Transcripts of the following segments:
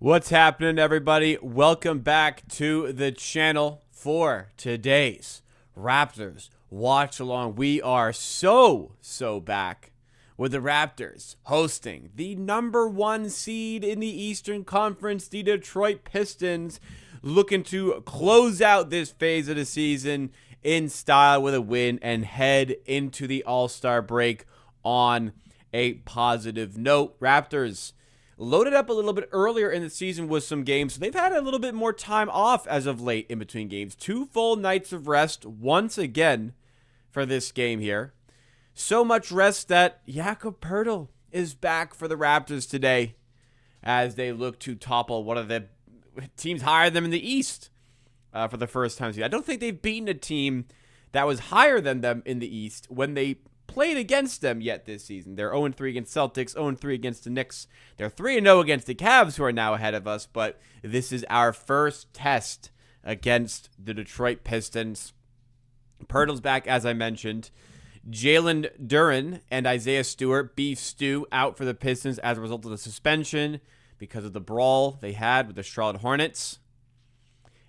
What's happening, everybody? Welcome back to the channel for today's Raptors watch along. We are so back with the Raptors hosting the number 1 seed in the Eastern Conference, the Detroit Pistons, looking to close out this phase of the season in style with a win and head into the All-Star break on a positive note. Raptors loaded up a little bit earlier in the season with some games. So they've had a little bit more time off as of late in between games. 2 full nights of rest once again for this game here. So much rest that Jakob Poeltl is back for the Raptors today as they look to topple one of the teams higher than them in the East for the first time. I don't think they've beaten a team that was higher than them in the East when they played against them yet this season. They're 0-3 against Celtics, 0-3 against the Knicks. They're 3-0 against the Cavs, who are now ahead of us, but this is our first test against the Detroit Pistons. Poeltl's back, as I mentioned. Jalen Duren and Isaiah Stewart, Beef Stew, out for the Pistons as a result of the suspension because of the brawl they had with the Charlotte Hornets.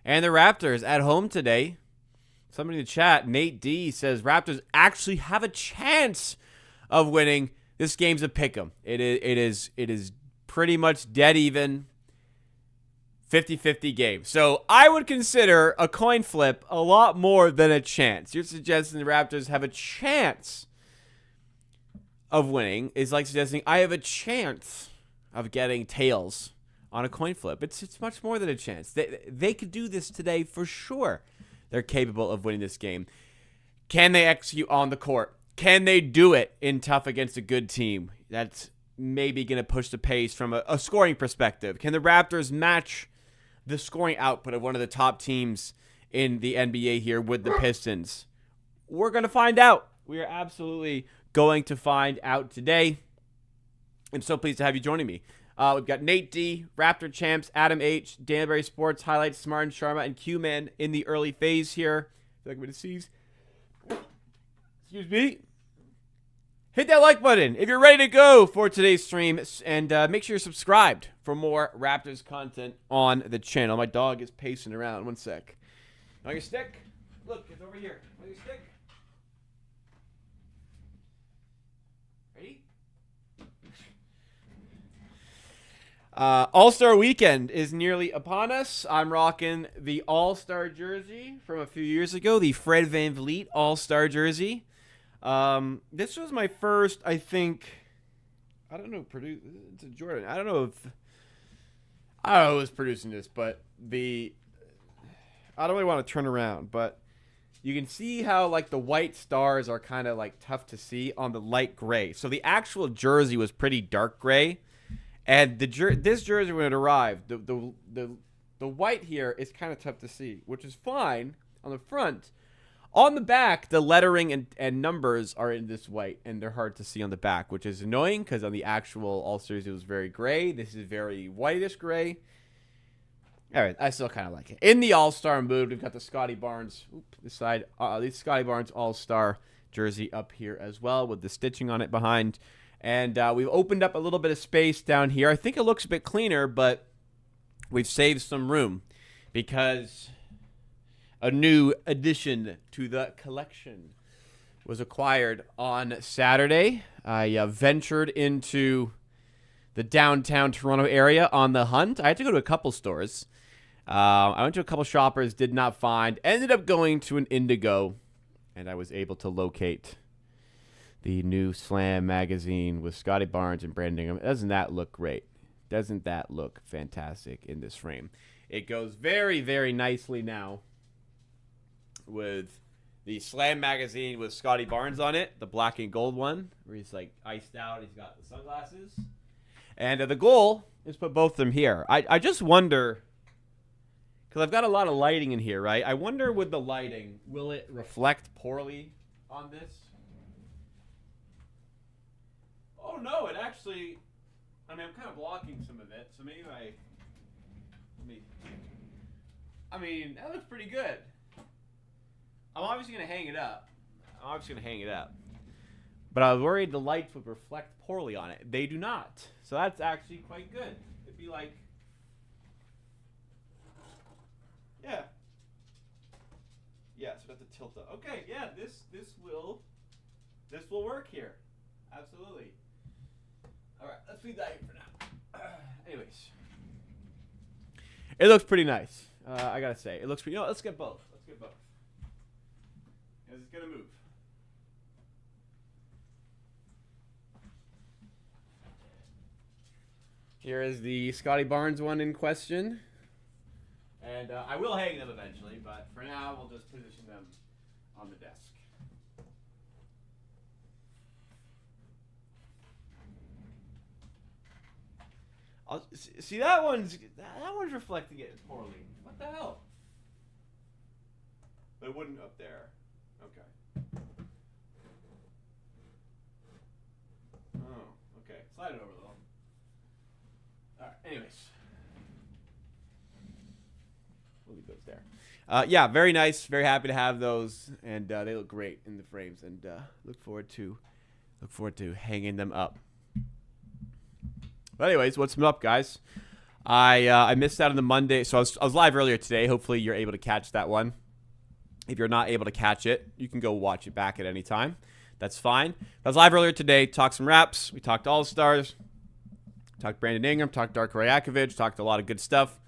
And the Raptors at home today. Somebody in the chat, Nate D, says Raptors actually have a chance of winning. This game's a pick'em. It is pretty much dead even. 50-50 game. So I would consider a coin flip a lot more than a chance. You're suggesting the Raptors have a chance of winning is like suggesting I have a chance of getting tails on a coin flip. It's much more than a chance. They could do this today for sure. They're capable of winning this game. Can they execute on the court? Can they do it in tough against a good team? That's maybe going to push the pace from a scoring perspective. Can the Raptors match the scoring output of one of the top teams in the NBA here with the Pistons? We're going to find out. We are absolutely going to find out today. I'm so pleased to have you joining me. We've got Nate D, Raptor Champs, Adam H, Danbury Sports Highlights, Smart and Sharma, and Q-Man in the early phase here. I feel like I'm going to sneeze. Excuse me. Hit that like button if you're ready to go for today's stream, and make sure you're subscribed for more Raptors content on the channel. My dog is pacing around. One sec. On your stick? Look, it's over here. On your stick. Ready? All-Star Weekend is nearly upon us. I'm rocking the All-Star jersey from a few years ago, the Fred VanVleet All-Star jersey. This was my first, I think, it's a Jordan. I don't know who was producing this, but I don't really want to turn around, but you can see how like the white stars are kind of like tough to see on the light gray. So the actual jersey was pretty dark gray. And this jersey, when it arrived, the white here is kind of tough to see, which is fine on the front. On the back, the lettering and numbers are in this white, and they're hard to see on the back, which is annoying because on the actual All-Stars, it was very gray. This is very whitish gray. All right, I still kind of like it. In the All-Star mood, we've got the Scotty Barnes, the Scotty Barnes All-Star jersey up here as well with the stitching on it behind. And we've opened up a little bit of space down here. I think it looks a bit cleaner, but we've saved some room because a new addition to the collection was acquired on Saturday. I ventured into the downtown Toronto area on the hunt. I had to go to a couple stores. I went to a couple shoppers, did not find. Ended up going to an Indigo, and I was able to locate the new Slam magazine with Scotty Barnes and Brandon Ingram. Doesn't that look great? Doesn't that look fantastic in this frame? It goes very, very nicely now with the Slam magazine with Scotty Barnes on it, the black and gold one, where he's like iced out. He's got the sunglasses. And the goal is put both of them here. I just wonder, because I've got a lot of lighting in here, right? I wonder with the lighting, will it reflect poorly on this? Oh, no, it actually, I'm kind of blocking some of it, so maybe that looks pretty good. I'm obviously going to hang it up. But I was worried the lights would reflect poorly on it. They do not. So that's actually quite good. It'd be like Yeah. Yeah, so we have to tilt up. Okay, yeah, this will work here. Absolutely. All right, let's leave that here for now. Anyways, it looks pretty nice. I gotta say, it looks pretty. You know, let's get both. Let's get both. It's gonna move. Here is the Scotty Barnes one in question. And I will hang them eventually, but for now, we'll just position them on the desk. See, that one's reflecting it poorly. What the hell? It wouldn't up there. Okay. Oh, okay. Slide it over though. All right. Anyways, we'll leave those there. Yeah, very nice. Very happy to have those, and they look great in the frames. And look forward to hanging them up. But anyways, what's up, guys? I missed out on the Monday, so I was live earlier today. Hopefully, you're able to catch that one. If you're not able to catch it, you can go watch it back at any time. That's fine. I was live earlier today. Talked some Raps. We talked All-Stars. Talked Brandon Ingram. Talked Darko Rajakovic. Talked a lot of good stuff.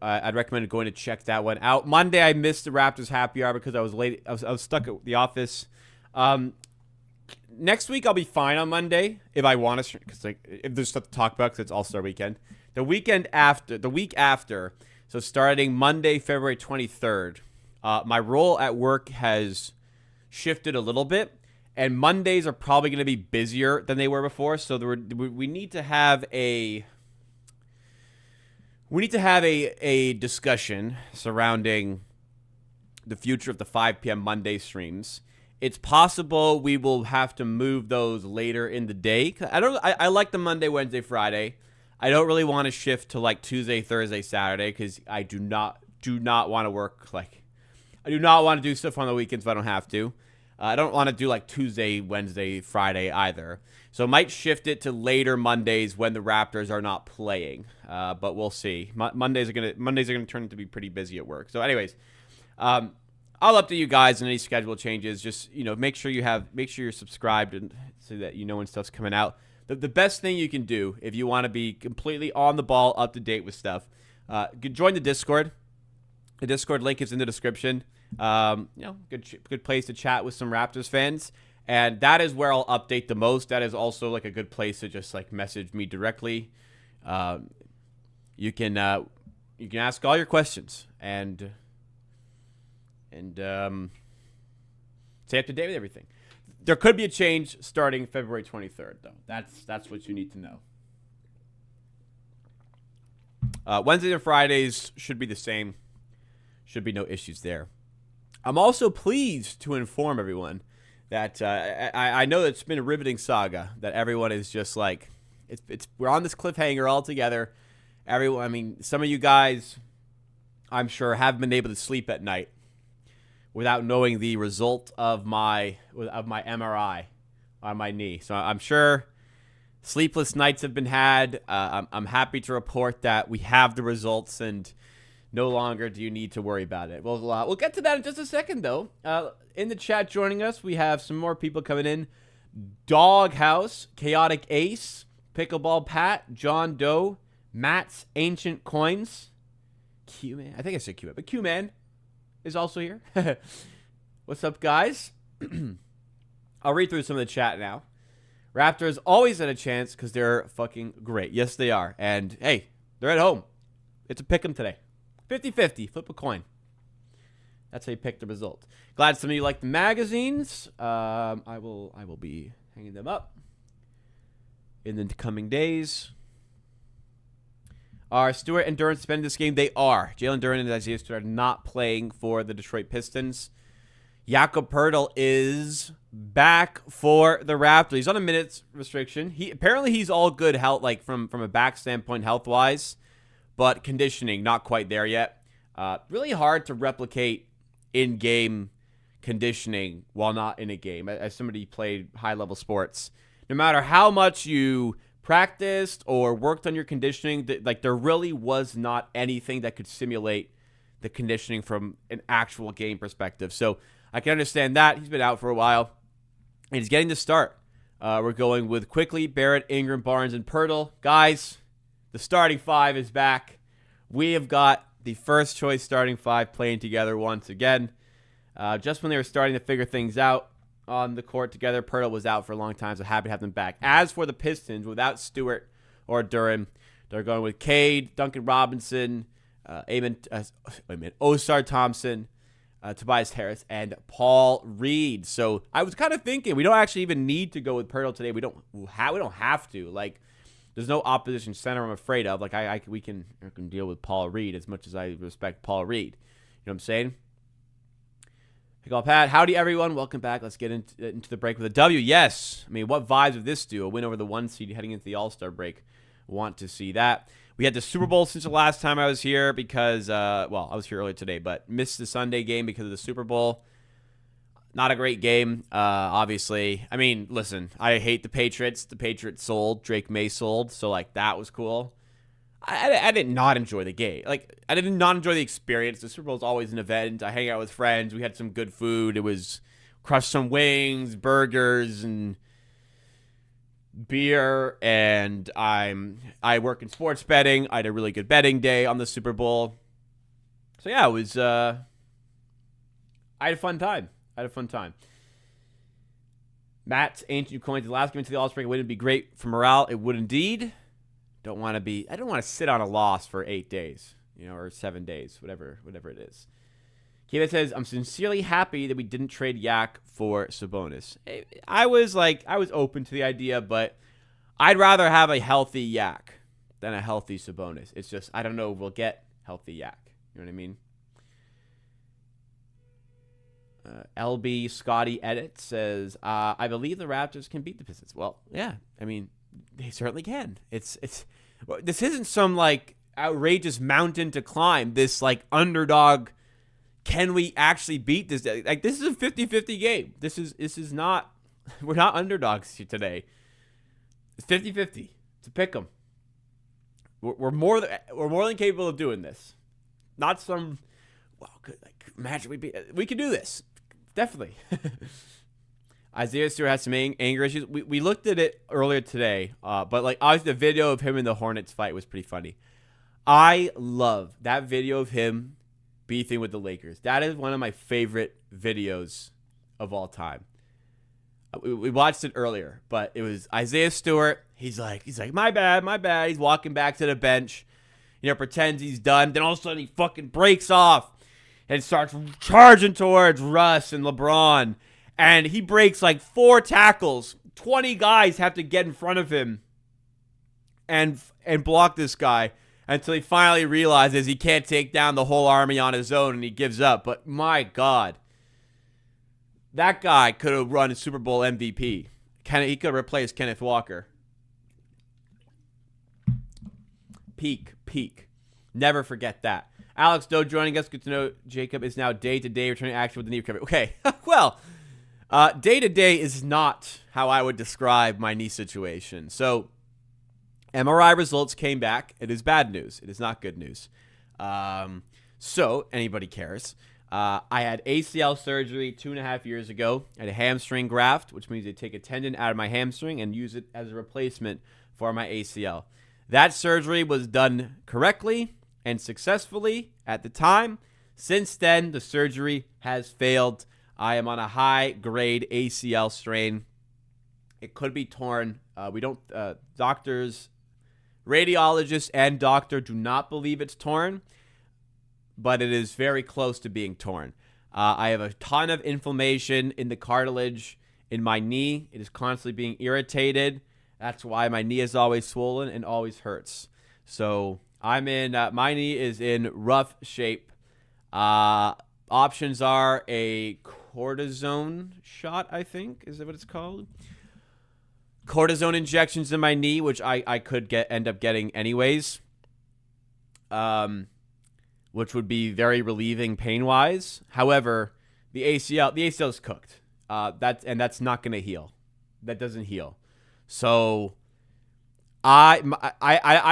I'd recommend going to check that one out. Monday, I missed the Raptors Happy Hour because I was late. I was stuck at the office. Next week, I'll be fine on Monday if I want to, because if there's stuff to talk about, because it's All-Star weekend. The week after, so starting Monday, February 23rd, my role at work has shifted a little bit, and Mondays are probably going to be busier than they were before. So we need to have a discussion surrounding the future of the 5 p.m. Monday streams. It's possible we will have to move those later in the day. I like the Monday, Wednesday, Friday. I don't really want to shift to like Tuesday, Thursday, Saturday, because I do not want to work I do not want to do stuff on the weekends if I don't have to. I don't want to do like Tuesday, Wednesday, Friday either. So I might shift it to later Mondays when the Raptors are not playing. But we'll see. Mondays are gonna turn into be pretty busy at work. So anyways, I'll update you guys on any schedule changes. Just, make sure you're subscribed and so that you know when stuff's coming out. The best thing you can do if you want to be completely on the ball, up to date with stuff, join the Discord. The Discord link is in the description. Good place to chat with some Raptors fans, and that is where I'll update the most. That is also like a good place to just like message me directly. You can ask all your questions and stay up to date with everything. There could be a change starting February 23rd, though. That's what you need to know. Wednesdays and Fridays should be the same. Should be no issues there. I'm also pleased to inform everyone that I know it's been a riveting saga, that everyone is just like, we're on this cliffhanger all together. Everyone, I mean, some of you guys, I'm sure, have been able to sleep at night without knowing the result of my MRI on my knee. So I'm sure sleepless nights have been had. I'm happy to report that we have the results, and no longer do you need to worry about it. We'll get to that in just a second, though. In the chat joining us, we have some more people coming in. Doghouse, Chaotic Ace, Pickleball Pat, John Doe, Matt's Ancient Coins, Q-Man. I think I said Q-Man, but Q-Man is also here. What's up, guys? I'll read through some of the chat now. Raptors always had a chance because they're fucking great. Yes, they are. And, hey, they're at home. It's a pick 'em today. 50-50. Flip a coin. That's how you pick the result. Glad some of you like the magazines. I will be hanging them up in the coming days. Are Stewart and Durant suspended this game? They are. Jalen Durant and Isaiah Stewart are not playing for the Detroit Pistons. Jakob Poeltl is back for the Raptors. He's on a minutes restriction. Apparently he's all good health, like from a back standpoint, health wise, but conditioning not quite there yet. Really hard to replicate in-game conditioning while not in a game. As somebody who played high-level sports, no matter how much you practiced or worked on your conditioning, like there really was not anything that could simulate the conditioning from an actual game perspective. So I can understand that. He's been out for a while, and he's getting the start. We're going with Quickly, Barrett, Ingram, Barnes, and Pirtle. Guys, the starting five is back. We have got the first choice starting five playing together once again. Just when they were starting to figure things out on the court together, Pirtle was out for a long time, so happy to have them back. As for the Pistons, without Stewart or Duran, they're going with Cade, Duncan Robinson, Osar Thompson, Tobias Harris, and Paul Reed. So I was kind of thinking we don't actually even need to go with Pirtle today. We don't have to. Like, there's no opposition center I'm afraid of. Like we can deal with Paul Reed as much as I respect Paul Reed. You know what I'm saying? Hey, Pat. Howdy, everyone. Welcome back. Let's get into the break with a W. Yes. I mean, what vibes would this do? A win over the 1 seed heading into the All-Star break. Want to see that. We had the Super Bowl since the last time I was here because, I was here earlier today, but missed the Sunday game because of the Super Bowl. Not a great game, obviously. I mean, listen, I hate the Patriots. The Patriots sold. Drake May sold, so, like, that was cool. I did not enjoy the game. Like, I did not enjoy the experience. The Super Bowl is always an event. I hang out with friends. We had some good food. It was crushed some wings, burgers, and beer. And I work in sports betting. I had a really good betting day on the Super Bowl. So yeah, it was. I had a fun time. Matt's Ancient Coins. The last game into the All-Star break wouldn't be great for morale. It would indeed. I don't want to sit on a loss for 8 days, or 7 days, whatever it is. Kevin says, I'm sincerely happy that we didn't trade Yak for Sabonis. I was open to the idea, but I'd rather have a healthy Yak than a healthy Sabonis. It's just, I don't know if we'll get healthy Yak. You know what I mean? LB Scotty Edit says, I believe the Raptors can beat the Pistons. Well, yeah, I mean, they certainly can. This isn't some like outrageous mountain to climb. This like underdog. Can we actually beat this? Like, this is a 50-50 game. This is not. We're not underdogs here today. It's 50-50. It's a pick 'em. We're more than capable of doing this. Not some. Well, good. Like, imagine we could do this. Definitely. Isaiah Stewart has some anger issues. We looked at it earlier today, but like obviously the video of him in the Hornets fight was pretty funny. I love that video of him beefing with the Lakers. That is one of my favorite videos of all time. We watched it earlier, but it was Isaiah Stewart. He's like, my bad. He's walking back to the bench, pretends he's done. Then all of a sudden he fucking breaks off and starts charging towards Russ and LeBron. And he breaks like 4 tackles. 20 guys have to get in front of him and block this guy until he finally realizes he can't take down the whole army on his own and he gives up. But my God, that guy could have run a Super Bowl MVP. He could have replaced Kenneth Walker. Peak. Never forget that. Alex Doe joining us. Good to know Jacob is now day-to-day returning action with the knee recovery. Okay, well, day-to-day is not how I would describe my knee situation. So, MRI results came back. It is bad news. It is not good news. So, anybody cares. I had ACL surgery 2.5 years ago. I had a hamstring graft, which means they take a tendon out of my hamstring and use it as a replacement for my ACL. That surgery was done correctly and successfully at the time. Since then, the surgery has failed. I am on a high-grade ACL strain. It could be torn. Doctors, radiologists, and doctor do not believe it's torn, but it is very close to being torn. I have a ton of inflammation in the cartilage in my knee. It is constantly being irritated. That's why my knee is always swollen and always hurts. So my knee is in rough shape. Options are a cortisone shot, I think. Is that what it's called? Cortisone injections in my knee, which I could end up getting anyways. Which would be very relieving pain-wise. However, the ACL is cooked. That's not going to heal. That doesn't heal. So I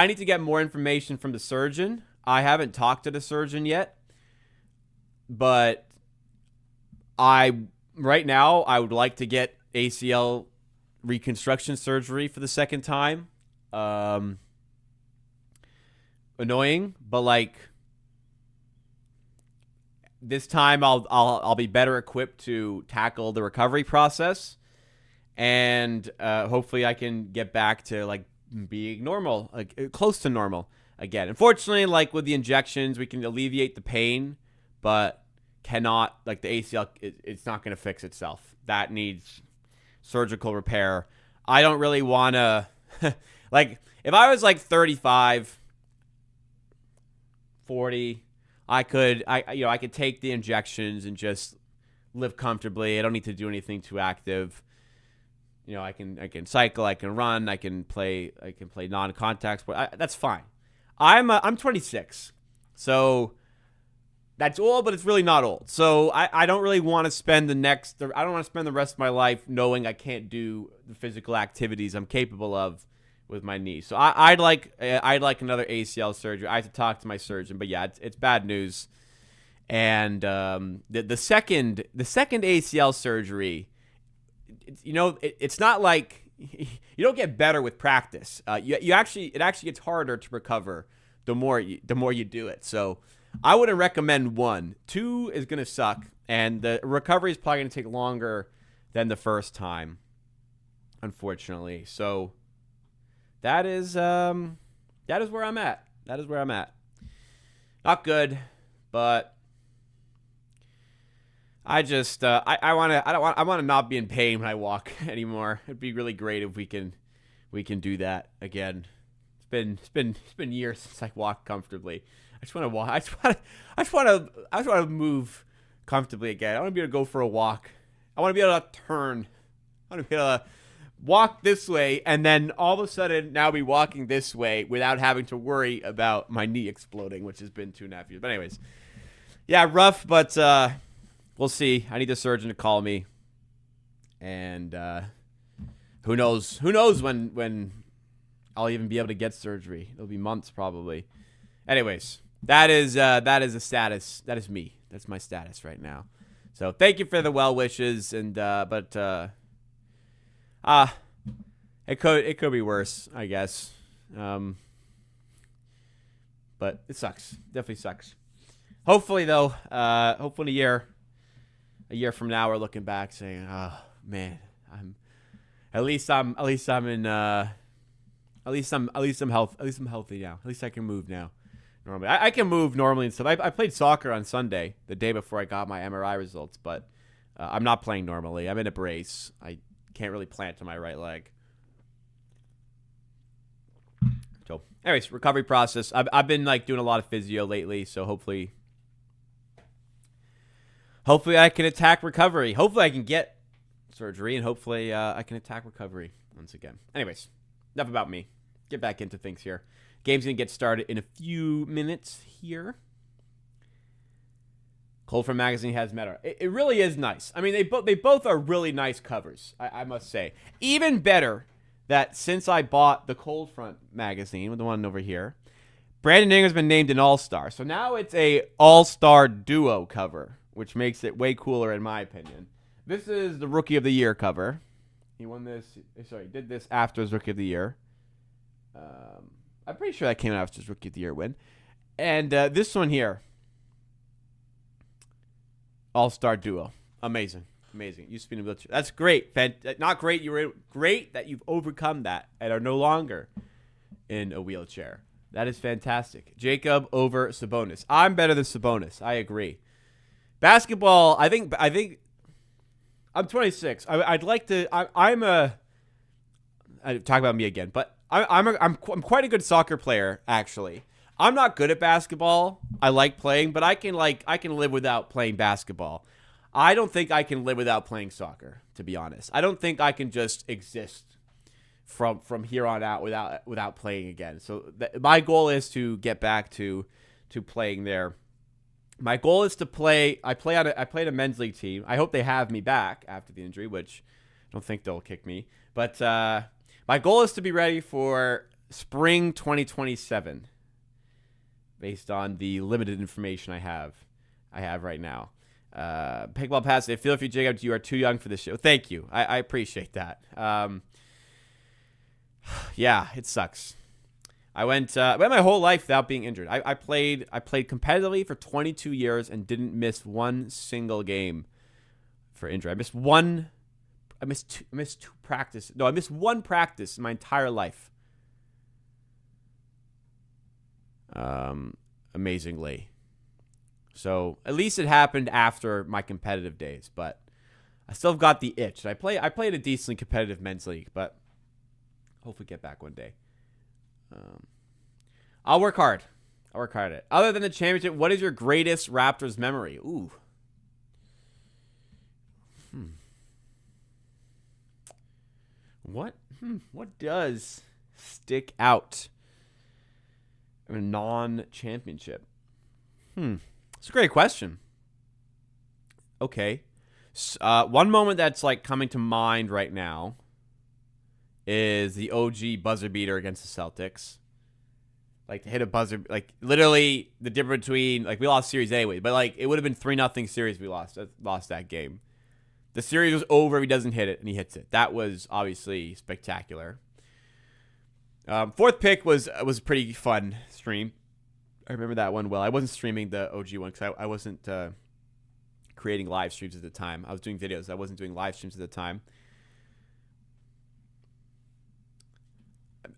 need to get more information from the surgeon. I haven't talked to the surgeon yet. But right now I would like to get ACL reconstruction surgery for the second time. Annoying, but like this time I'll be better equipped to tackle the recovery process, and hopefully I can get back to like being normal, like close to normal again. Unfortunately, like with the injections, we can alleviate the pain, but cannot, like the ACL, it's not going to fix itself. That needs surgical repair. I don't really want to like if I was like 35, 40, I could take the injections and just live comfortably. I don't need to do anything too active. I can cycle, I can run, I can play non-contact sport. That's fine. I'm 26, so that's old, but it's really not old. So I don't really want to spend I don't want to spend the rest of my life knowing I can't do the physical activities I'm capable of with my knee. So I'd like another ACL surgery. I have to talk to my surgeon, but yeah, it's bad news. And the second ACL surgery, it's not like you don't get better with practice. It actually gets harder to recover the more you do it. So I wouldn't recommend one. Two is gonna suck, and the recovery is probably gonna take longer than the first time, unfortunately. So that is where I'm at. That is where I'm at. Not good, but I just I want to not be in pain when I walk anymore. It'd be really great if we can do that again. It's been years since I walked comfortably. I just want to walk. I just want to move comfortably again. I want to be able to go for a walk. I want to be able to turn. I want to be able to walk this way and then all of a sudden now be walking this way without having to worry about my knee exploding, which has been 2.5 years. But anyways, yeah, rough, but we'll see. I need the surgeon to call me, and who knows when I'll even be able to get surgery. It'll be months probably. Anyways, that is the status. That is me. That's my status right now. So thank you for the well wishes, and but it could be worse, I guess. But it sucks. Definitely sucks. Hopefully though, hopefully a year from now we're looking back saying, "Oh man, I'm healthy now. At least I'm healthy now. At least I can move now. Normally, I can move normally and stuff. I played soccer on Sunday, the day before I got my MRI results, but I'm not playing normally. I'm in a brace. I can't really plant to my right leg. So, anyways, recovery process. I've been like doing a lot of physio lately, so hopefully I can attack recovery. Hopefully I can get surgery, and hopefully I can attack recovery once again. Anyways, enough about me. Get back into things here. Game's going to get started in a few minutes here. Cold Front Magazine has Meta. It really is nice. I mean, they both are really nice covers, I must say. Even better that since I bought the Cold Front Magazine, with the one over here, Brandon Ingram's been named an All-Star. So now it's a All-Star duo cover, which makes it way cooler in my opinion. This is the Rookie of the Year cover. He did this after his Rookie of the Year. I'm pretty sure that came out after his Rookie of the Year win. And this one here, All-Star duo. Amazing. You spin a wheelchair. That's great. Not great. You were great that you've overcome that and are no longer in a wheelchair. That is fantastic. Jacob over Sabonis. I'm better than Sabonis. I agree. Basketball, I think I'm 26. I'd like to. I talk about me again, but I'm quite a good soccer player actually. I'm not good at basketball. I like playing, but I can live without playing basketball. I don't think I can live without playing soccer, to be honest. I don't think I can just exist from here on out without playing again. So my goal is to get back to playing there. My goal is to play. I play on a men's league team. I hope they have me back after the injury, which I don't think they'll kick me. But my goal is to be ready for spring 2027, based on the limited information I have I have right now. Pickleball Pass, I feel if you Jacob, you are too young for this show. Thank you. I appreciate that. Yeah, it sucks. I went my whole life without being injured. I played competitively for 22 years and didn't miss one single game for injury. I missed one practice. No, I missed one practice in my entire life. Amazingly. So at least it happened after my competitive days, but I still have got the itch. I played a decently competitive men's league, but hopefully get back one day. I'll work hard. At it. Other than the championship, what is your greatest Raptors memory? Ooh. What does stick out in a non-championship? It's a great question. Okay. One moment that's like coming to mind right now is the OG buzzer beater against the Celtics. Like to hit a buzzer, like literally the difference between, like we lost series anyway, but like it would have been 3-0 series we lost that game. The series was over if he doesn't hit it, and he hits it. That was obviously spectacular. Fourth pick was a pretty fun stream. I remember that one well. I wasn't streaming the OG one because I wasn't creating live streams at the time. I was doing videos. I wasn't doing live streams at the time.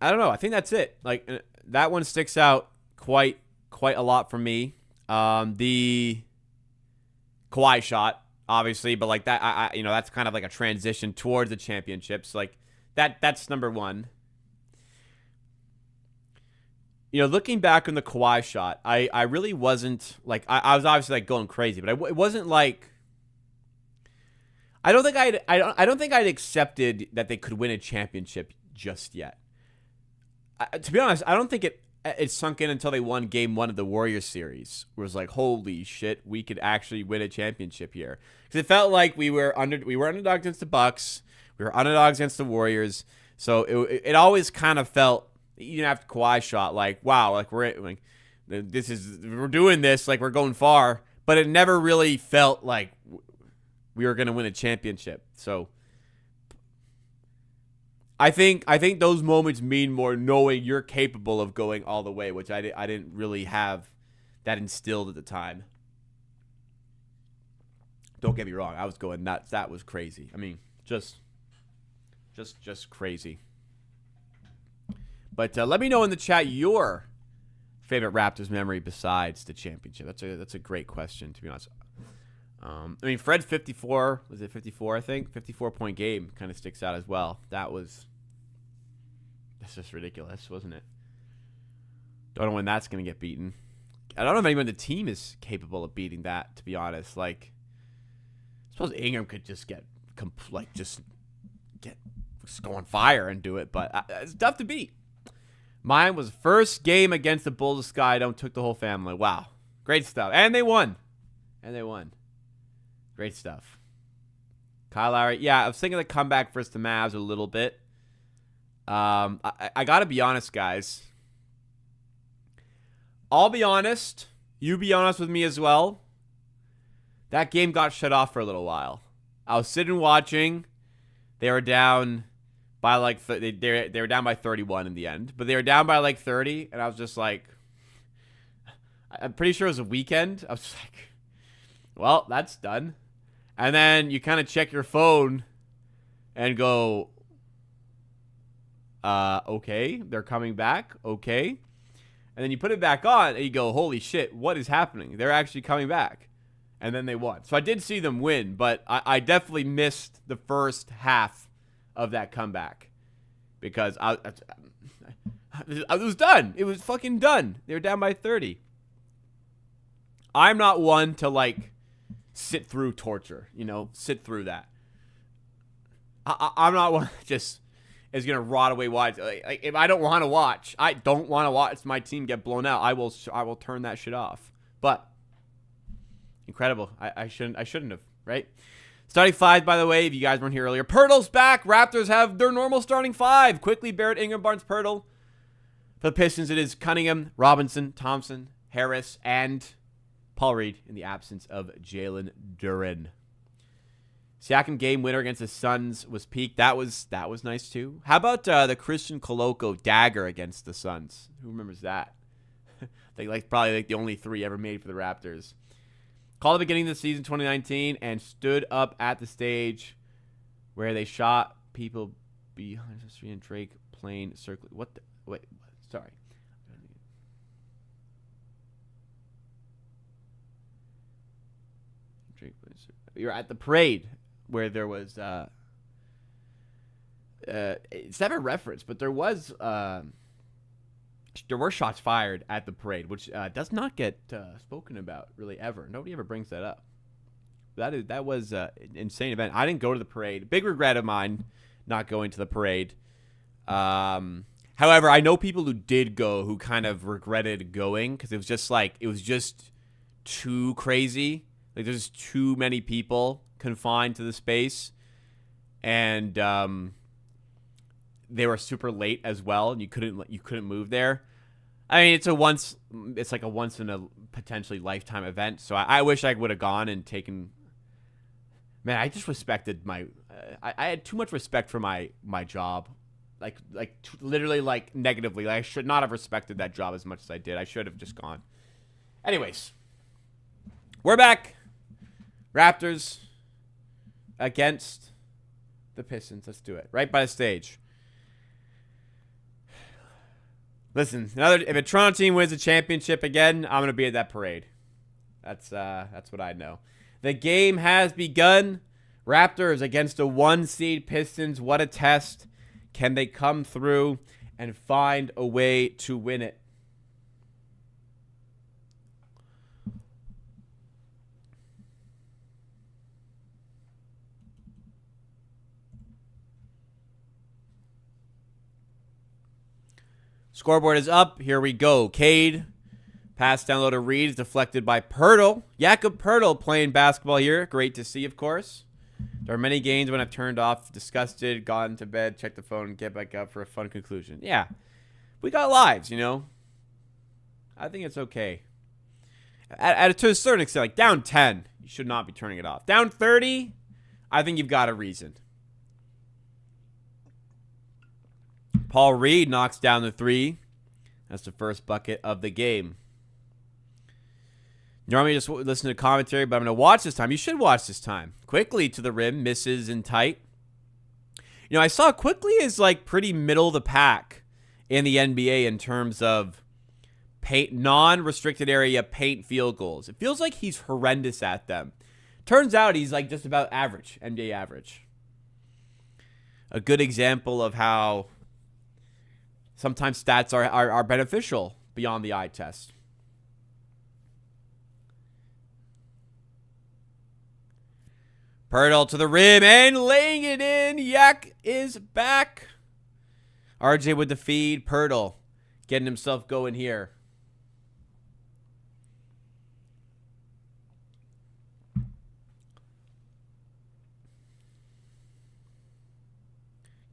I don't know. I think that's it. Like that one sticks out quite a lot for me. The Kawhi shot, obviously, but like that, I that's kind of like a transition towards the championships. Like that's number one. Looking back on the Kawhi shot, I really wasn't like I was obviously like going crazy, but it wasn't like I don't think I'd accepted that they could win a championship just yet. To be honest, I don't think it sunk in until they won Game 1 of the Warriors series. Where it was like, holy shit, we could actually win a championship here. Because it felt like we were underdogs against the Bucks, we were underdogs against the Warriors. So it always kind of felt, even after Kawhi shot, like wow, like we're doing this, like we're going far. But it never really felt like we were gonna win a championship. So I think those moments mean more knowing you're capable of going all the way, which I didn't really have that instilled at the time. Don't get me wrong, I was going nuts. That was crazy. I mean, just crazy. But let me know in the chat your favorite Raptors memory besides the championship. That's a great question, to be honest. I mean, Fred 54, was it 54, I think? 54-point game kind of sticks out as well. That's just ridiculous, wasn't it? Don't know when that's going to get beaten. I don't know if anyone on the team is capable of beating that, to be honest. Like, I suppose Ingram could just just go on fire and do it, but it's tough to beat. Mine was first game against the Bulls of Skydome, took the whole family. Wow. Great stuff. And they won. Great stuff. Kyle Lowry. Yeah, I was thinking the comeback versus the Mavs a little bit. I got to be honest, guys. I'll be honest. You be honest with me as well. That game got shut off for a little while. I was sitting watching. They were down by like they were down by 31 in the end, but they were down by like 30, and I was just like, I'm pretty sure it was a weekend. I was just like, well, that's done. And then you kind of check your phone and go, okay, they're coming back, okay. And then you put it back on and you go, holy shit, what is happening? They're actually coming back. And then they won. So I did see them win, but I definitely missed the first half of that comeback because I was done. It was fucking done. They were down by 30. I'm not one to like sit through torture, sit through that. I'm not one that just is gonna rot away watch. Like if I don't want to watch, I don't want to watch my team get blown out. I will turn that shit off. But incredible. I shouldn't have, right? Starting five, by the way, if you guys weren't here earlier. Pirtle's back. Raptors have their normal starting five. Quickly, Barrett, Ingram, Barnes, Pirtle. For the Pistons, it is Cunningham, Robinson, Thompson, Harris, and Paul Reed in the absence of Jalen Duren. Siakam game winner against the Suns was peak. That was nice too. How about the Christian Coloco dagger against the Suns? Who remembers that? Probably the only 3 ever made for the Raptors. Called the beginning of the season 2019 and stood up at the stage where they shot people behind the street and Drake playing circle. What the? Wait, sorry. You're at the parade where there was it's never referenced, but there were shots fired at the parade, which does not get spoken about really ever. Nobody ever brings that up. That was an insane event. I didn't go to the parade. Big regret of mine not going to the parade. However, I know people who did go who kind of regretted going because it was just too crazy. Like there's too many people confined to the space, and they were super late as well, and you couldn't move there. I mean, it's like a once in a potentially lifetime event. So I wish I would have gone and taken. Man, I just respected I had too much respect for my job, literally negatively. Like I should not have respected that job as much as I did. I should have just gone. Anyways, we're back. Raptors against the Pistons. Let's do it. Right by the stage. Listen, if a Toronto team wins a championship again, I'm going to be at that parade. That's what I know. The game has begun. Raptors against a 1-seed Pistons. What a test. Can they come through and find a way to win it? Scoreboard is up. Here we go. Cade. Pass down low to Reed. Deflected by Pirtle. Jakob Pirtle playing basketball here. Great to see, of course. There are many games when I've turned off, disgusted, gone to bed, checked the phone, and get back up for a fun conclusion. Yeah. We got lives, I think it's okay. To a certain extent, down 10, you should not be turning it off. Down 30, I think you've got a reason. Paul Reed knocks down the 3. That's the first bucket of the game. Normally just listen to commentary, but I'm going to watch this time. You should watch this time. Quickly to the rim, misses in tight. I saw Quickly is pretty middle of the pack in the NBA in terms of non-restricted area paint field goals. It feels like he's horrendous at them. Turns out he's just about average, NBA average. A good example of how sometimes stats are beneficial beyond the eye test. Pirtle to the rim and laying it in. Yak is back. RJ with the feed. Pirtle getting himself going here.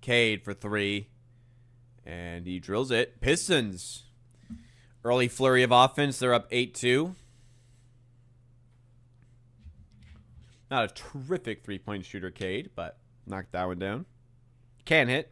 Cade for 3. And he drills it. Pistons. Early flurry of offense. They're up 8-2. Not a terrific three-point shooter, Cade, but knocked that one down. Can hit.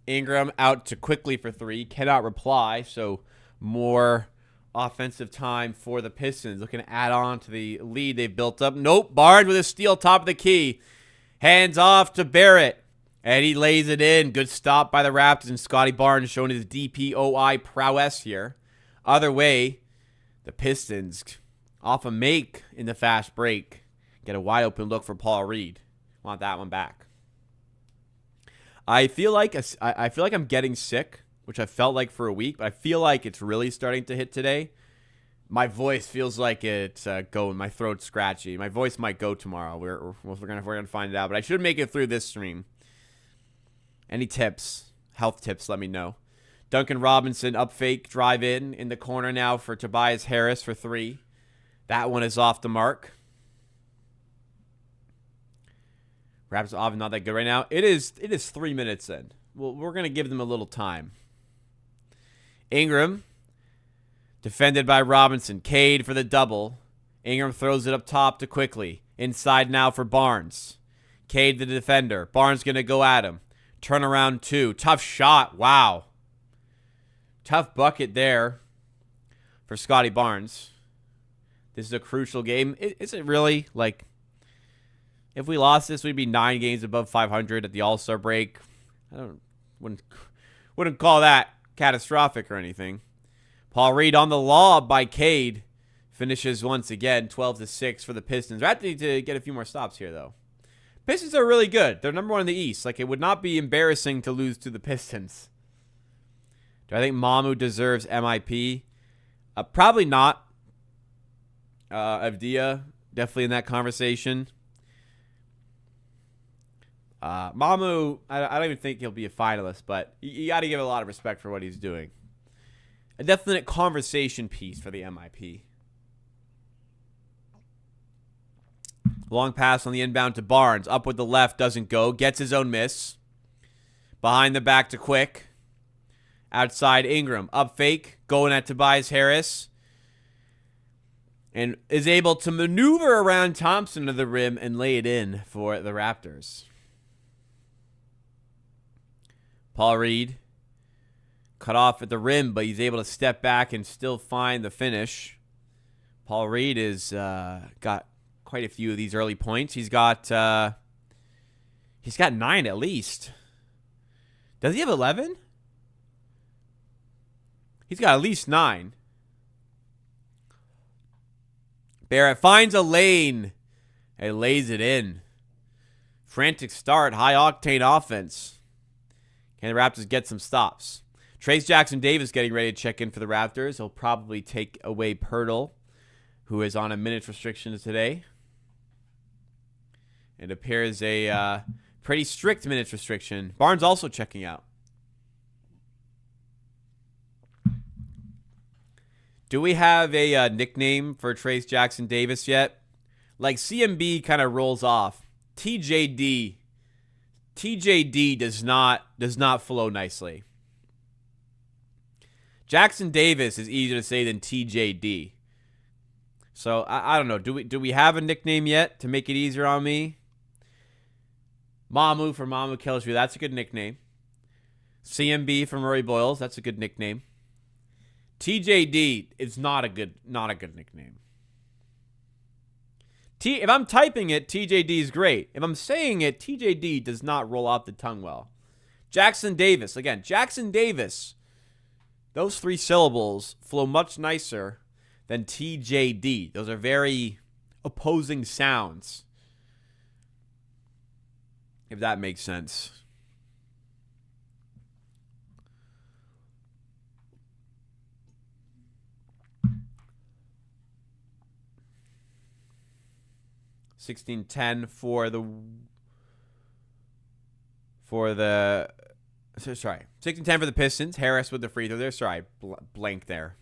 Ingram out to Quickly for 3. Cannot reply, so more offensive time for the Pistons. Looking to add on to the lead they've built up. Nope. Barnes with a steal top of the key. Hands off to Barrett. And he lays it in. Good stop by the Raptors. And Scotty Barnes showing his DPOI prowess here. Other way, the Pistons off a make in the fast break. Get a wide open look for Paul Reed. Want that one back. I feel like I'm getting sick, which I felt like for a week, but I feel like it's really starting to hit today. My voice feels like it's going. My throat's scratchy. My voice might go tomorrow. We're gonna find it out, but I should make it through this stream. Any tips, health tips? Let me know. Duncan Robinson up fake, drive in the corner now for Tobias Harris for 3. That one is off the mark. Raptors off not that good right now. It is 3 minutes in. Well, we're gonna give them a little time. Ingram, defended by Robinson. Cade for the double. Ingram throws it up top to Quickly. Inside now for Barnes. Cade the defender. Barnes going to go at him. Turnaround 2. Tough shot. Wow. Tough bucket there for Scotty Barnes. This is a crucial game. Is it really? Like, if we lost this, we'd be 9 games above 500 at the All-Star break. Wouldn't call that catastrophic or anything. Paul Reed on the lob by Cade. Finishes once again 12-6 for the Pistons. We have to get a few more stops here, though. Pistons are really good. They're number 1 in the East. Like, it would not be embarrassing to lose to the Pistons. Do I think Mamu deserves MIP? Probably not. Avdia, definitely in that conversation. Mamu, I don't even think he'll be a finalist, but you got to give a lot of respect for what he's doing. A definite conversation piece for the MIP. Long pass on the inbound to Barnes. Up with the left, doesn't go. Gets his own miss. Behind the back to Quick. Outside Ingram. Up fake. Going at Tobias Harris. And is able to maneuver around Thompson to the rim and lay it in for the Raptors. Paul Reed. Cut off at the rim, but he's able to step back and still find the finish. Paul Reed has got quite a few of these early points. He's got 9 at least. Does he have 11? He's got at least 9. Barrett finds a lane and lays it in. Frantic start, high octane offense. Can the Raptors get some stops? Trayce Jackson-Davis getting ready to check in for the Raptors. He'll probably take away Pirtle, who is on a minutes restriction today. It appears a pretty strict minutes restriction. Barnes also checking out. Do we have a nickname for Trayce Jackson-Davis yet? Like, CMB kind of rolls off. TJD does not flow nicely. Jackson-Davis is easier to say than TJD. So I don't know. Do we have a nickname yet to make it easier on me? Mamu for Mamu Kills You. That's a good nickname. CMB from Rory Boyles. That's a good nickname. TJD is not a good nickname. If I'm typing it, TJD is great. If I'm saying it, TJD does not roll off the tongue well. Jackson-Davis. Again, Jackson-Davis. Those 3 syllables flow much nicer than TJD. Those are very opposing sounds. If that makes sense. $16-10 for the 16-10 for the Pistons. Harris with the free throw there. Sorry, blank there.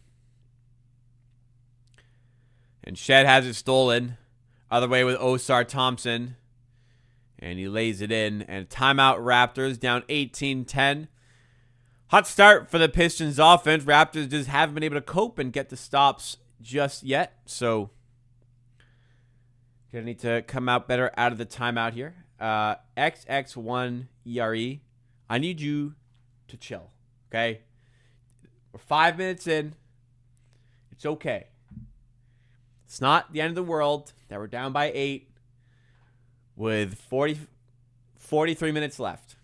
And Shed has it stolen. Other way with Osar Thompson. And he lays it in. And timeout Raptors down 18-10. Hot start for the Pistons offense. Raptors just haven't been able to cope and get the stops just yet. So, gonna need to come out better out of the timeout here. XX1 ERE. I need you to chill, okay? We're 5 minutes in. It's okay. It's not the end of the world that we're down by 8 with 43 minutes left.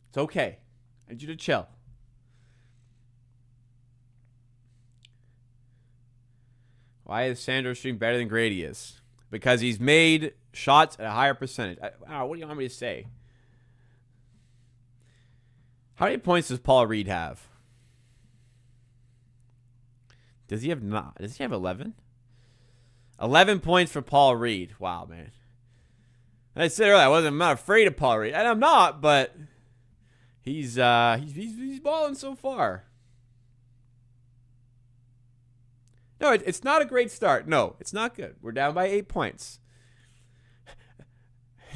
It's okay. I need you to chill. Why is Sandro shooting better than Grady is? Because he's made shots at a higher percentage. What do you want me to say? How many points does Paul Reed have? Does he have 11? 11 points for Paul Reed. Wow, man. I said earlier, I'm not afraid of Paul Reed. And I'm not, but he's balling so far. No, it's not a great start. No, it's not good. We're down by 8 points.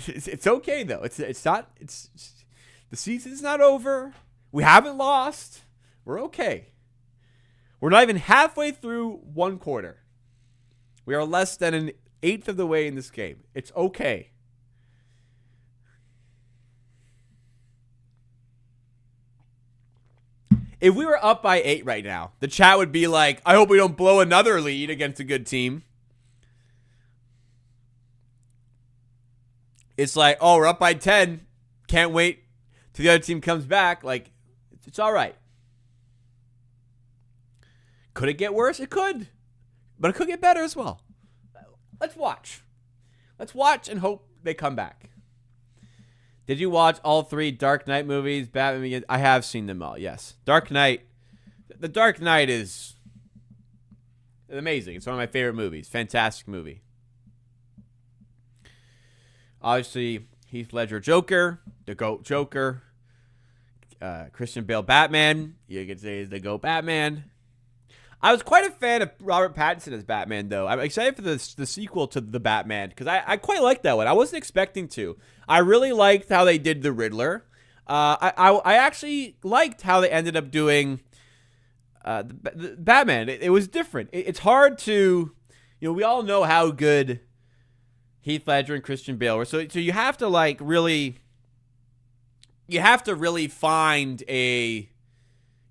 It's okay though. The season's not over. We haven't lost. We're okay. We're not even halfway through one quarter. We are less than an eighth of the way in this game. It's okay. If we were up by 8 right now, the chat would be like, I hope we don't blow another lead against a good team. It's like, oh, we're up by 10. Can't wait till the other team comes back. Like, it's all right. Could it get worse? It could. But it could get better as well. Let's watch. Let's watch and hope they come back. Did you watch all 3 Dark Knight movies? Batman? I have seen them all, yes. Dark Knight. The Dark Knight is amazing. It's one of my favorite movies. Fantastic movie. Obviously, Heath Ledger Joker. The GOAT Joker. Christian Bale Batman. You could say he's the GOAT Batman. I was quite a fan of Robert Pattinson as Batman, though. I'm excited for the sequel to The Batman, because I quite liked that one. I wasn't expecting to. I really liked how they did the Riddler. I actually liked how they ended up doing the Batman. It was different. It's hard to, we all know how good Heath Ledger and Christian Bale were. So you have to really find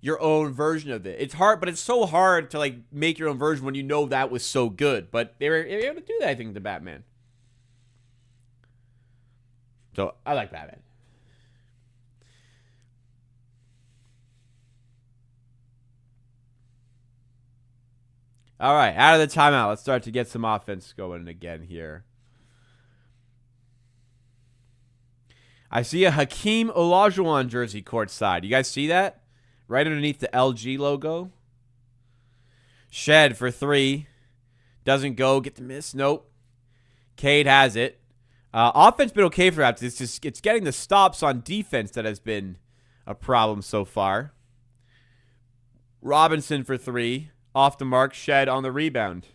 your own version of it. It's hard, but it's so hard to make your own version when you know that was so good. But they were able to do that, I think, to Batman. So I like Batman. All right, out of the timeout, let's start to get some offense going again here. I see a Hakeem Olajuwon jersey courtside. You guys see that? Right underneath the LG logo. Shed for 3. Doesn't go. Get the miss. Nope. Cade has it. Offense been okay for Raptors. It's getting the stops on defense that has been a problem so far. Robinson for 3. Off the mark. Shed on the rebound.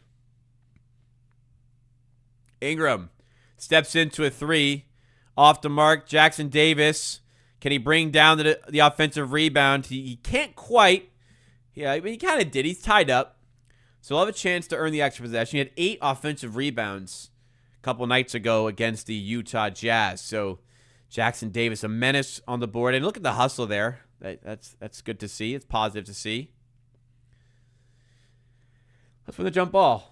Ingram steps into a 3. Off the mark. Jackson Davis. Can he bring down the offensive rebound? He can't quite. Yeah, I mean, he kind of did. He's tied up. So he'll have a chance to earn the extra possession. He had 8 offensive rebounds a couple nights ago against the Utah Jazz. So Jackson Davis, a menace on the board. And look at the hustle there. That's good to see. It's positive to see. Let's win the jump ball.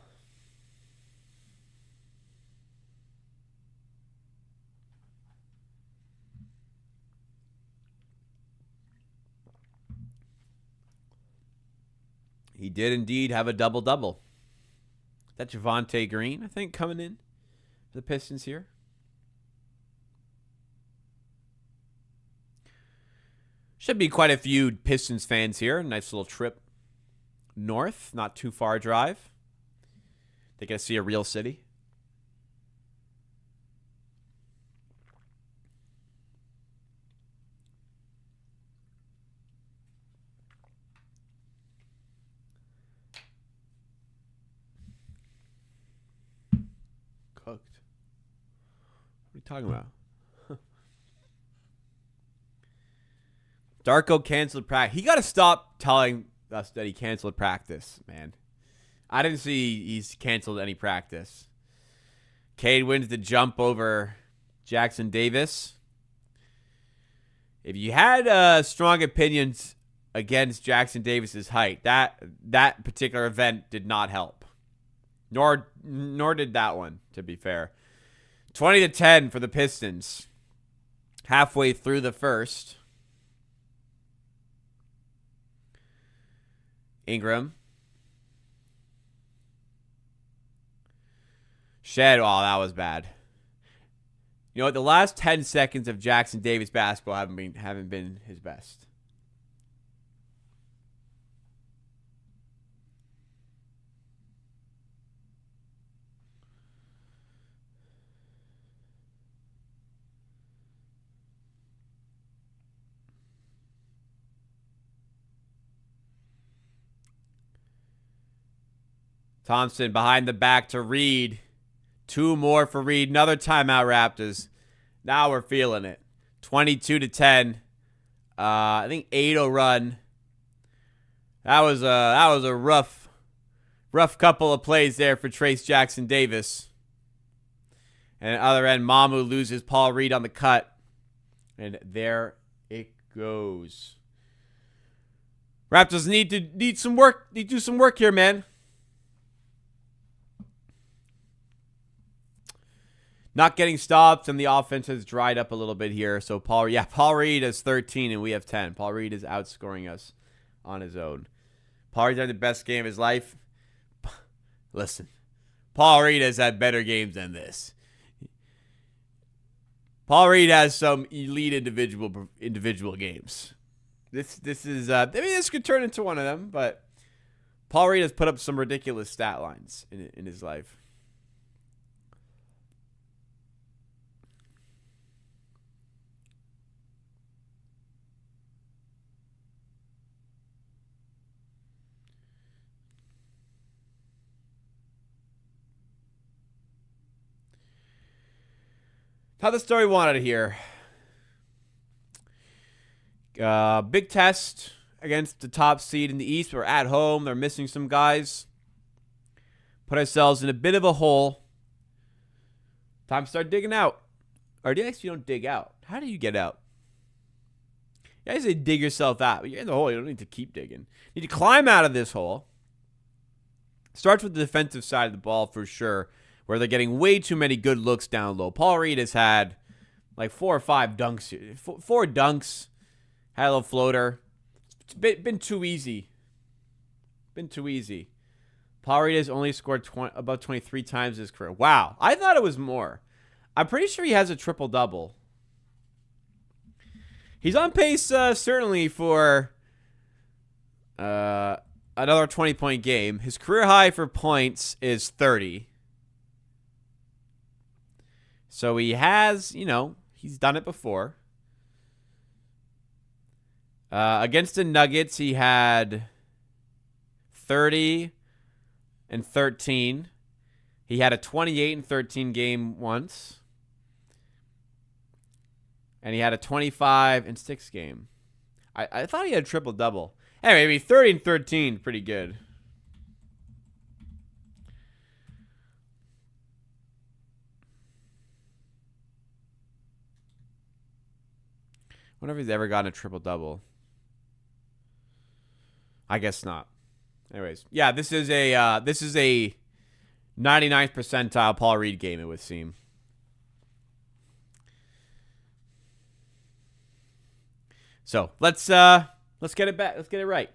He did indeed have a double-double. That's Javonte Green, I think, coming in for the Pistons here. Should be quite a few Pistons fans here. Nice little trip north. Not too far a drive. They get to see a real city. Cooked. What are you talking about? Darko canceled practice. He got to stop telling us that he canceled practice, man. I didn't see he's canceled any practice. Cade wins the jump over Jackson Davis. If you had strong opinions against Jackson Davis's height, that particular event did not help. Nor did that one, to be fair. 20-10 for the Pistons. Halfway through the first. Ingram. Shed. Oh, that was bad. You know what? The last 10 seconds of Jackson Davis basketball haven't been his best. Thompson behind the back to Reed. 2 more for Reed. Another timeout, Raptors. Now we're feeling it. 22-10. I think 8-0 run That was a rough couple of plays there for Trace Jackson Davis. And at the other end, Mamu loses Paul Reed on the cut. And there it goes. Raptors need some work. Need to do some work here, man. Not getting stops, and the offense has dried up a little bit here. So Paul Reed has 13, and we have 10. Paul Reed is outscoring us on his own. Paul Reed's had the best game of his life. Listen, Paul Reed has had better games than this. Paul Reed has some elite individual games. This is this could turn into one of them, but Paul Reed has put up some ridiculous stat lines in his life. How the story wanted here. Big test against the top seed in the East. We're at home. They're missing some guys. Put ourselves in a bit of a hole. Time to start digging out. Or do you actually don't dig out? How do you get out? You guys say dig yourself out. But you're in the hole. You don't need to keep digging. You need to climb out of this hole. Starts with the defensive side of the ball for sure, where they're getting way too many good looks down low. Paul Reed has had like 4 or 5 dunks here. 4 dunks. Had a little floater. It's been too easy. Paul Reed has only scored about 23 times in his career. Wow. I thought it was more. I'm pretty sure he has a triple-double. He's on pace, certainly, for another 20-point game. His career high for points is 30. So he has, he's done it before. Against the Nuggets, he had 30 and 13. He had a 28 and 13 game once. And he had a 25 and 6 game. I thought he had a triple-double. Anyway, maybe 30 and 13, pretty good. I wonder if he's ever gotten a triple-double. I guess not. Anyways, yeah, this is a 99th percentile Paul Reed game, it would seem. So let's get it back. Let's get it right.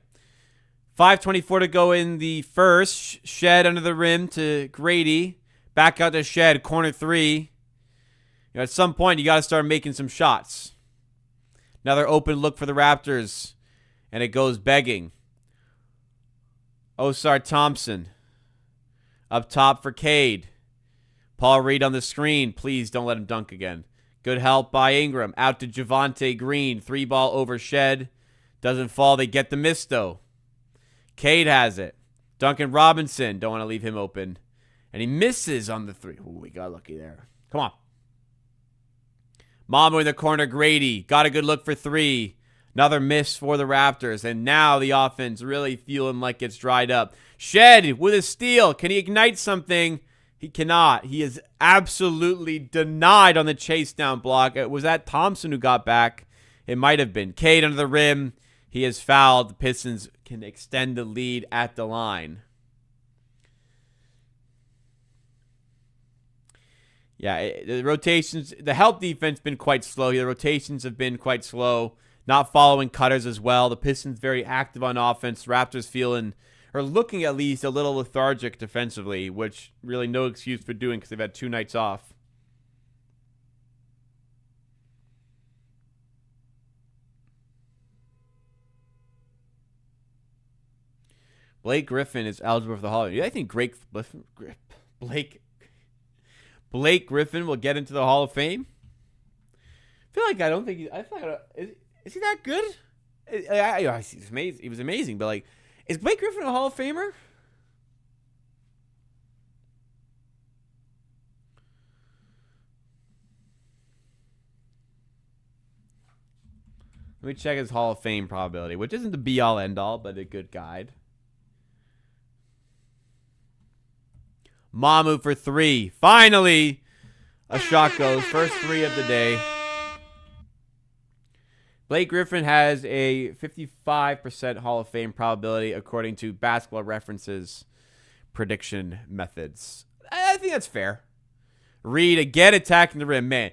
5:24 to go in the first. Shed under the rim to Grady. Back out to Shed. Corner 3. At some point, you got to start making some shots. Another open look for the Raptors. And it goes begging. Osar Thompson. Up top for Cade. Paul Reed on the screen. Please don't let him dunk again. Good help by Ingram. Out to Javonte Green. 3-ball over Shed. Doesn't fall. They get the miss, though. Cade has it. Duncan Robinson. Don't want to leave him open. And he misses on the 3. Ooh, we got lucky there. Come on. Mamu in the corner. Grady. Got a good look for 3. Another miss for the Raptors. And now the offense really feeling like it's dried up. Shed with a steal. Can he ignite something? He cannot. He is absolutely denied on the chase down block. Was that Thompson who got back? It might have been. Cade under the rim. He is fouled. The Pistons can extend the lead at the line. Yeah, the rotations, the help defense been quite slow. The rotations have been quite slow. Not following cutters as well. The Pistons very active on offense. Raptors feeling, or looking at least, a little lethargic defensively, which really no excuse for doing because they've had 2 nights off. Blake Griffin is eligible for the Hall of Fame. I think Blake Griffin will get into the Hall of Fame. I feel like I don't think is he that good? He's amazing. He was amazing, but like, is Blake Griffin a Hall of Famer? Let me check his Hall of Fame probability, which isn't the be-all, end-all, but a good guide. Mamu for 3. Finally, a shot goes. First 3 of the day. Blake Griffin has a 55% Hall of Fame probability according to Basketball References prediction methods. I think that's fair. Reed again attacking the rim. Man,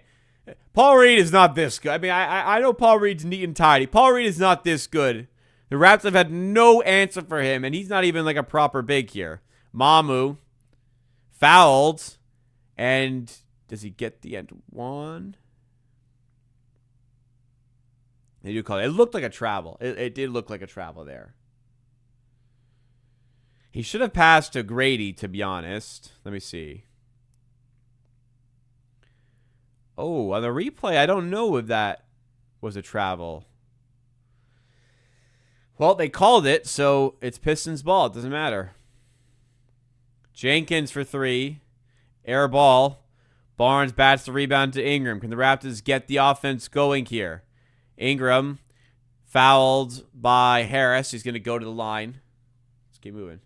Paul Reed is not this good. I mean, I know Paul Reed's neat and tidy. Paul Reed is not this good. The Raps have had no answer for him, and he's not even like a proper big here. Mamu fouled, and does he get the end one? They do call it. It looked like a travel. It did look like a travel there. He should have passed to Grady, to be honest. Let me see. Oh, on the replay, I don't know if that was a travel. Well, they called it, so it's Pistons ball. It doesn't matter. Jenkins for 3. Air ball. Barnes bats the rebound to Ingram. Can the Raptors get the offense going here? Ingram fouled by Harris. He's going to go to the line. Let's keep moving.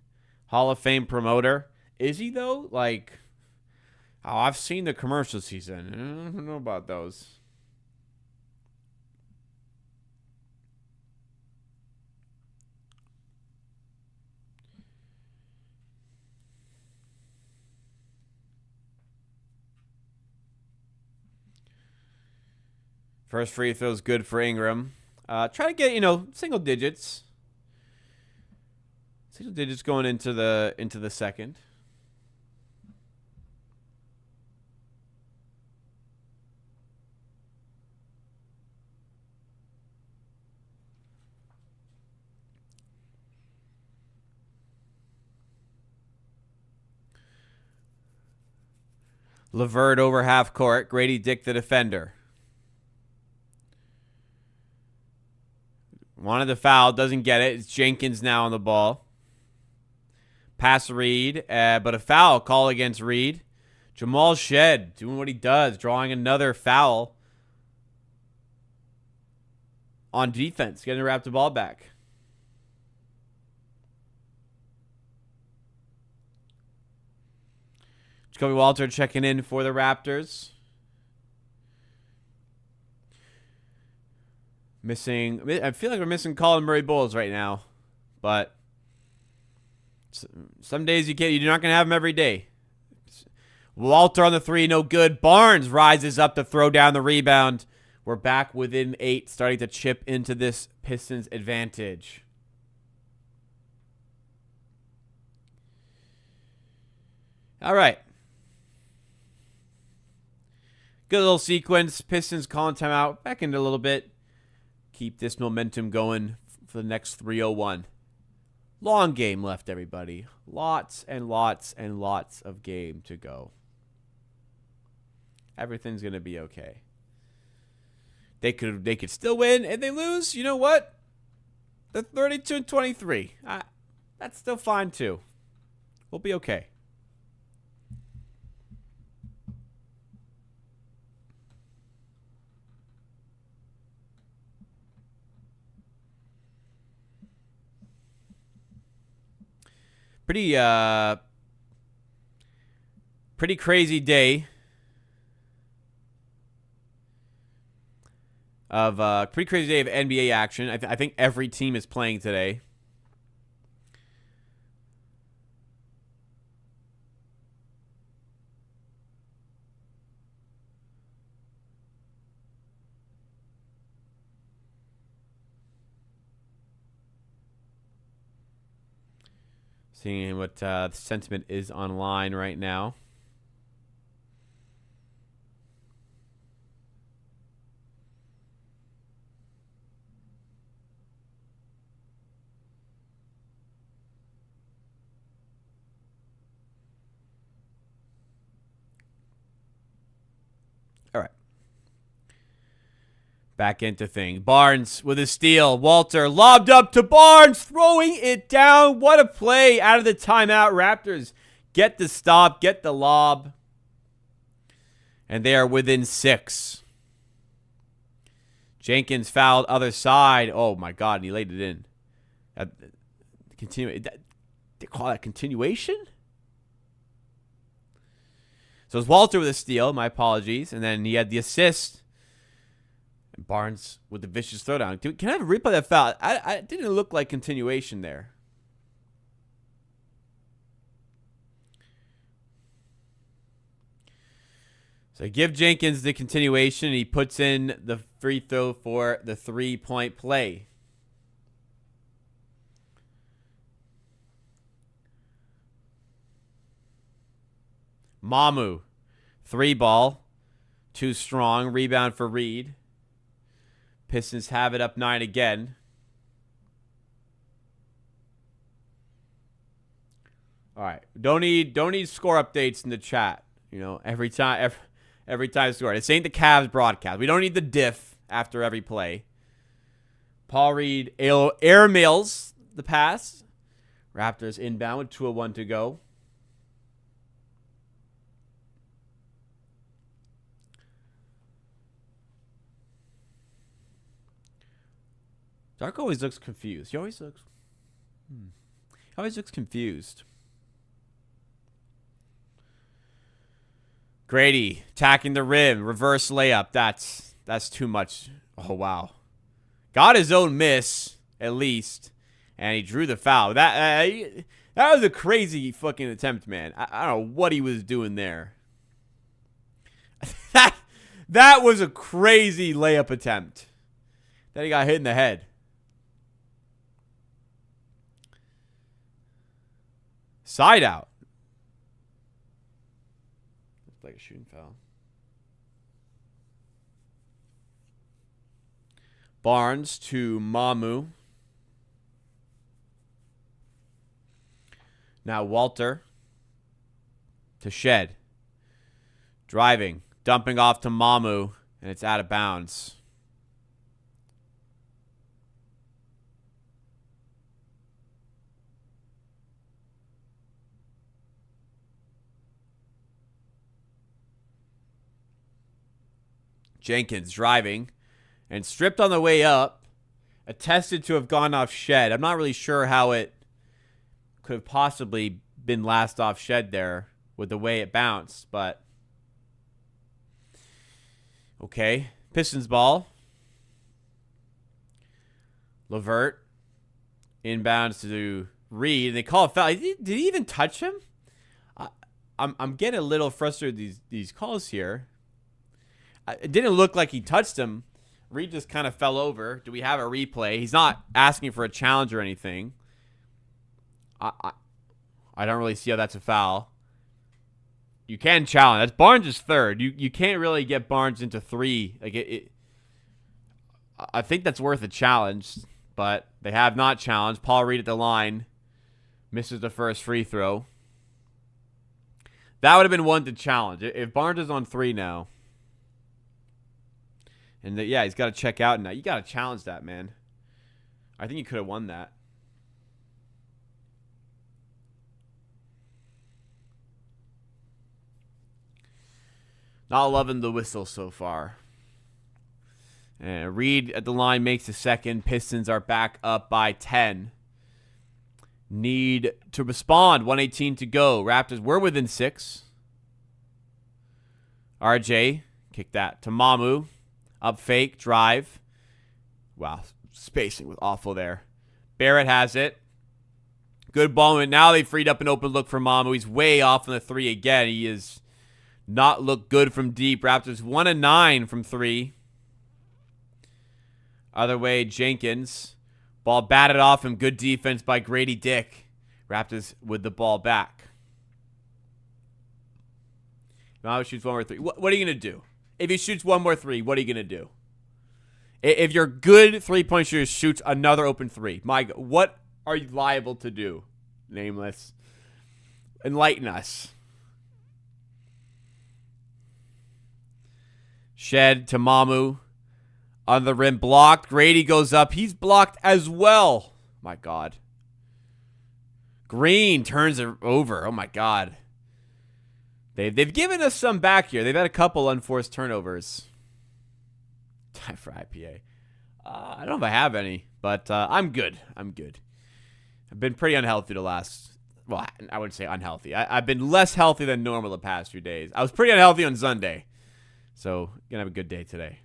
Hall of Fame promoter. Is he, though? Like, oh, I've seen the commercial season. I don't know about those. First free throw's good for Ingram. Try to get, single digits. Single digits going into the second. LeVert over half court. Grady Dick the defender. Wanted the foul, doesn't get it. It's Jenkins now on the ball. Pass Reed, but a foul call against Reed. Jamal Shed doing what he does, drawing another foul on defense, getting to wrap the ball back. Jacoby Walter checking in for the Raptors. I feel like we're missing Colin Murray Bowles right now, but some days you're not going to have him every day. Walter on the 3, no good. Barnes rises up to throw down the rebound. We're back within 8, starting to chip into this Pistons advantage. All right. Good little sequence. Pistons calling timeout. Back into a little bit. Keep this momentum going for the next 3:01. Long game left, everybody. Lots and lots and lots of game to go. Everything's going to be okay. They could still win, and they lose. You know what? They're 32-23. That's still fine, too. We'll be okay. Pretty crazy day of NBA action. I think every team is playing today. Seeing what the sentiment is online right now. All right. Back into thing. Barnes with a steal. Walter lobbed up to Barnes, throwing it down. What a play out of the timeout. Raptors get the stop, get the lob. And they are within 6. Jenkins fouled other side. Oh, my God, and he laid it in. They call that continuation? So it was Walter with a steal. My apologies. And then he had the assist. And Barnes with the vicious throwdown. Dude, can I have a replay of that foul? I didn't look like continuation there. So I give Jenkins the continuation. And he puts in the free throw for the 3-point play. Mamu, 3-ball, too strong. Rebound for Reed. Pistons have it up 9 again. All right, don't need score updates in the chat. You know, every time score. This ain't the Cavs broadcast. We don't need the diff after every play. Paul Reed air mails the pass. Raptors inbound with 2:01 to go. Dark always looks confused. He always looks confused. Grady attacking the rim, reverse layup. That's too much. Oh wow, got his own miss at least, and he drew the foul. That was a crazy fucking attempt, man. I don't know what he was doing there. that was a crazy layup attempt. Then he got hit in the head. Side out. Looks like a shooting foul. Barnes to Mamu. Now Walter to Shed. Driving. Dumping off to Mamu. And it's out of bounds. Jenkins driving and stripped on the way up. Attested to have gone off Shed. I'm not really sure how it could have possibly been last off Shed there with the way it bounced, but okay. Pistons ball. LeVert inbounds to Reed, and they call a foul. Did he even touch him? I'm getting a little frustrated with these calls here. It didn't look like he touched him. Reed just kind of fell over. Do we have a replay? He's not asking for a challenge or anything. I don't really see how that's a foul. You can challenge. That's Barnes' third. You can't really get Barnes into 3. Like I think that's worth a challenge, but they have not challenged. Paul Reed at the line misses the first free throw. That would have been one to challenge. If Barnes is on 3 now. And yeah, he's got to check out now. You got to challenge that, man. I think you could have won that. Not loving the whistle so far. And Reed at the line makes the second. Pistons are back up by 10. Need to respond. 1:18 to go. Raptors were within 6. RJ kick that to Mamu. Up fake, drive. Wow, spacing was awful there. Barrett has it. Good ball movement. Now they freed up an open look for Mamu. He's way off on the 3 again. He is not looked good from deep. Raptors 1 of 9 from 3. Other way, Jenkins. Ball batted off him. Good defense by Grady Dick. Raptors with the ball back. Now he shoots 1 more 3. What are you going to do? If he shoots 1 more 3, what are you going to do? If your good three-point shooter shoots another open 3, what are you liable to do? Nameless. Enlighten us. Shed to Mamu. On the rim, blocked. Grady goes up. He's blocked as well. My God. Green turns it over. Oh, my God. They've given us some back here. They've had a couple unforced turnovers. Time for IPA. I don't know if I have any, but I'm good. I'm good. I've been pretty unhealthy the last. Well, I wouldn't say unhealthy. I've been less healthy than normal the past few days. I was pretty unhealthy on Sunday, so gonna have a good day today.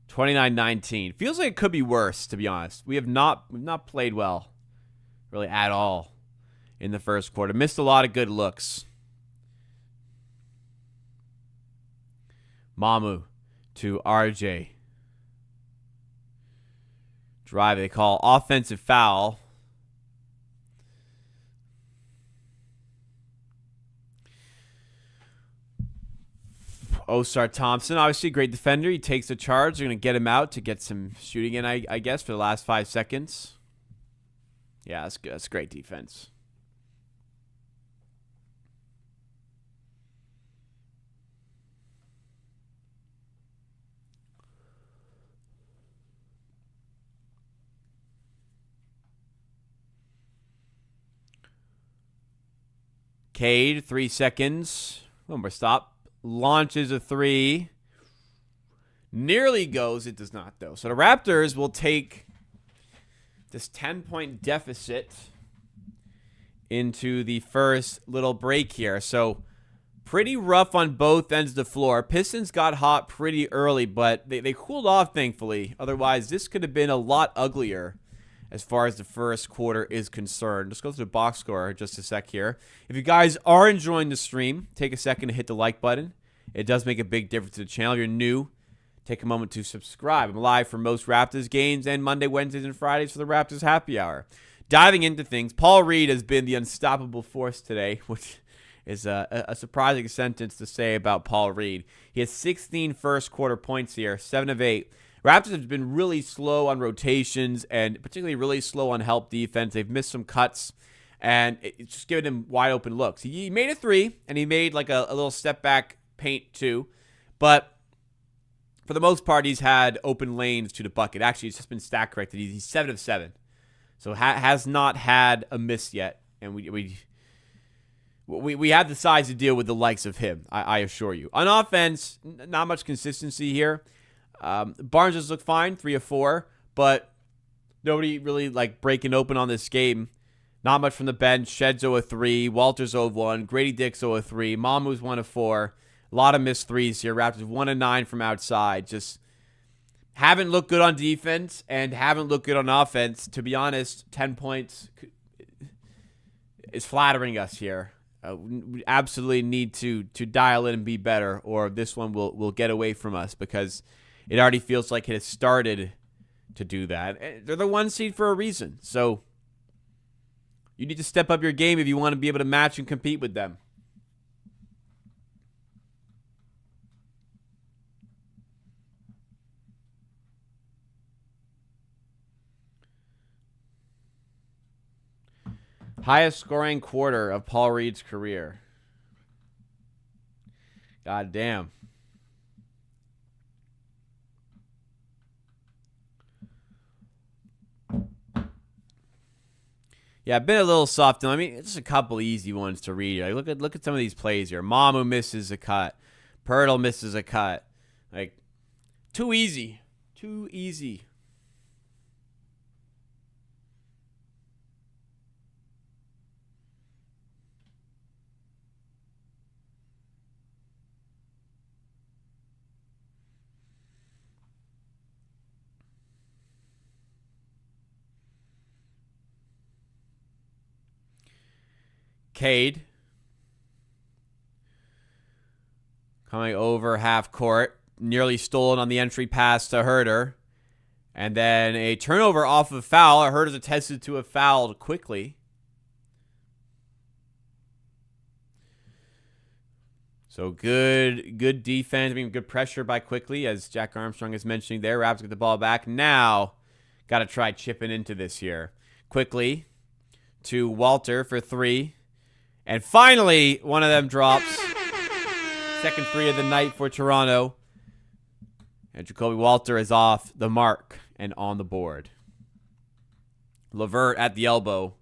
29-19. Feels like it could be worse, to be honest. We've not played well, really at all, in the first quarter. Missed a lot of good looks. Mamu to RJ. Drive, they call offensive foul. Osar Thompson, obviously a great defender. He takes the charge. They're going to get him out to get some shooting in, I guess, for the last 5 seconds. Yeah, that's good. That's great defense. Cade, 3 seconds. One more stop. Launches a 3. Nearly goes. It does not, though. So the Raptors will take this 10-point deficit into the first little break here. So pretty rough on both ends of the floor. Pistons got hot pretty early, but they cooled off, thankfully. Otherwise, this could have been a lot uglier as far as the first quarter is concerned. Let's go to the box score just a sec here. If you guys are enjoying the stream, take a second to hit the like button. It does make a big difference to the channel. If you're new, take a moment to subscribe. I'm live for most Raptors games and Monday, Wednesdays, and Fridays for the Raptors Happy Hour. Diving into things, Paul Reed has been the unstoppable force today, which is a surprising sentence to say about Paul Reed. He has 16 first quarter points here, 7 of 8. Raptors have been really slow on rotations and particularly really slow on help defense. They've missed some cuts, and it's just giving him wide open looks. He made a 3, and he made like a little step back paint 2, but for the most part, he's had open lanes to the bucket. Actually, it's just been stat corrected. He's 7 of 7, so has not had a miss yet, and we have the size to deal with the likes of him. I assure you. On offense, not much consistency here. Barnes just looked fine, 3 of 4, but nobody really like breaking open on this game. Not much from the bench. Shed's 0 of 3, Walters 0 of 1, Grady Dick's 0 of 3, Mamu's 1 of 4. A lot of missed threes here. Raptors 1 of 9 from outside. Just haven't looked good on defense and haven't looked good on offense. To be honest, 10 points is flattering us here. We absolutely need to dial in and be better, or this one will get away from us because it already feels like it has started to do that. They're the 1 seed for a reason. So you need to step up your game if you want to be able to match and compete with them. Highest scoring quarter of Paul Reed's career. God damn. Yeah, I've been a little soft. I mean, it's just a couple easy ones to read. Like, look at some of these plays here. Mamu misses a cut. Pirtle misses a cut. Like, too easy. Too easy. Cade coming over half court, nearly stolen on the entry pass to Herter, and then a turnover off of foul. Herter's attested to have fouled quickly. So good defense. I mean, good pressure by Quickly, as Jack Armstrong is mentioning there. Raptors get the ball back. Now, got to try chipping into this here. Quickly to Walter for 3. And finally, one of them drops. Second 3 of the night for Toronto. And Jacoby Walter is off the mark and on the board. LeVert at the elbow.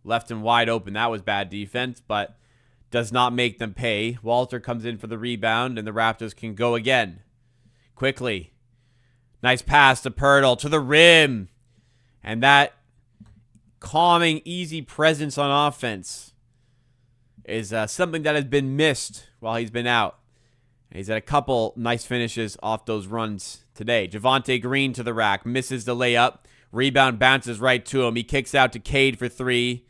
Left him wide open. That was bad defense, but Does not make them pay. Walter comes in for the rebound, and the Raptors can go again. Quickly. Nice pass to Pirtle to the rim. And that calming, easy presence on offense is something that has been missed while he's been out. He's had a couple nice finishes off those runs today. Javonte Green to the rack. Misses the layup. Rebound bounces right to him. He kicks out to Cade for 3.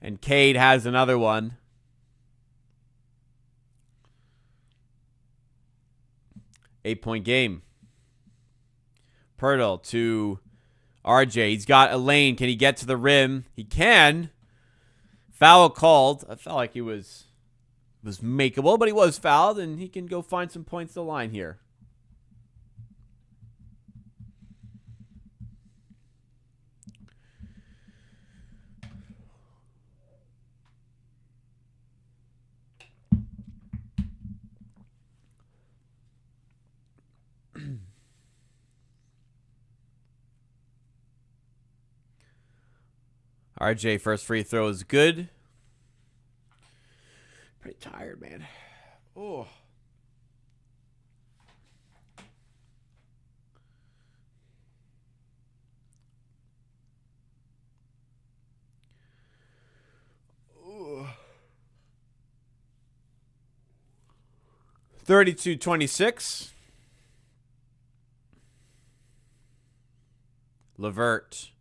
And Cade has another one. Eight-point game. Pirtle to RJ. He's got a lane. Can he get to the rim? He can. Foul called. I felt like he was makeable, but he was fouled, and he can go find some points to the line here. RJ first free throw is good. Pretty tired, man. Oh. Oh. 32-26. LeVert.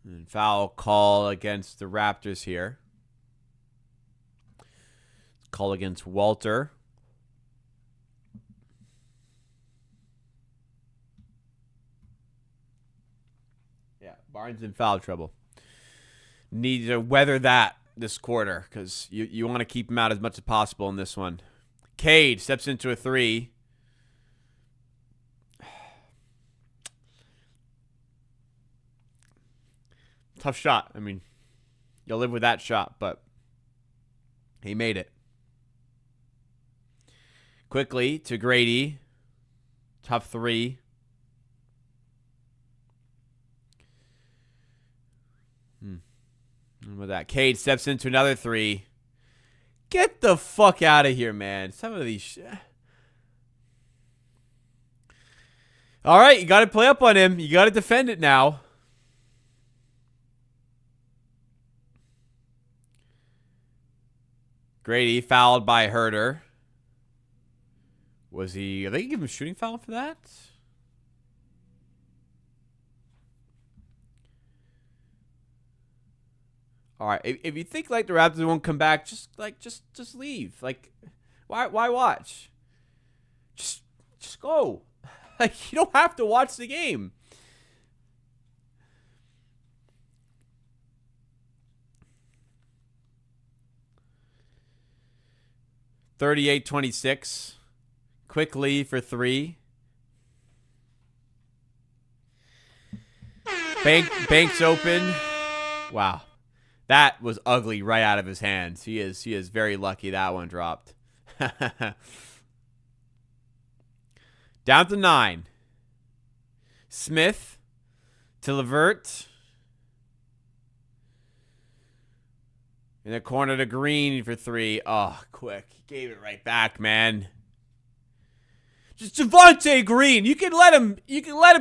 And foul call against the Raptors here. Call against Walter. Yeah, Barnes in foul trouble. Need to weather that this quarter because you want to keep him out as much as possible in this one. Cade steps into a 3. Tough shot. I mean, you'll live with that shot, but he made it. Quickly to Grady. Tough 3. And with that, Cade steps into another 3. Get the fuck out of here, man. Some of these... All right, you got to play up on him. You got to defend it now. Grady fouled by Herter. Was he... Are they giving him a shooting foul for that? All right. If you think like the Raptors won't come back, just leave. Like, why watch? Just go. Like, you don't have to watch the game. (38-26). Quickly for 3. Banks open. Wow. That was ugly right out of his hands. He is very lucky that one dropped. Down to 9. Smith to LeVert. In the corner to Green for 3. Oh, quick. He gave it right back, man. Just Javonte Green. You can let him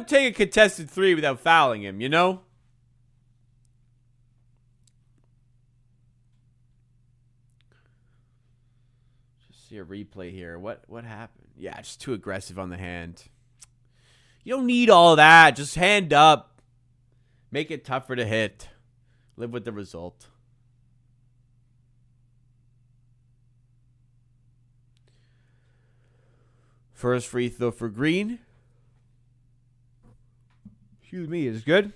take a contested 3 without fouling him, you know? Just see a replay here. What happened? Yeah, just too aggressive on the hand. You don't need all that. Just hand up. Make it tougher to hit. Live with the result. First free throw for Green. Excuse me, is good.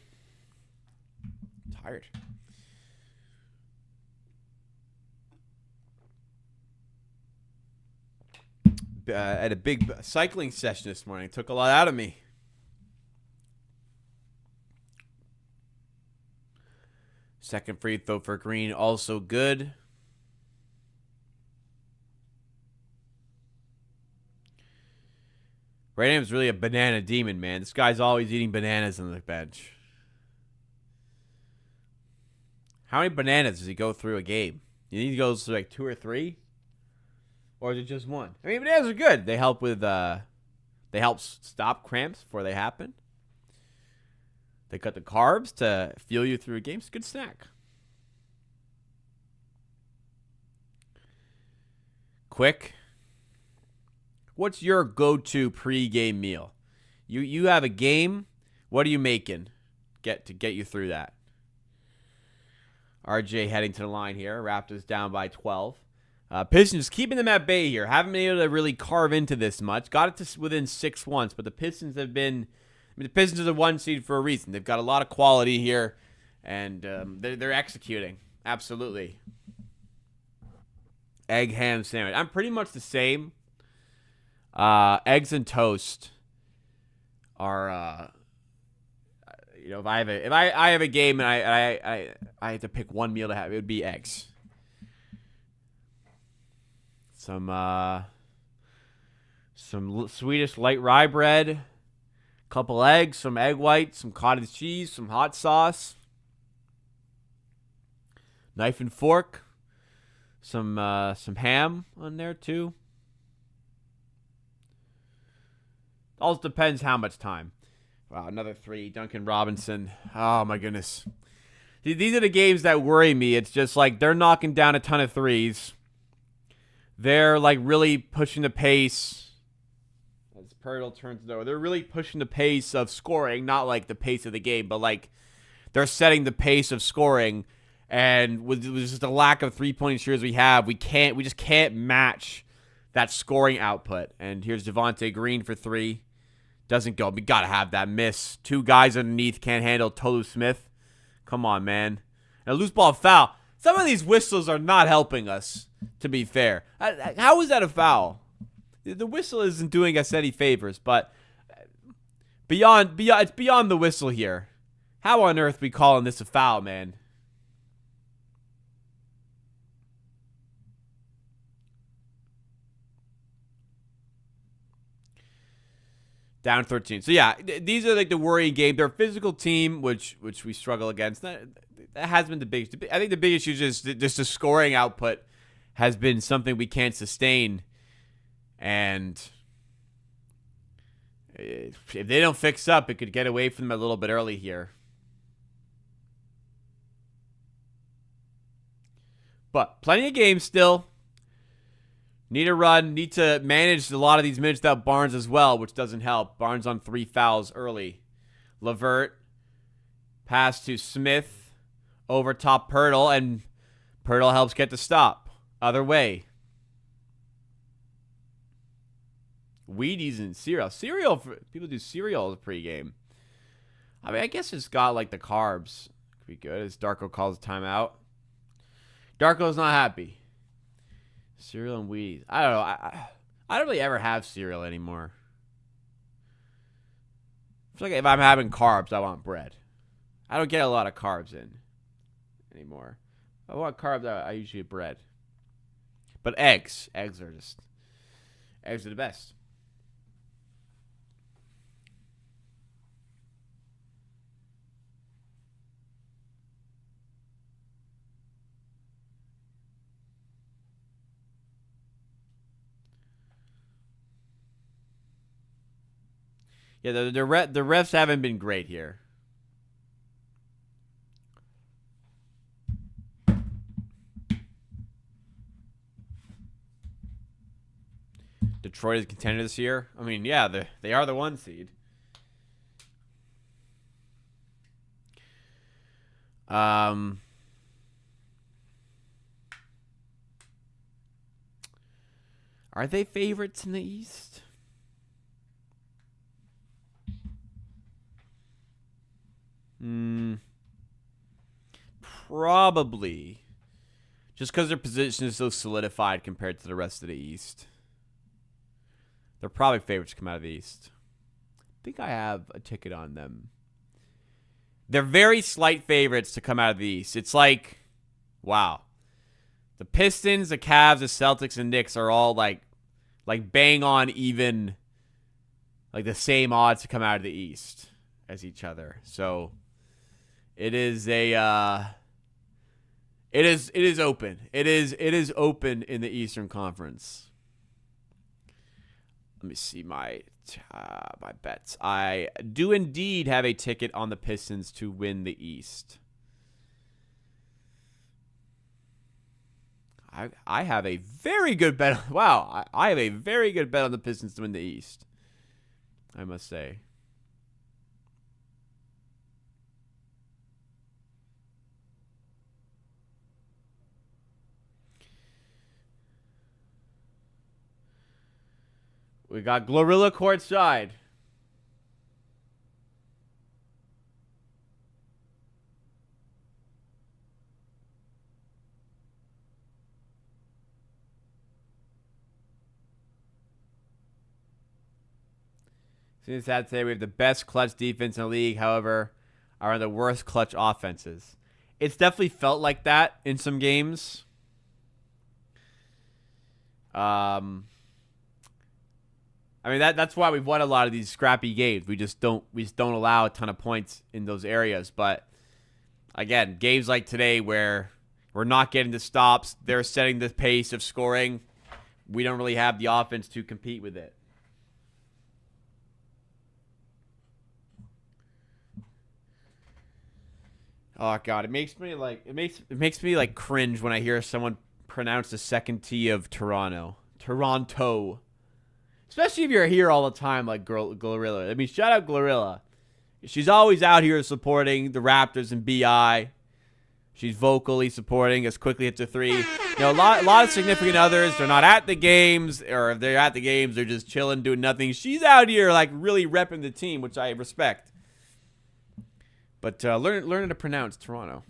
Tired. Had a big cycling session this morning. Took a lot out of me. Second free throw for Green, also good. Branham's really a banana demon, man. This guy's always eating bananas on the bench. How many bananas does he go through a game? You think he goes through like 2 or 3? Or is it just one? I mean, bananas are good. They help with, they help stop cramps before they happen. They cut the carbs to fuel you through a game. It's a good snack. Quick. What's your go-to pre-game meal? You have a game. What are you making? To get you through that. RJ heading to the line here. Raptors down by 12. Pistons keeping them at bay here. Haven't been able to really carve into this much. Got it to within 6 once, but the Pistons have been. I mean, the Pistons are the 1 seed for a reason. They've got a lot of quality here, and they're executing absolutely. Egg ham sandwich. I'm pretty much the same. Eggs and toast are. If I have a game and I have to pick one meal to have, it would be eggs. Some Swedish light rye bread, couple eggs, some egg whites, some cottage cheese, some hot sauce, knife and fork, some ham on there too. Also depends how much time. Wow, another 3. Duncan Robinson. Oh, my goodness. These are the games that worry me. It's just like they're knocking down a ton of threes. They're like really pushing the pace. As Pirtle turns it over, they're really pushing the pace of scoring. Not like the pace of the game, but like they're setting the pace of scoring. And with just the lack of three-point shooters we have, we just can't match that scoring output. And here's Devontae Green for 3. Doesn't go. We got to have that miss. 2 guys underneath can't handle Tolu Smith. Come on, man. And a loose ball foul. Some of these whistles are not helping us, to be fair. How is that a foul? The whistle isn't doing us any favors, but it's beyond the whistle here. How on earth we calling this a foul, man? Down 13. So, yeah, these are like the worrying game. They're a physical team, which we struggle against. That has been the biggest. I think the big issue is just the scoring output has been something we can't sustain. And if they don't fix up, it could get away from them a little bit early here. But plenty of games still. Need a run. Need to manage a lot of these minutes without Barnes as well, which doesn't help. Barnes on 3 fouls early. LeVert. Pass to Smith. Over top Pirtle. And Pirtle helps get the stop. Other way. Wheaties and cereal. People do cereal as a pregame. I mean, I guess it's got like the carbs. Could be good as Darko calls a timeout. Darko's not happy. Cereal and Wheaties. I don't know. I don't really ever have cereal anymore. I feel like if I'm having carbs, I want bread. I don't get a lot of carbs in anymore. If I want carbs, I usually get bread. But eggs. Eggs are the best. Yeah, the refs haven't been great here. Detroit is contender this year. I mean, yeah, they are the 1 seed. Are they favorites in the East? Probably. Just because their position is so solidified compared to the rest of the East. They're probably favorites to come out of the East. I think I have a ticket on them. They're very slight favorites to come out of the East. It's like, wow. The Pistons, the Cavs, the Celtics, and Knicks are all like bang on even, like the same odds to come out of the East as each other. So it is a It is open. It is open in the Eastern Conference. Let me see my bets. I do indeed have a ticket on the Pistons to win the East. I have a very good bet. Wow, I have a very good bet on the Pistons to win the East, I must say. We got Glorilla courtside. Since that today, we have the best clutch defense in the league. However, are the worst clutch offenses. It's definitely felt like that in some games. I mean that's why we've won a lot of these scrappy games. We just don't allow a ton of points in those areas. But again, games like today where we're not getting the stops, they're setting the pace of scoring. We don't really have the offense to compete with it. Oh God, it makes me like cringe when I hear someone pronounce the second T of Toronto. Especially if you're here all the time like Glorilla. I mean, shout out Glorilla. She's always out here supporting the Raptors and BI. She's vocally supporting us. Quickly hits a three. You know, a lot of significant others. They're not at the games, or if they're at the games, they're just chilling, doing nothing. She's out here like really repping the team, which I respect. But learning to pronounce Toronto.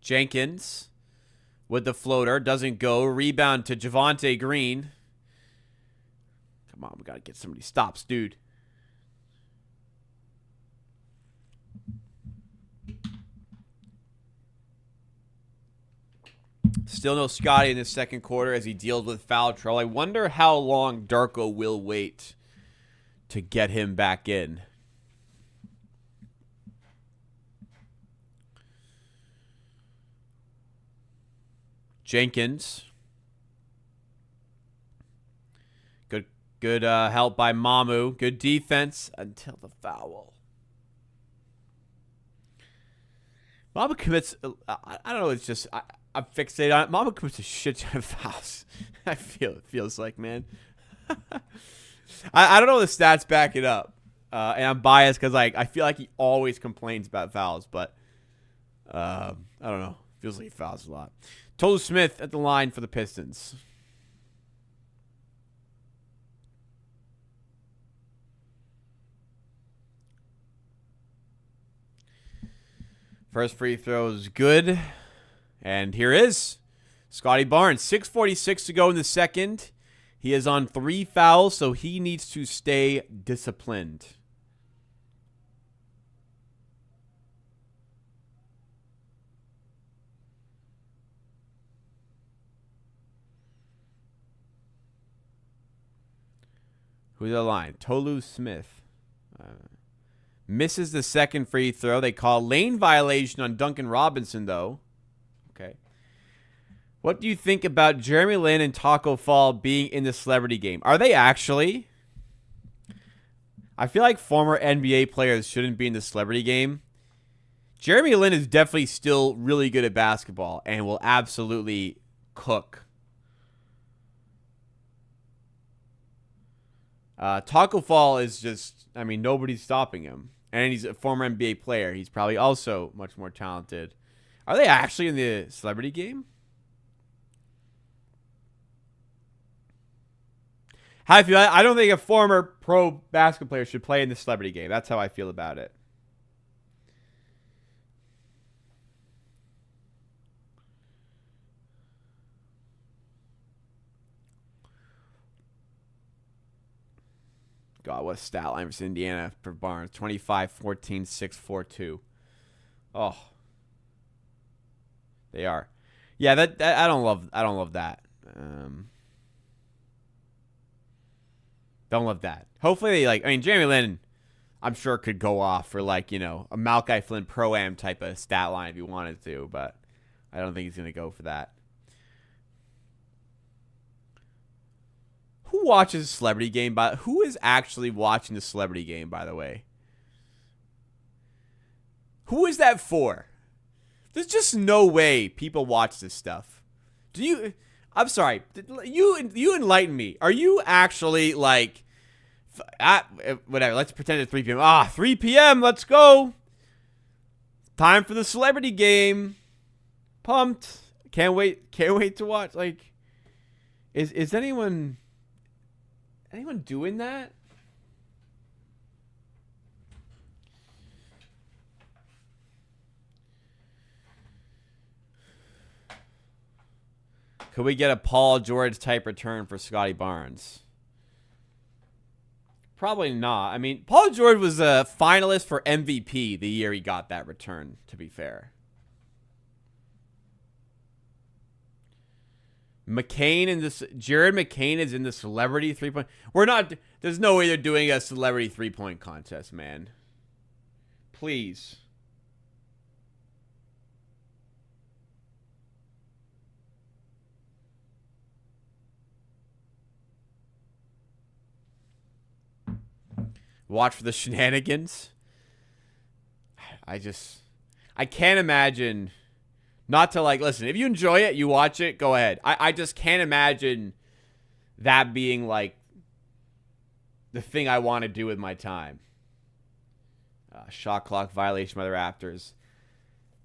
Jenkins with the floater. Doesn't go. Rebound to Javonte Green. Come on, we got to get some of these stops, dude. Still no Scotty in the second quarter as he deals with foul trouble. I wonder how long Darko will wait to get him back in. Jenkins. Good help by Mamu. Good defense until the foul. Mamu commits, I don't know, it's just, I'm fixated on it. Mamu commits a shit ton of fouls. It feels like, man. I don't know the stats back it up. And I'm biased because I feel like he always complains about fouls, but I don't know. Feels like he fouls a lot. Tolu Smith at the line for the Pistons. First free throw is good. And here is Scotty Barnes. 6:46 to go in the second. He is on 3 fouls, so he needs to stay disciplined. Who's the line? Tolu Smith. Misses the second free throw. They call lane violation on Duncan Robinson, though. Okay. What do you think about Jeremy Lin and Taco Fall being in the celebrity game? Are they actually? I feel like former NBA players shouldn't be in the celebrity game. Jeremy Lin is definitely still really good at basketball and will absolutely cook. Taco Fall is just, I mean, nobody's stopping him. And he's a former NBA player. He's probably also much more talented. Are they actually in the celebrity game? How I feel? I don't think a former pro basketball player should play in the celebrity game. That's how I feel about it. God, what a stat line for Indiana for Barnes. 25, 14, 6, 4, 2. Oh. They are. Yeah, that I don't love that. Don't love that. Hopefully, they like. I mean, Jeremy Lin, I'm sure could go off for like a Malachi Flynn Pro-Am type of stat line if he wanted to, but I don't think he's gonna go for that. Who watches Celebrity Game? Who is actually watching the Celebrity Game? By the way, who is that for? There's just no way people watch this stuff. Do you? I'm sorry. You enlighten me. Are you actually like, whatever? Let's pretend it's 3 p.m. 3 p.m. Let's go. Time for the Celebrity Game. Pumped. Can't wait. Can't wait to watch. Like, is anyone doing that? Could we get a Paul George type return for Scotty Barnes? Probably not. I mean, Paul George was a finalist for MVP the year he got that return, to be fair. Jared McCain is in the celebrity 3-point. There's no way they're doing a celebrity 3-point contest, man. Please. Watch for the shenanigans. I can't imagine not to like, listen, if you enjoy it, you watch it, go ahead. I just can't imagine that being like the thing I want to do with my time. Shot clock violation by the Raptors.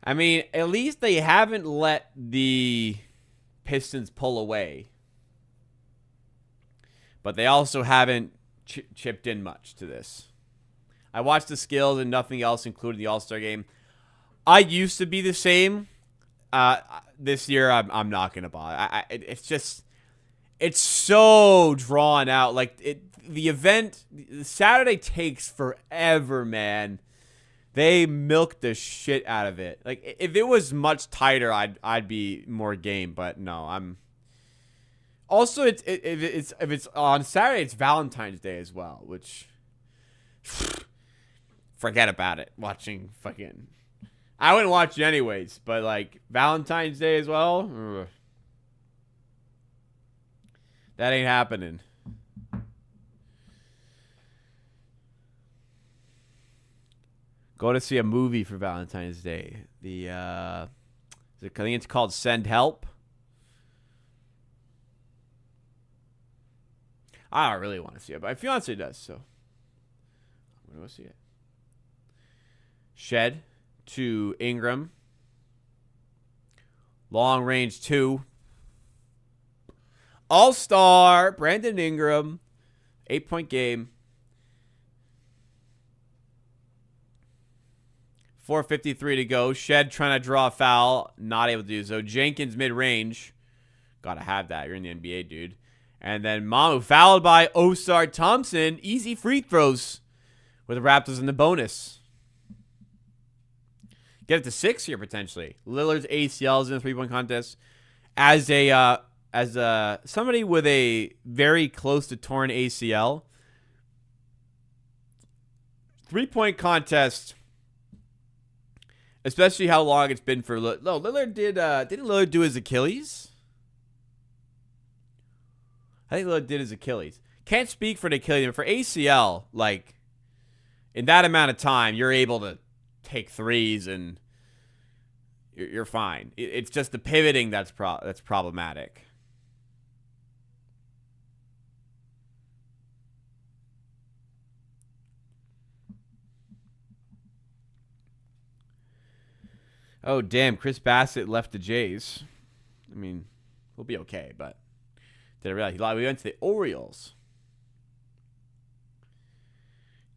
I mean, at least they haven't let the Pistons pull away. But they also haven't chipped in much to this. I watched the skills and nothing else included the All-Star game. I used to be the same. This year, I'm not going to bother. It's so drawn out. Like, the event, Saturday takes forever, man. They milked the shit out of it. Like, if it was much tighter, I'd be more game. But no, I'm. Also, if it's on Saturday, it's Valentine's Day as well, which forget about it. Watching fucking, I wouldn't watch it anyways, but like Valentine's Day as well, that ain't happening. Go to see a movie for Valentine's Day. I think it's called Send Help. I don't really want to see it, but my fiance does, so I'm going to go see it. Shed to Ingram. Long range 2. All-star Brandon Ingram. 8-point game. 4:53 to go. Shed trying to draw a foul. Not able to do so. Jenkins mid-range. Got to have that. You're in the NBA, dude. And then Mamu fouled by Osar Thompson. Easy free throws with the Raptors in the bonus. Get it to 6 here potentially. Lillard's ACL is in a 3-point contest. As somebody with a very close to torn ACL, 3-point contest, especially how long it's been for Lillard. No, Lillard didn't Lillard do his Achilles? I think Lillard did his Achilles. Can't speak for the Achilles, but for ACL, like, in that amount of time, you're able to take threes and you're fine. It's just the pivoting that's problematic. Oh, damn. Chris Bassett left the Jays. I mean, we'll be okay, but didn't realize we went to the Orioles.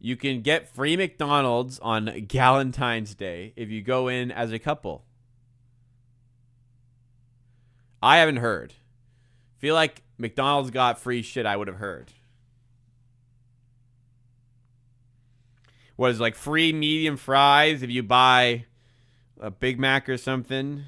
You can get free McDonald's on Galentine's Day if you go in as a couple. I haven't heard. Feel like McDonald's got free shit I would have heard. What is it, like free medium fries if you buy a Big Mac or something?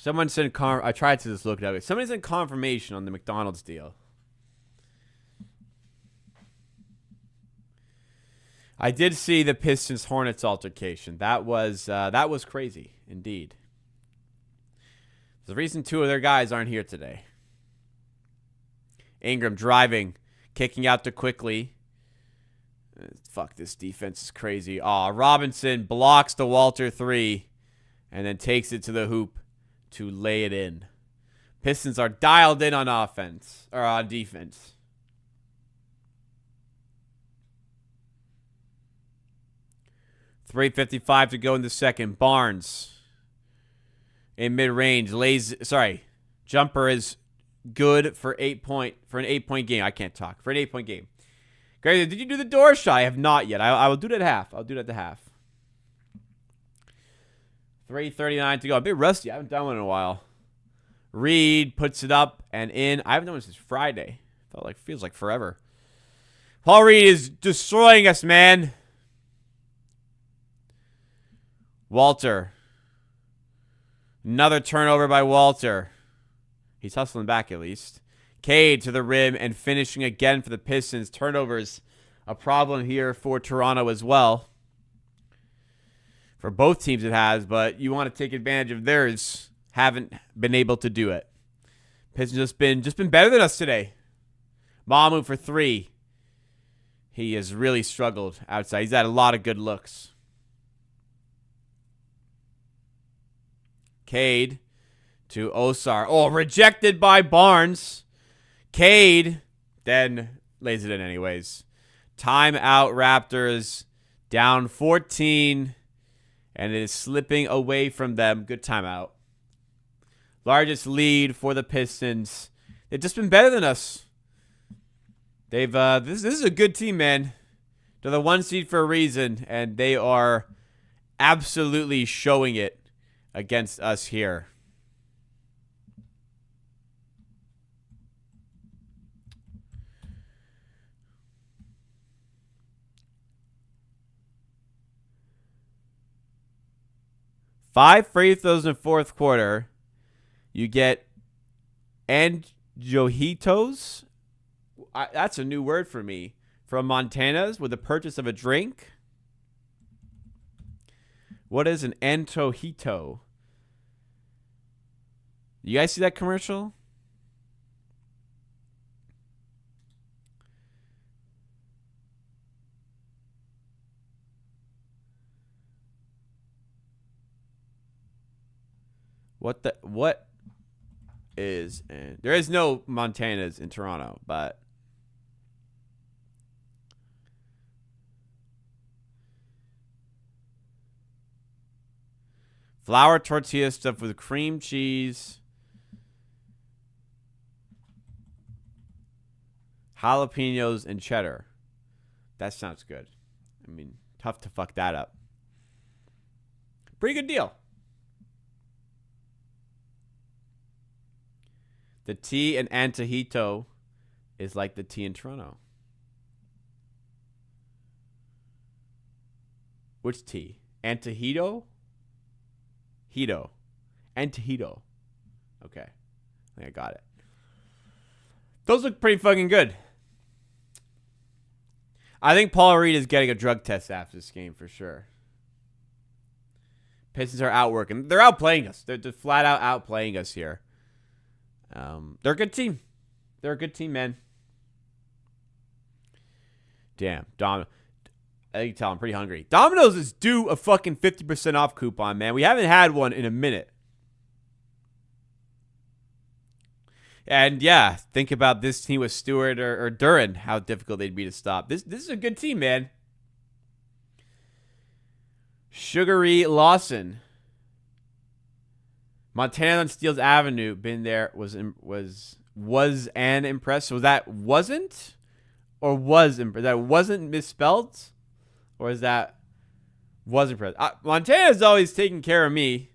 Someone sent I tried to just look it up. Somebody sent confirmation on the McDonald's deal. I did see the Pistons Hornets altercation. That was crazy indeed. There's a reason two of their guys aren't here today. Ingram driving, kicking out to Quickly. Fuck, this defense is crazy. Robinson blocks the Walter 3 and then takes it to the hoop to lay it in. Pistons are dialed in on offense or on defense. .355 to go in the second. Barnes in mid-range jumper is good for an 8-point game. I can't talk. For an 8-point game. Great. Did you do the door shot? I have not yet. I will do it at half. I'll do it at the half. 3:39 to go. A bit rusty. I haven't done one in a while. Reed puts it up and in. I haven't done one since Friday. Feels like forever. Paul Reed is destroying us, man. Walter. Another turnover by Walter. He's hustling back at least. Cade to the rim and finishing again for the Pistons. Turnovers, a problem here for Toronto as well. For both teams it has, but you want to take advantage of theirs. Haven't been able to do it. Pistons just been better than us today. Mamu for 3. He has really struggled outside. He's had a lot of good looks. Cade to Osar. Rejected by Barnes. Cade then lays it in anyways. Timeout Raptors. Down 14. And it is slipping away from them. Good timeout. Largest lead for the Pistons. They've just been better than us. They've this is a good team, man. They're the 1 seed for a reason, and they are absolutely showing it against us here. Five free throws in the fourth quarter. You get antojitos. That's a new word for me. From Montana's with the purchase of a drink. What is an antojito? You guys see that commercial? What is, and there is no Montana's in Toronto, but flour tortilla stuffed with cream cheese, jalapenos, and cheddar. That sounds good. I mean, tough to fuck that up. Pretty good deal. The tea in Antojito is like the tea in Toronto. Which tea? Antojito? Hito. Antojito. Okay. I think I got it. Those look pretty fucking good. I think Paul Reed is getting a drug test after this game for sure. Pistons are outworking. They're outplaying us. They're just flat out outplaying us here. They're a good team. They're a good team, man. Damn. I think you tell I'm pretty hungry. Domino's is due a fucking 50% off coupon, man. We haven't had one in a minute. And yeah, think about this team with Stewart or Duran, how difficult they'd be to stop. This is a good team, man. Sugary Lawson. Montana on Steeles Avenue, been there, was an impressed. So that wasn't, or was impressed? That wasn't misspelled, or is that was impressed? Montana's always taking care of me,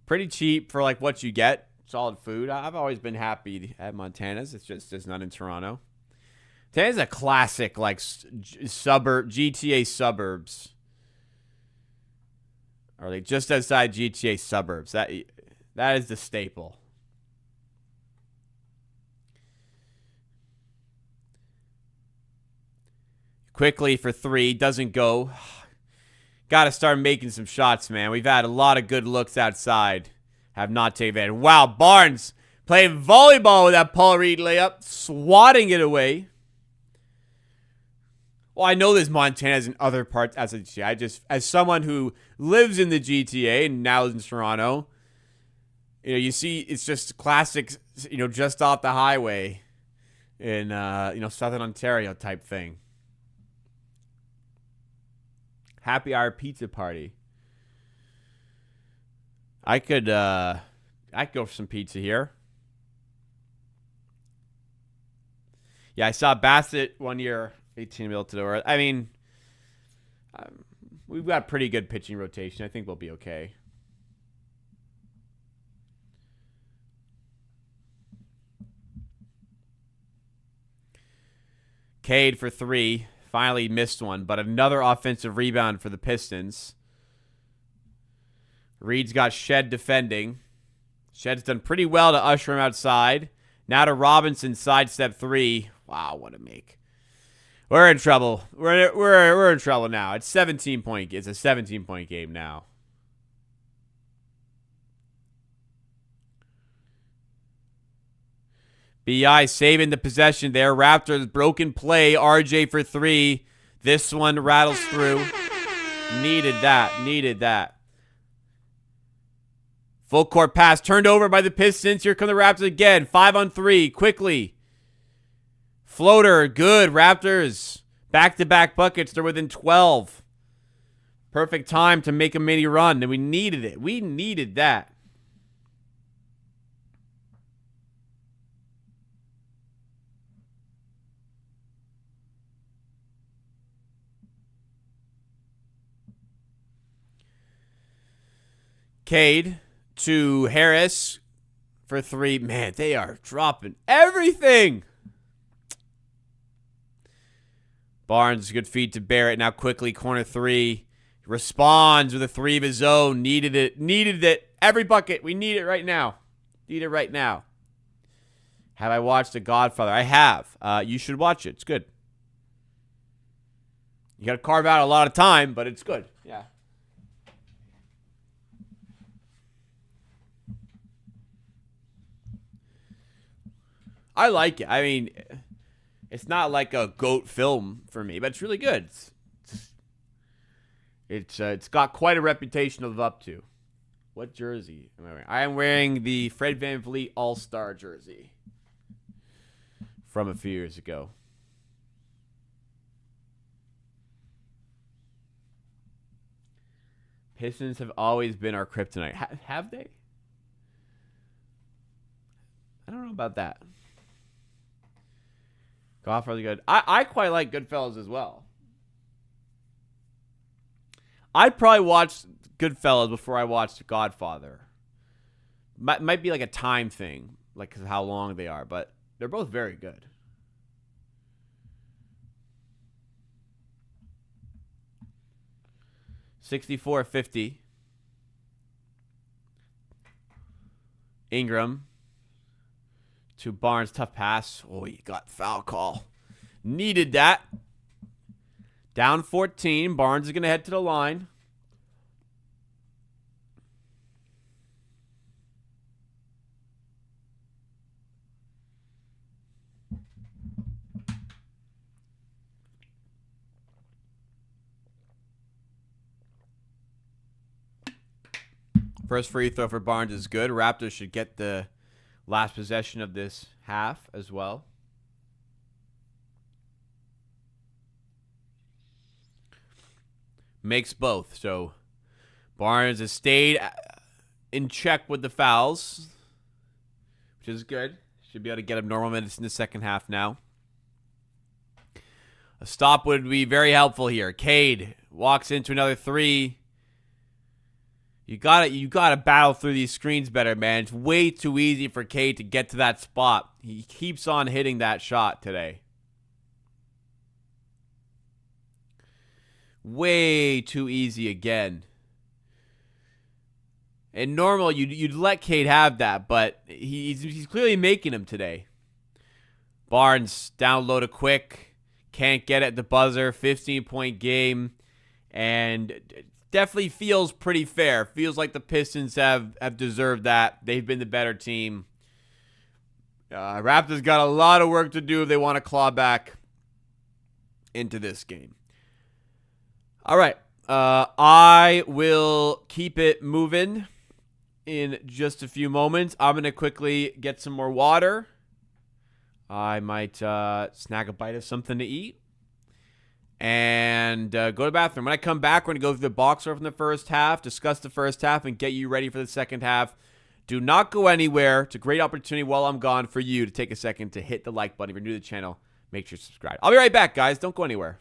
pretty cheap for like what you get, solid food. I've always been happy at Montana's. It's just not in Toronto. Montana's a classic like GTA suburbs, or like just outside GTA suburbs. That is the staple. Quickly for three. Doesn't go. Got to start making some shots, man. We've had a lot of good looks outside. Have not taken advantage. Wow, Barnes playing volleyball with that Paul Reed layup. Swatting it away. Well, I know there's Montana's in other parts as a GTA. As someone who lives in the GTA and now in Toronto, you see it's just classic, just off the highway in, Southern Ontario type thing. Happy Hour pizza party. I could go for some pizza here. Yeah, I saw Bassett one year, 18 mil to the door. I mean, we've got pretty good pitching rotation. I think we'll be okay. Cade for three. Finally missed one, but another offensive rebound for the Pistons. Reed's got Shed defending. Shed's done pretty well to usher him outside. Now to Robinson, sidestep three. Wow, what a make. We're in trouble. We're in trouble now. It's It's a 17-point game now. BI saving the possession there. Raptors broken play. RJ for three. This one rattles through. Needed that. Full court pass turned over by the Pistons. Here come the Raptors again. 5-on-3. Quickly. Floater. Good. Raptors. Back-to-back buckets. They're within 12. Perfect time to make a mini run. And we needed it. We needed that. Cade to Harris for three. Man, they are dropping everything. Barnes, good feed to Barrett. Now quickly, corner three. Responds with a three of his own. Needed it. Every bucket. We need it right now. Need it right now. Have I watched The Godfather? I have. You should watch it. It's good. You got to carve out a lot of time, but it's good. Yeah. I like it. I mean, it's not like a GOAT film for me, but it's really good. It's got quite a reputation to live up to. What jersey am I wearing? I am wearing the Fred VanVleet All-Star jersey from a few years ago. Pistons have always been our kryptonite. Have they? I don't know about that. Godfather's good. I quite like Goodfellas as well. I'd probably watch Goodfellas before I watched Godfather. Might be like a time thing, like cause how long they are, but they're both very good. $64.50. Ingram to Barnes, tough pass. Oh, you got foul call. Needed that. Down 14. Barnes is going to head to the line. First free throw for Barnes is good. Raptors should get the last possession of this half as well. Makes both. So Barnes has stayed in check with the fouls, which is good. Should be able to get him normal minutes in the second half now. A stop would be very helpful here. Cade walks into another three. You gotta battle through these screens better, man. It's way too easy for Cade to get to that spot. He keeps on hitting that shot today. Way too easy again. And normal, you'd let Cade have that, but he's clearly making him today. Barnes down low to Quick. Can't get at the buzzer. 15-point game. And definitely feels pretty fair. Feels like the Pistons have deserved that. They've been the better team. Raptors got a lot of work to do if they want to claw back into this game. All right. I will keep it moving in just a few moments. I'm going to quickly get some more water. I might snag a bite of something to eat. And go to the bathroom. When I come back, we're going to go through the box score from the first half, discuss the first half, and get you ready for the second half. Do not go anywhere. It's a great opportunity while I'm gone for you to take a second to hit the like button. If you're new to the channel, make sure you subscribe. I'll be right back, guys. Don't go anywhere.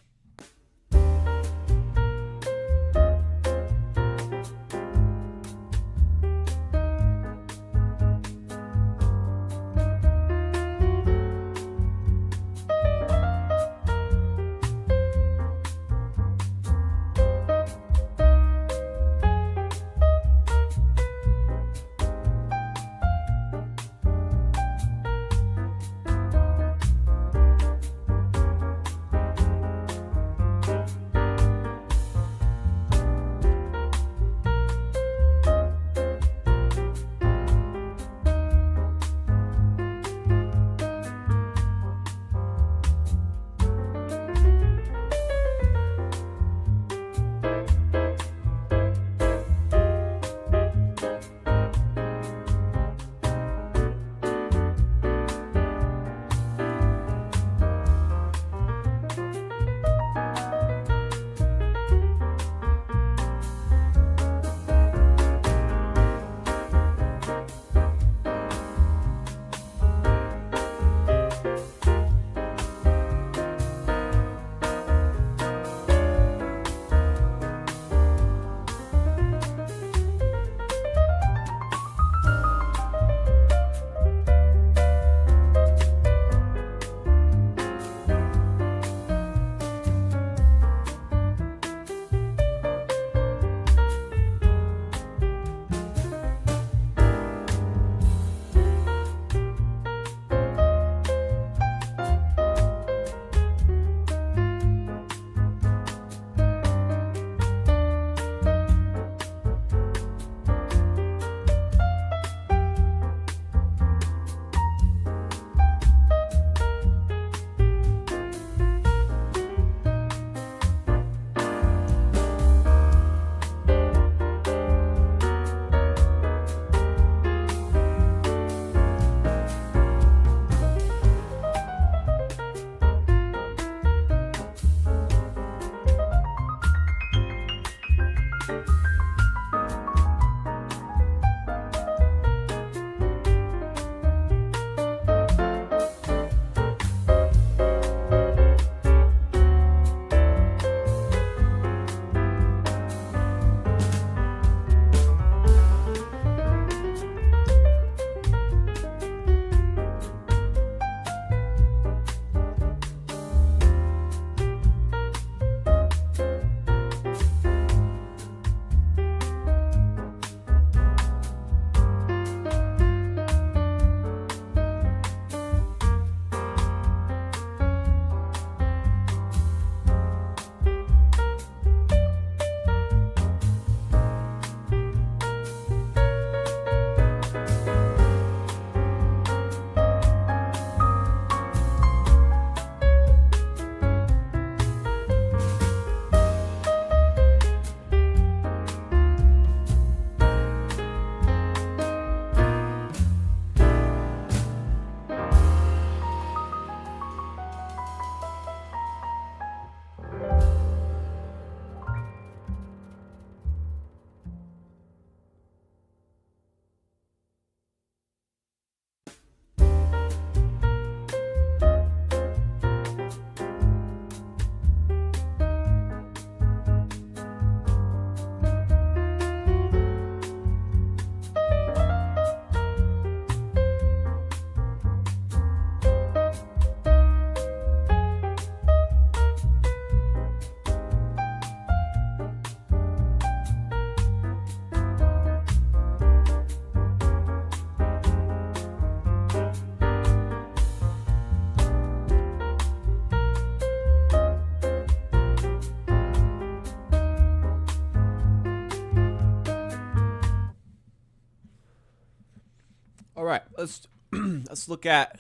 All right, let's look at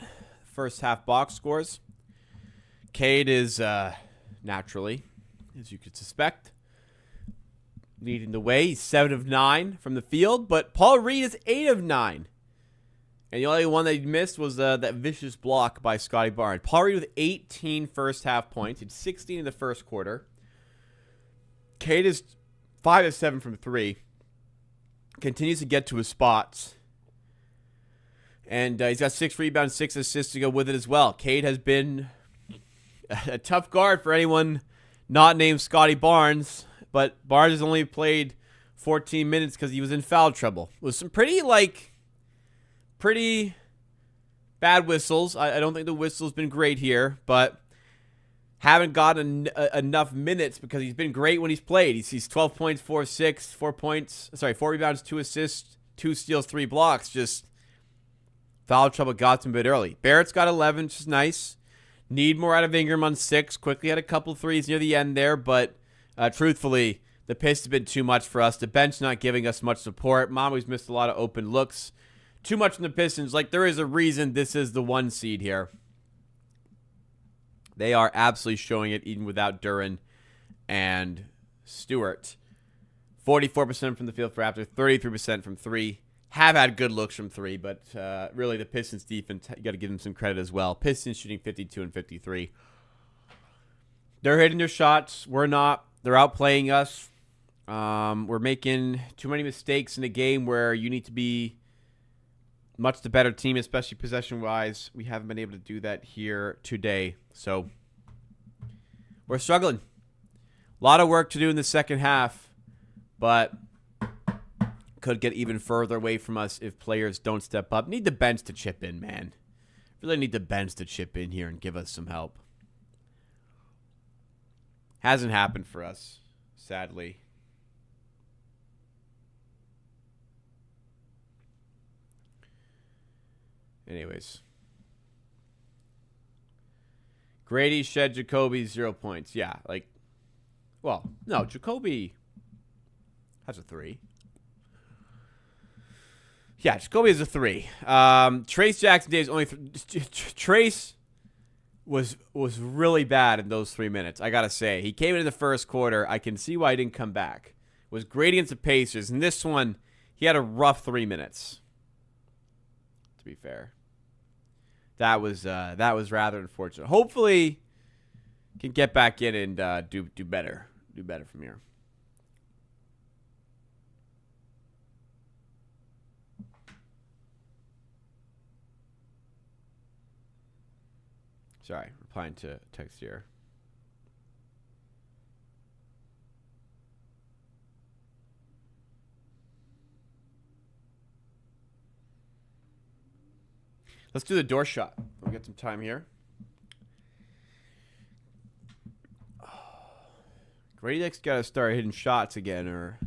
first half box scores. Cade is naturally, as you could suspect, leading the way. He's 7 of 9 from the field, but Paul Reed is 8 of 9. And the only one that he missed was that vicious block by Scotty Barnes. Paul Reed with 18 first half points. He had 16 in the first quarter. Cade is 5 of 7 from 3. Continues to get to his spots. And he's got 6 rebounds, 6 assists to go with it as well. Cade has been a tough guard for anyone not named Scotty Barnes. But Barnes has only played 14 minutes because he was in foul trouble. With some pretty bad whistles. I don't think the whistle's been great here, but haven't gotten enough minutes because he's been great when he's played. He's 12 points, 4 rebounds, 2 assists, 2 steals, 3 blocks. Just foul trouble got him a bit early. Barrett's got 11, which is nice. Need more out of Ingram on 6. Quickly had a couple threes near the end there, but truthfully, the pace has been too much for us. The bench not giving us much support. Mamu's missed a lot of open looks. Too much from the Pistons. Like, there is a reason this is the 1 seed here. They are absolutely showing it even without Duren and Stewart. 44% from the field for Raptors, 33% from 3. Have had good looks from 3, but really the Pistons defense, you got to give them some credit as well. Pistons shooting 52 and 53. They're hitting their shots. We're not. They're outplaying us. We're making too many mistakes in a game where you need to be much the better team, especially possession-wise. We haven't been able to do that here today. So we're struggling. A lot of work to do in the second half, but could get even further away from us if players don't step up. Need the bench to chip in, man. Really need the bench to chip in here and give us some help. Hasn't happened for us, sadly. Anyways. Grady shed Jacoby 0 points. Yeah, well, no, Jacoby has a 3. Yeah, Jacoby has a 3. Trace Jackson Davis only Trace was really bad in those 3 minutes, I gotta say. He came in the first quarter. I can see why he didn't come back. Was great against the Pacers. In this one, he had a rough 3 minutes. To be fair, that was rather unfortunate. Hopefully, can get back in and do better from here. Sorry, replying to text here. Let's do the door shot. We'll get some time here. Grady Dick's got to start hitting shots again, or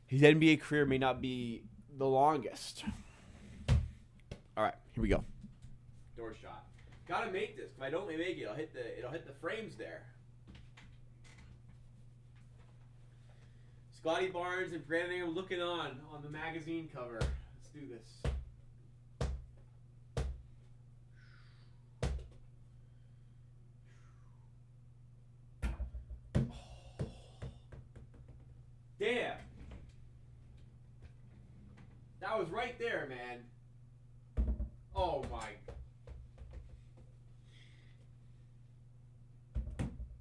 his NBA career may not be the longest. All right, here we go. Door shot. Gotta make this. If I don't make it, it'll hit the frames there. Scotty Barnes and Brandon Ingram looking on the magazine cover. Let's do this. Damn. That was right there, man. Oh my.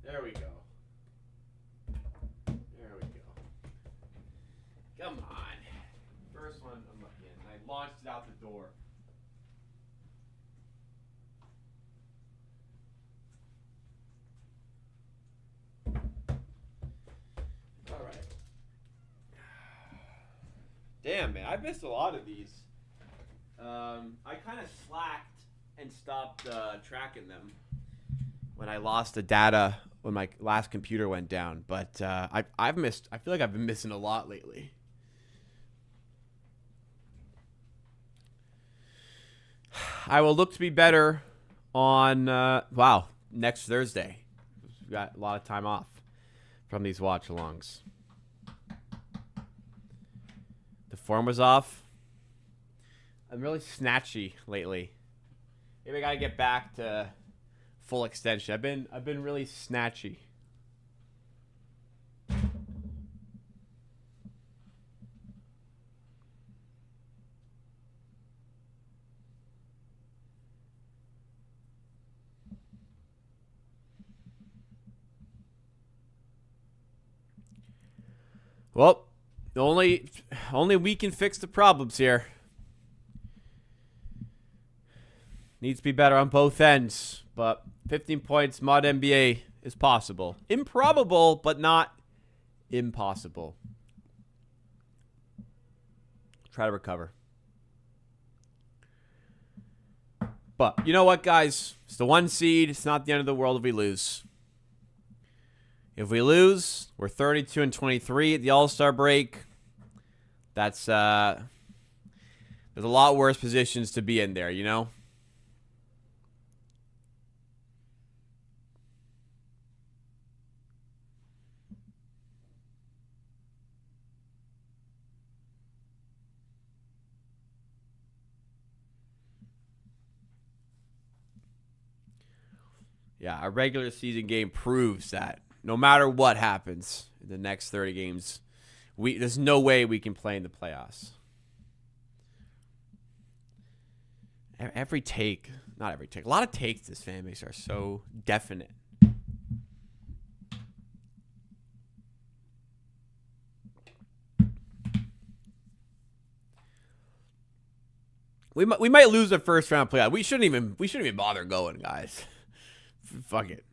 There we go. There we go. Come on. First one I'm looking. I launched it out the door. All right. Damn, man. I missed a lot of these. I kind of slacked and stopped tracking them when I lost the data when my last computer went down. But I've missed. I feel like I've been missing a lot lately. I will look to be better on next Thursday. We've got a lot of time off from these watch-alongs. The form was off. I'm really snatchy lately. Maybe I gotta get back to full extension. I've been really snatchy. Well, only we can fix the problems here. Needs to be better on both ends, but 15 points mod NBA is possible. Improbable, but not impossible. Try to recover. But you know what, guys? It's the 1 seed. It's not the end of the world if we lose. If we lose, we're 32-23 at the All-Star break. That's there's a lot worse positions to be in there, you know? Yeah, a regular season game proves that no matter what happens in the next 30 games, there's no way we can play in the playoffs. Not every take. A lot of takes this fan base are so definite. We might lose the first round playoff. We shouldn't even bother going, guys. Fuck it.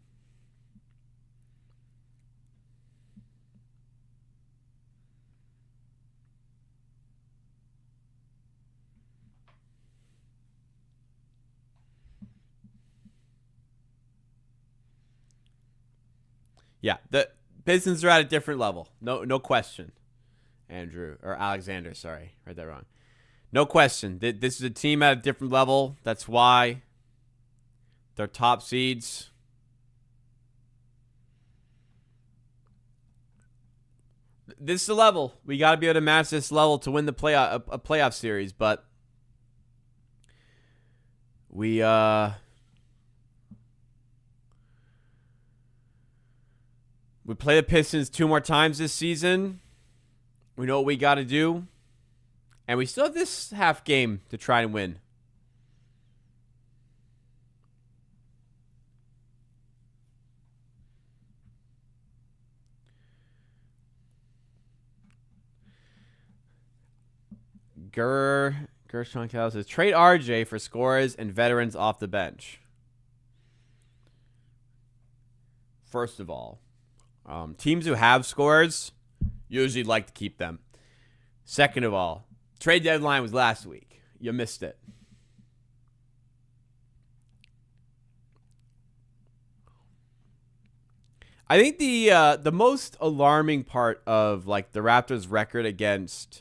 Yeah, the Pistons are at a different level. No question. Andrew or Alexander, sorry, read that wrong. No question. This is a team at a different level. That's why they're top seeds. This is the level. We got to be able to match this level to win the playoff series, but we play the Pistons 2 more times this season. We know what we got to do. And we still have this half game to try and win. Gershon Cal says, trade RJ for scorers and veterans off the bench. First of all, teams who have scorers usually like to keep them. Second of all, trade deadline was last week. You missed it. I think the most alarming part of like the Raptors' record against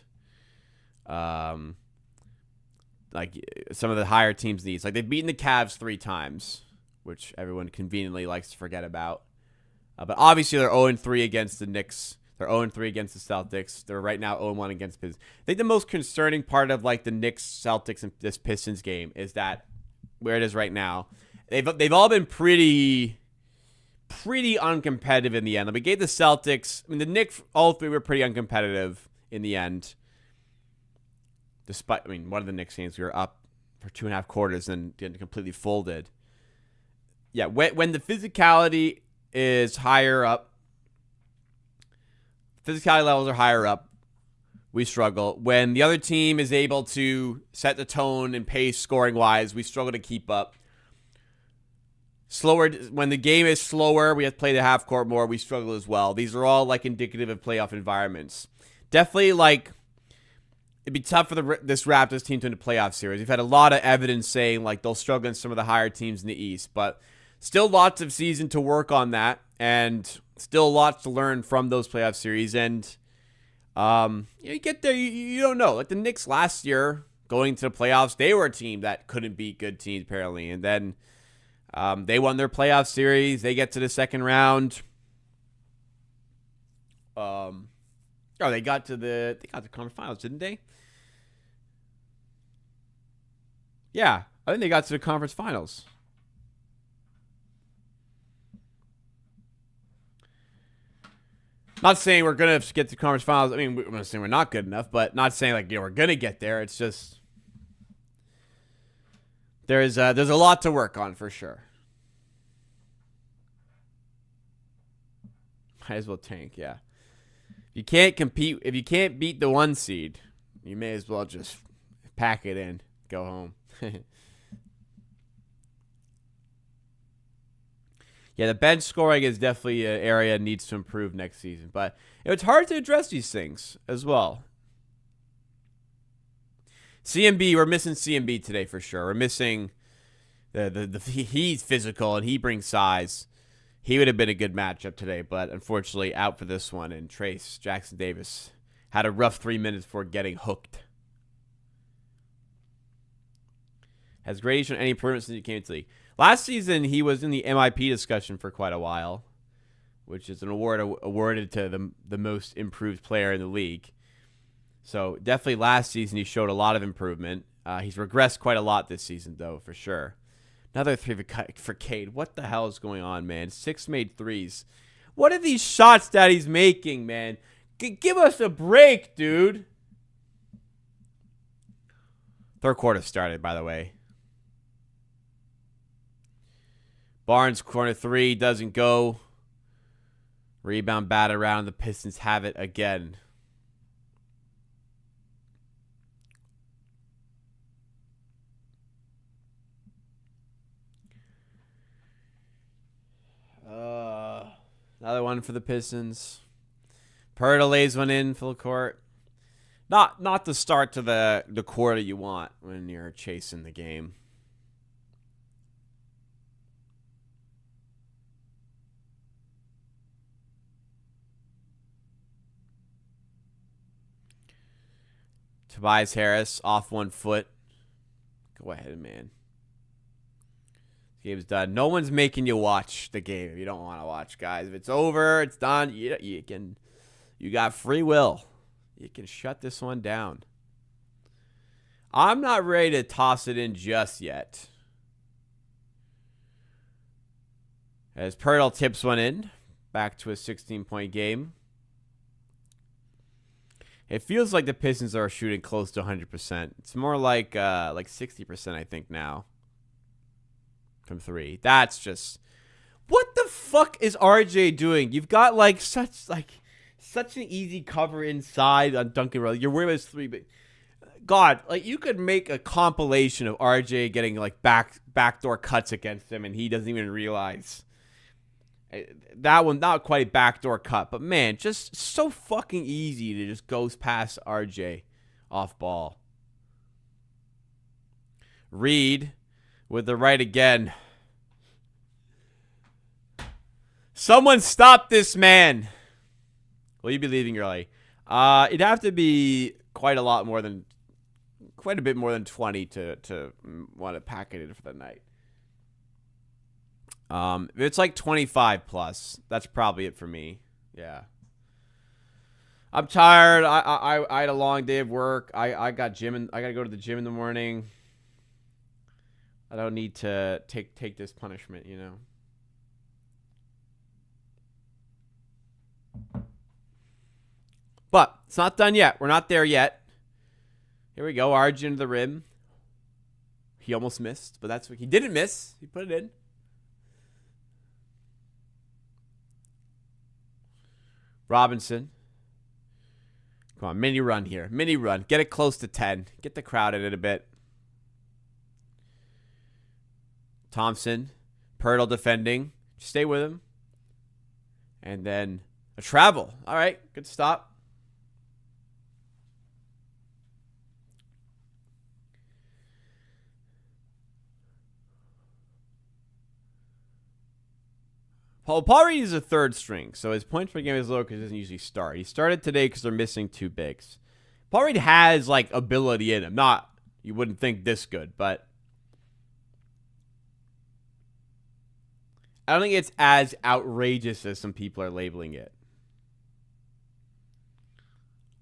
like some of the higher teams' needs, like they've beaten the Cavs 3 times, which everyone conveniently likes to forget about. But obviously they're 0-3 against the Knicks. They're 0-3 against the Celtics. They're right now 0-1 against Pistons. I think the most concerning part of like the Knicks, Celtics, and this Pistons game is that where it is right now, they've all been pretty uncompetitive in the end. Like we gave the Celtics, I mean the Knicks, all 3 were pretty uncompetitive in the end. Despite, I mean, one of the Knicks games we were up for 2.5 quarters and didn't completely folded. Yeah, when the physicality is higher up, physicality levels are higher up, we struggle. When the other team is able to set the tone and pace scoring-wise, we struggle to keep up. When the game is slower, we have to play the half court more, we struggle as well. These are all like indicative of playoff environments. Definitely like it'd be tough for this Raptors team to win a playoff series. We've had a lot of evidence saying like they'll struggle against some of the higher teams in the East, but still lots of season to work on that, and still lots to learn from those playoff series. And you get there, you don't know. Like the Knicks last year going to the playoffs, they were a team that couldn't beat good teams apparently, and then they won their playoff series. They get to the second round. They got to the conference finals, didn't they? Yeah, I think they got to the conference finals. Not saying we're gonna get to conference finals. I mean, we're not saying we're not good enough, but not saying like we're gonna get there. It's just there's a lot to work on for sure. Might as well tank, yeah. If you can't compete, if you can't beat the 1 seed, you may as well just pack it in, go home. Yeah, the bench scoring is definitely an area that needs to improve next season. But it's hard to address these things as well. CMB, we're missing CMB today for sure. We're missing he's physical and he brings size. He would have been a good matchup today, but unfortunately out for this one. And Trace Jackson Davis had a rough 3 minutes before getting hooked. Has Grady shown any improvement since he came into the league? Last season, he was in the MIP discussion for quite a while, which is an award awarded to the most improved player in the league. So definitely last season, he showed a lot of improvement. He's regressed quite a lot this season, though, for sure. Another 3 for Cade. What the hell is going on, man? 6 made threes. What are these shots that he's making, man? Give us a break, dude. Third quarter started, by the way. Barnes, corner 3, doesn't go. Rebound batted around. The Pistons have it again. Another one for the Pistons. Pirtle lays one in full court. Not the start to the quarter you want when you're chasing the game. Tobias Harris off 1 foot. Go ahead, man. Game's done. No one's making you watch the game if you don't want to watch, guys. If it's over, it's done. You got free will. You can shut this one down. I'm not ready to toss it in just yet. As Pirtle tips one in, back to a 16-point game. It feels like the Pistons are shooting close to 100%. It's more like 60%, I think, now. From 3. That's just... What the fuck is RJ doing? You've got such an easy cover inside on Duncan Robinson. You're worried about his 3, but God, you could make a compilation of RJ getting backdoor cuts against him and he doesn't even realize. That one, not quite a backdoor cut, but man, just so fucking easy to just goes past RJ off ball. Reed with the right again. Someone stop this man. Will you be leaving early? It'd have to be quite a bit more than 20 to want to pack it in for the night. If it's like 25 plus, that's probably it for me. Yeah. I'm tired. I had a long day of work. I got gym and I gotta go to the gym in the morning. I don't need to take this punishment, you know. But it's not done yet. We're not there yet. Here we go. RJ into the rim. He almost missed, but that's what he didn't miss. He put it in. Robinson. Come on, mini run here. Mini run. Get it close to 10. Get the crowd in it a bit. Thompson. Pirtle defending. Just stay with him. And then a travel. All right. Good stop. Paul Reed is a third string, so his points per game is low because he doesn't usually start. He started today because they're missing 2 bigs. Paul Reed has, ability in him. Not, you wouldn't think this good, but I don't think it's as outrageous as some people are labeling it.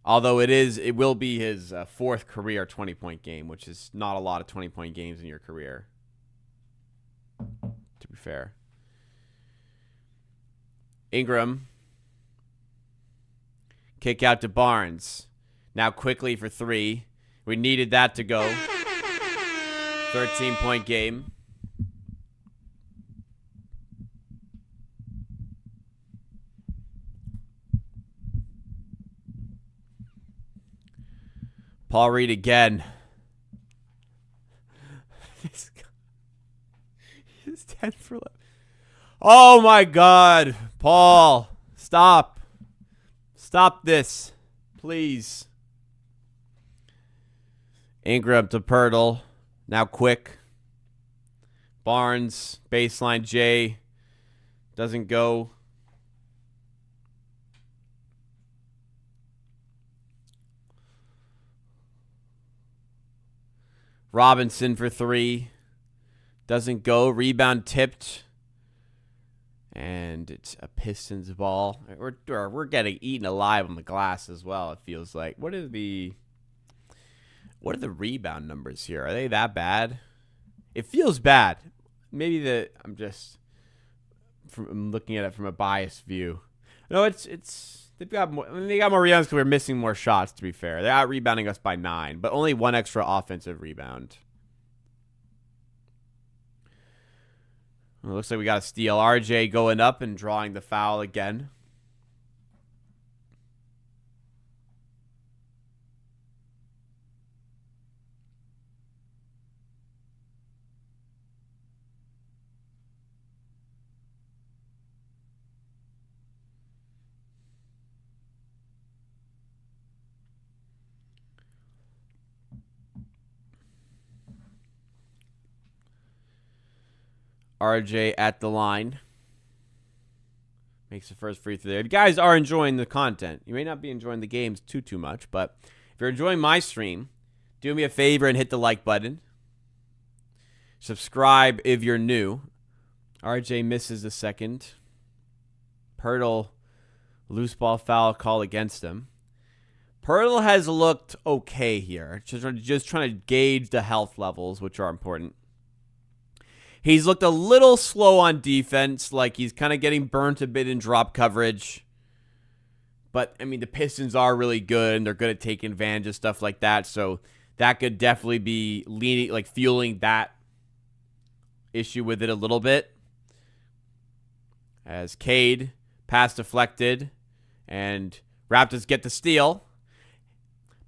Although it will be his fourth career 20-point game, which is not a lot of 20-point games in your career, to be fair. Ingram. Kick out to Barnes. Now quickly for three. We needed that to go. 13-point game. Paul Reed again. He's 10 for 11. Oh my God. Paul, stop. Stop this. Please. Ingram to Pirtle. Now quick. Barnes. Baseline J. Doesn't go. Robinson for three. Doesn't go. Rebound tipped. And it's a Pistons ball. We're getting eaten alive on the glass as well, it feels like. What are the rebound numbers here? Are they that bad? It feels bad. Maybe I'm looking at it from a biased view. No, they got more rebounds because we're missing more shots, to be fair. They're out rebounding us by 9, but only one extra offensive rebound. Well, it looks like we got a steal. RJ going up and drawing the foul again. RJ at the line. Makes the first free throw there. You guys are enjoying the content. You may not be enjoying the games too much, but if you're enjoying my stream, do me a favor and hit the like button. Subscribe if you're new. RJ misses the second. Pirtle, loose ball foul call against him. Pirtle has looked okay here. Just trying to gauge the health levels, which are important. He's looked a little slow on defense, like he's kind of getting burnt a bit in drop coverage. But, I mean, the Pistons are really good, and they're good at taking advantage of stuff like that. So that could definitely be fueling that issue with it a little bit. As Cade, pass deflected, and Raptors get the steal.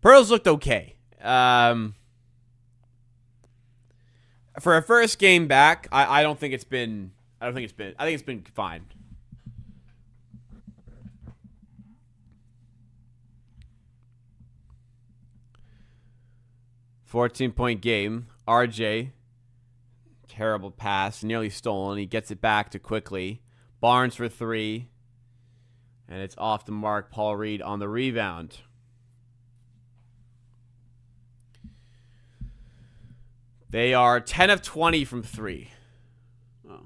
Pearl's looked okay. For a first game back, I think it's been fine. $14-point game. RJ, terrible pass, nearly stolen. He gets it back to quickly. Barnes for three. And it's off the mark. Paul Reed on the rebound. They are 10 of 20 from three. Oh.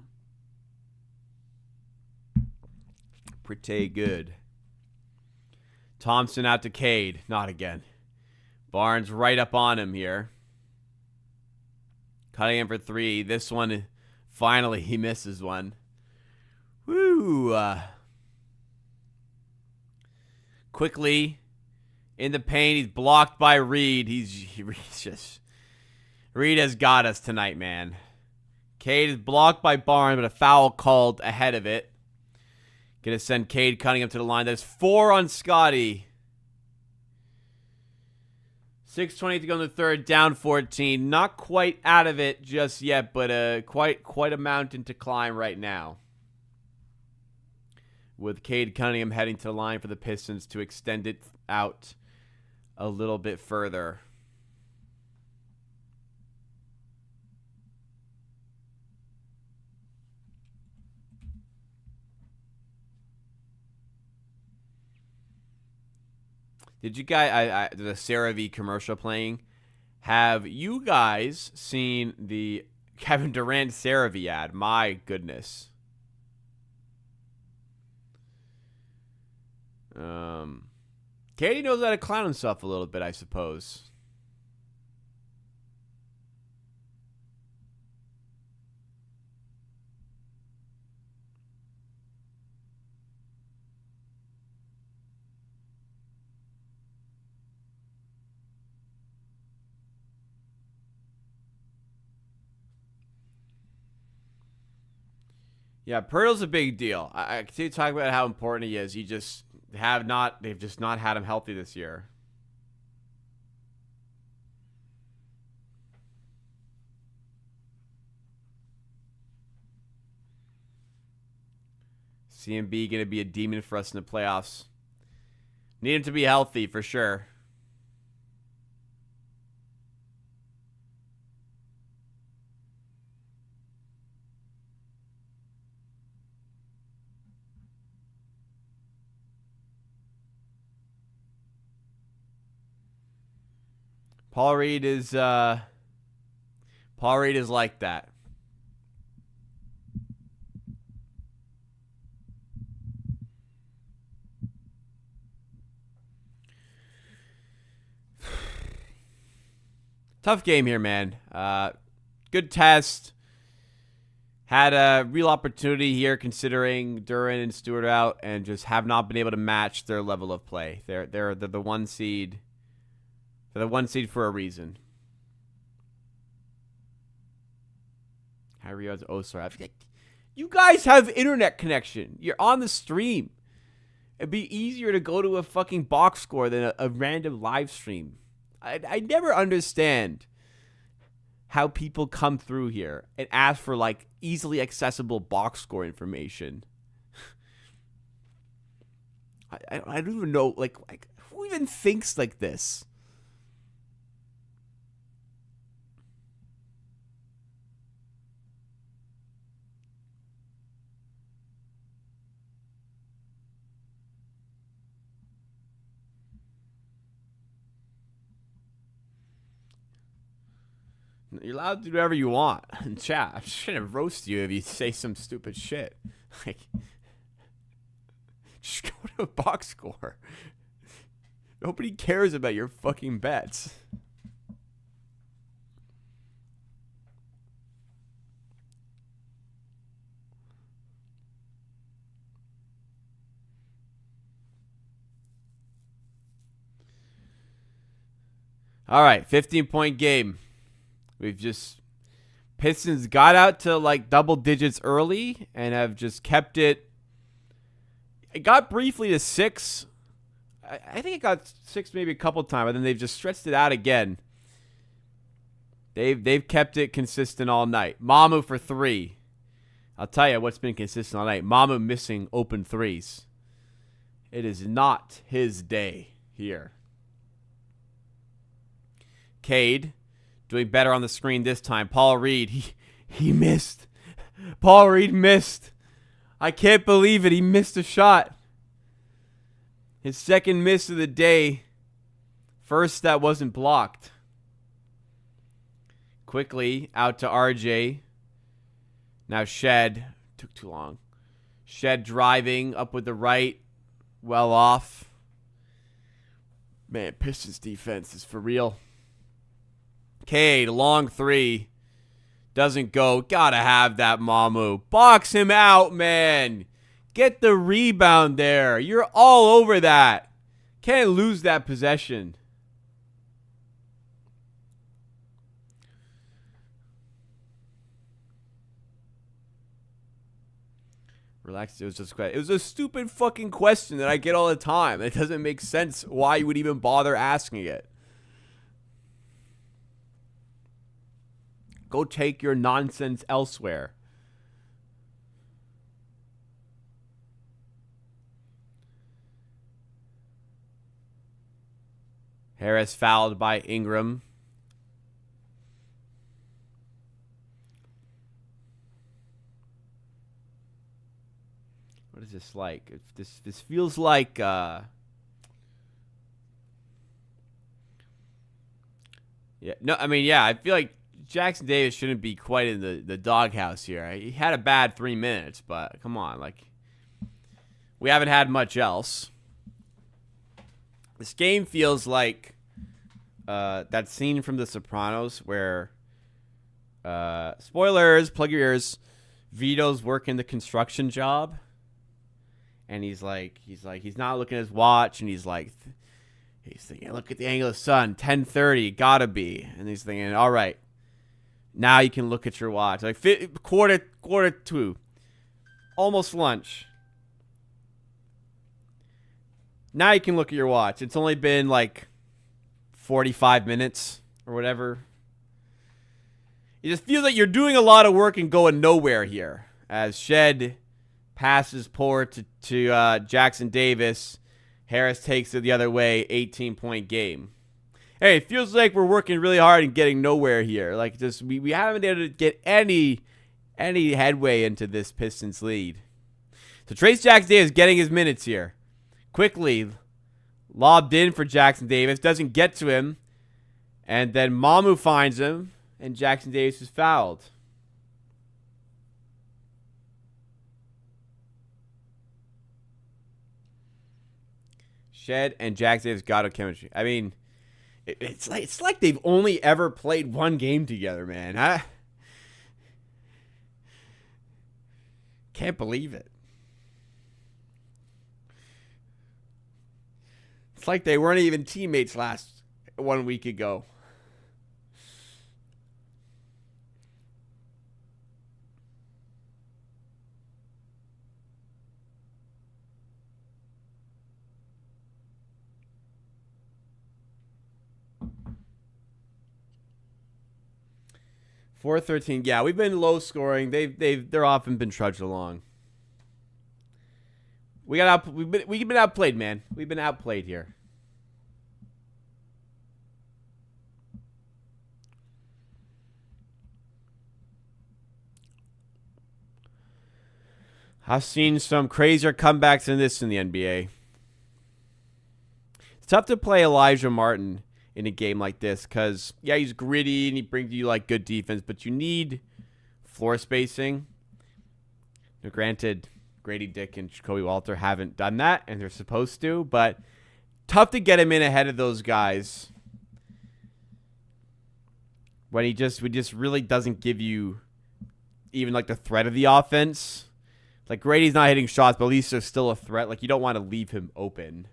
Pretty good. Thompson out to Cade. Not again. Barnes right up on him here. Cutting him for three. This one, finally, he misses one. Woo! Quickly in the paint. He's blocked by Reed. Reed has got us tonight, man. Cade is blocked by Barnes, but a foul called ahead of it. Gonna send Cade Cunningham to the line. That's 4 on Scotty. 6:20 to go in the third, down 14. Not quite out of it just yet, but quite a mountain to climb right now. With Cade Cunningham heading to the line for the Pistons to extend it out a little bit further. Did you guys, the CeraVe commercial playing, have you guys seen the Kevin Durant CeraVe ad? My goodness. Katie knows how to clown himself a little bit, I suppose. Yeah, Pirtle's a big deal. I continue to talk about how important he is. They've just not had him healthy this year. CMB going to be a demon for us in the playoffs. Need him to be healthy for sure. Paul Reed is like that. Tough game here, man. Good test. Had a real opportunity here considering Duran and Stewart out, and just have not been able to match their level of play. They're the 1 seed. They're the 1 seed for a reason. Harry Osar. You guys have internet connection. You're on the stream. It'd be easier to go to a fucking box score than a random live stream. I never understand how people come through here and ask for like easily accessible box score information. I don't even know like who even thinks like this. You're allowed to do whatever you want in chat. I'm just gonna roast you if you say some stupid shit. Like, just go to a box score. Nobody cares about your fucking bets. All right, 15-point game. Pistons got out to like double digits early and have just kept it. It got briefly to 6. I think it got 6 maybe a couple times, but then they've just stretched it out again. They've kept it consistent all night. Mamu for 3. I'll tell you what's been consistent all night. Mamu missing open threes. It is not his day here. Cade doing better on the screen this time. Paul Reed, he missed. Paul Reed missed. I can't believe it. He missed a shot. His second miss of the day. First that wasn't blocked. Quickly out to RJ. Now Shed. Took too long. Shed driving up with the right. Well off. Man, Pistons defense is for real. Cade, long 3. Doesn't go. Gotta have that Mamu. Box him out, man. Get the rebound there. You're all over that. Can't lose that possession. Relax. It was a stupid fucking question that I get all the time. It doesn't make sense why you would even bother asking it. Go take your nonsense elsewhere. Harris fouled by Ingram. What is this like? This feels like yeah. No, I mean, yeah, I feel like Jackson Davis shouldn't be quite in the doghouse here. He had a bad 3 minutes, but come on, like, we haven't had much else. This game feels like that scene from The Sopranos where, spoilers, plug your ears, Vito's working the construction job, and he's not looking at his watch, and he's thinking, look at the angle of the sun, 10:30, gotta be, and he's thinking, all right, now you can look at your watch, like quarter to, almost lunch. Now you can look at your watch. It's only been like 45 minutes or whatever. It just feels like you're doing a lot of work and going nowhere here. As Shed passes poor to Jackson Davis, Harris takes it the other way, 18-point game. Hey, it feels like we're working really hard and getting nowhere here. Like just we haven't been able to get any headway into this Pistons lead. So Trace Jackson Davis getting his minutes here. Quickly lobbed in for Jackson Davis. Doesn't get to him. And then Mamu finds him. And Jackson Davis is fouled. Shed and Jackson Davis got a chemistry. I mean, it's like they've only ever played one game together, man. I can't believe it. It's like they weren't even teammates 1 week ago. .413. Yeah, we've been low scoring. They're often been trudged along. We've been outplayed, man. We've been outplayed here. I've seen some crazier comebacks than this in the NBA. It's tough to play Elijah Martin in a game like this because, yeah, he's gritty and he brings you like good defense, but you need floor spacing. Now, granted, Grady Dick and Jacoby Walter haven't done that, and they're supposed to, but tough to get him in ahead of those guys when he just really doesn't give you even like the threat of the offense. Like, Grady's not hitting shots, but at least there's still a threat. Like, you don't want to leave him open.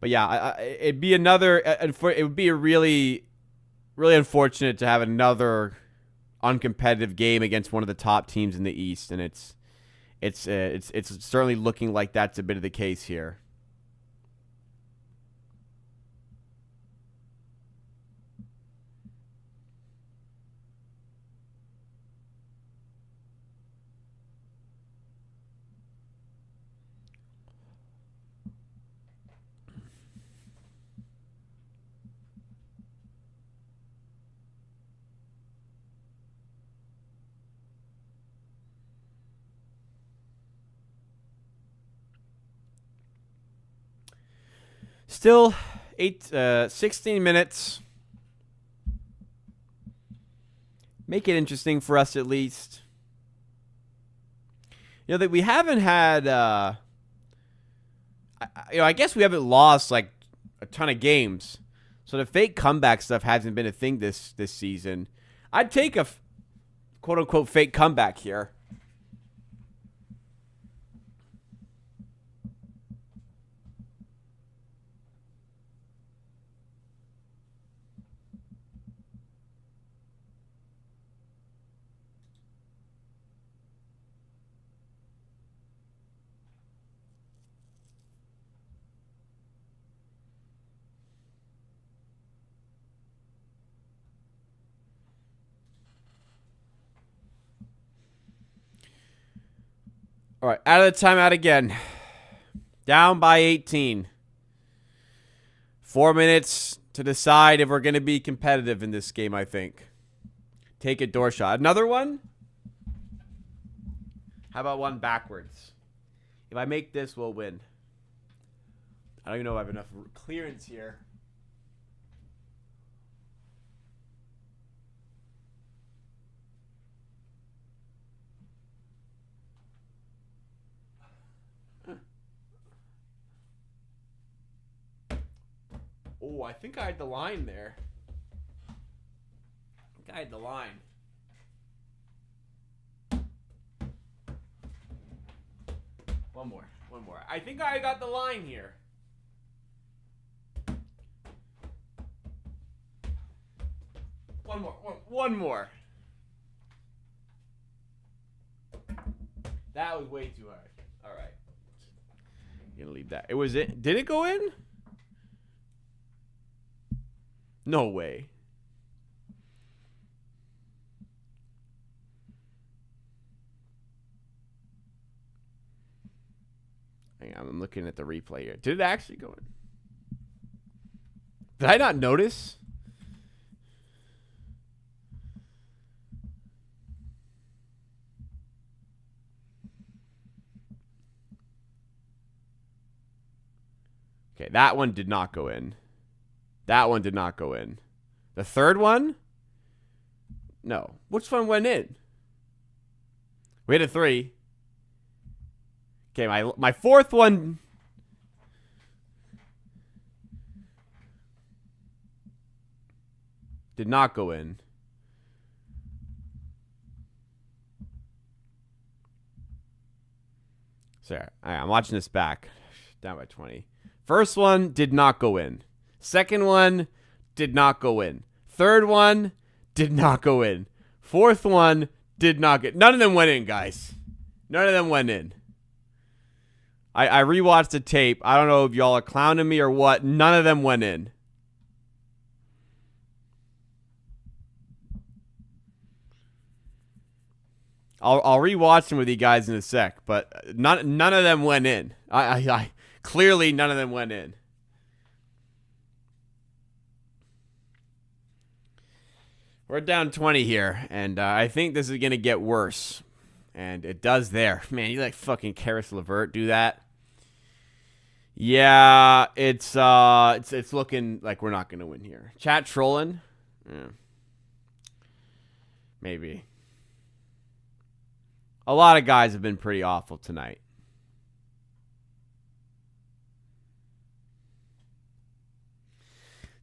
But yeah, it'd be it would be a really, really unfortunate to have another uncompetitive game against one of the top teams in the East, and it's certainly looking like that's a bit of the case here. Still 16 minutes. Make it interesting for us at least. You know, that we haven't had, I guess we haven't lost like a ton of games. So the fake comeback stuff hasn't been a thing this season. I'd take a quote unquote fake comeback here. All right, out of the timeout again. Down by 18. 4 minutes to decide if we're going to be competitive in this game, I think. Take a door shot. Another one? How about one backwards? If I make this, we'll win. I don't even know if I have enough clearance here. Oh, I think I had the line there. I had the line. One more. I think I got the line here. One more. That was way too hard. All right. I'm gonna leave that. It was it. Did it go in? No way. Hang on, I'm looking at the replay here. Did it actually go in? Did I not notice? Okay, that one did not go in. That one did not go in. The third one? No. Which one went in? We had a 3. Okay, my fourth one. Did not go in. Sorry, I'm watching this back. Down by 20. First one did not go in. Second one did not go in. Third one did not go in. Fourth one did not get. None of them went in, guys. None of them went in. I rewatched the tape. I don't know if y'all are clowning me or what. None of them went in. I'll rewatch them with you guys in a sec, but none of them went in. I clearly none of them went in. We're down 20 here, and I think this is gonna get worse, and it does there. Man, you like fucking Karis LeVert do that? Yeah, it's looking like we're not gonna win here. Chat trolling? Yeah. Maybe. A lot of guys have been pretty awful tonight.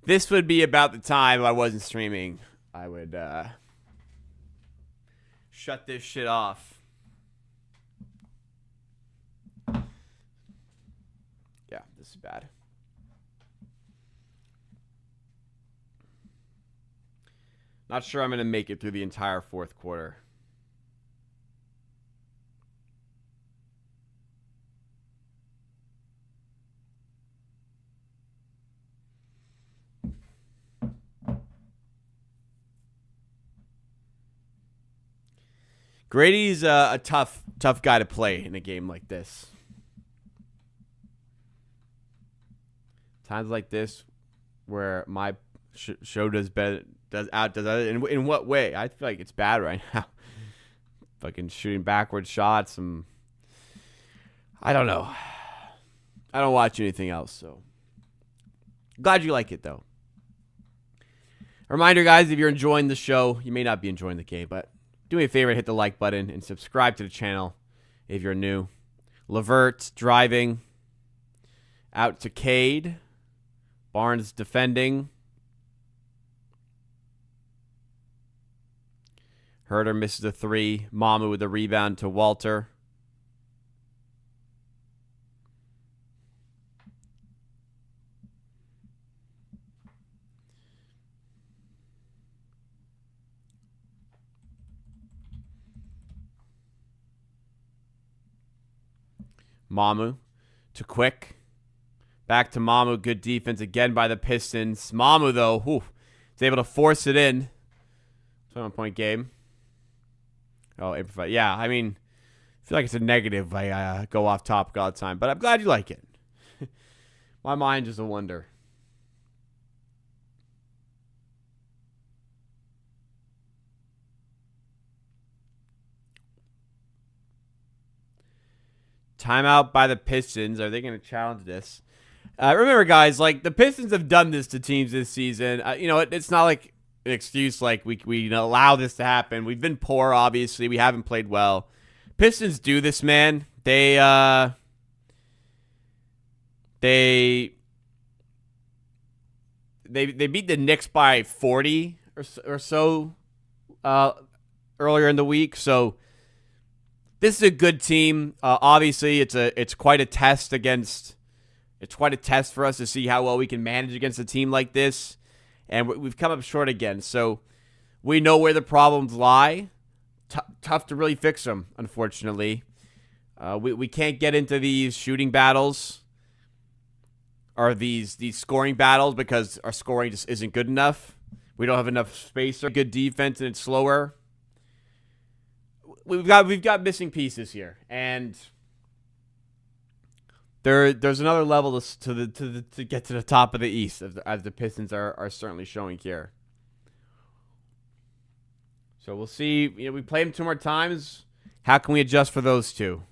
This would be about the time if I wasn't streaming. I would shut this shit off. Yeah, this is bad. Not sure I'm going to make it through the entire fourth quarter. Grady's a tough guy to play in a game like this. Times like this, where my show does better, does in what way? I feel like it's bad right now. Fucking shooting backward shots. I don't know. I don't watch anything else, so glad you like it though. A reminder, guys, if you're enjoying the show, you may not be enjoying the game, but do me a favor, hit the like button and subscribe to the channel if you're new. LeVert driving out to Cade. Barnes defending. Herter misses a 3. Mamu with a rebound to Walter. Mamu to Quick. Back to Mamu. Good defense again by the Pistons. Mamu, though, is able to force it in. 21-point game. Oh, improvise. Yeah, I mean, I feel like it's a negative. I go off topic all the time, but I'm glad you like it. My mind is a wonder. Timeout by the Pistons. Are they going to challenge this? Remember, guys, like the Pistons have done this to teams this season. It's not like an excuse like we allow this to happen. We've been poor, obviously. We haven't played well. Pistons do this, man. They they beat the Knicks by 40 or so earlier in the week. So this is a good team. Obviously, it's quite a test against. It's quite a test for us to see how well we can manage against a team like this, and we've come up short again. So we know where the problems lie. Tough to really fix them, unfortunately. We can't get into these shooting battles or these scoring battles because our scoring just isn't good enough. We don't have enough space or good defense, and it's slower. We've got missing pieces here, and there's another level to get to the top of the East, as the Pistons are certainly showing here. So we'll see. We play them 2 more times. How can we adjust for those two?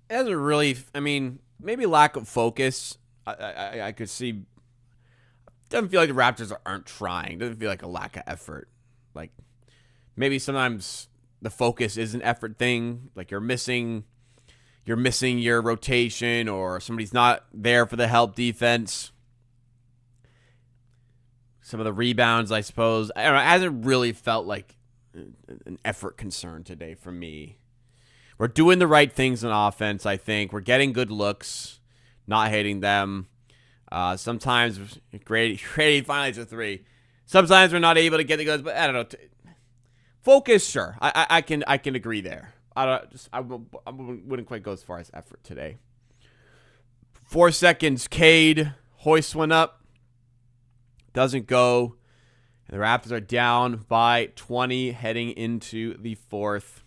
It hasn't really. I mean, maybe lack of focus. I could see. Doesn't feel like the Raptors aren't trying. Doesn't feel like a lack of effort. Like maybe sometimes the focus is an effort thing. Like you're missing your rotation, or somebody's not there for the help defense. Some of the rebounds, I suppose. I don't know. It hasn't really felt like an effort concern today for me. We're doing the right things on offense, I think. We're getting good looks, not hating them. Sometimes Grady finally hits a 3. Sometimes we're not able to get the goods, but I don't know. Focus, sure. I can agree there. I wouldn't quite go as far as effort today. 4 seconds, Cade hoists one up. Doesn't go. And the Raptors are down by 20 heading into the 4th.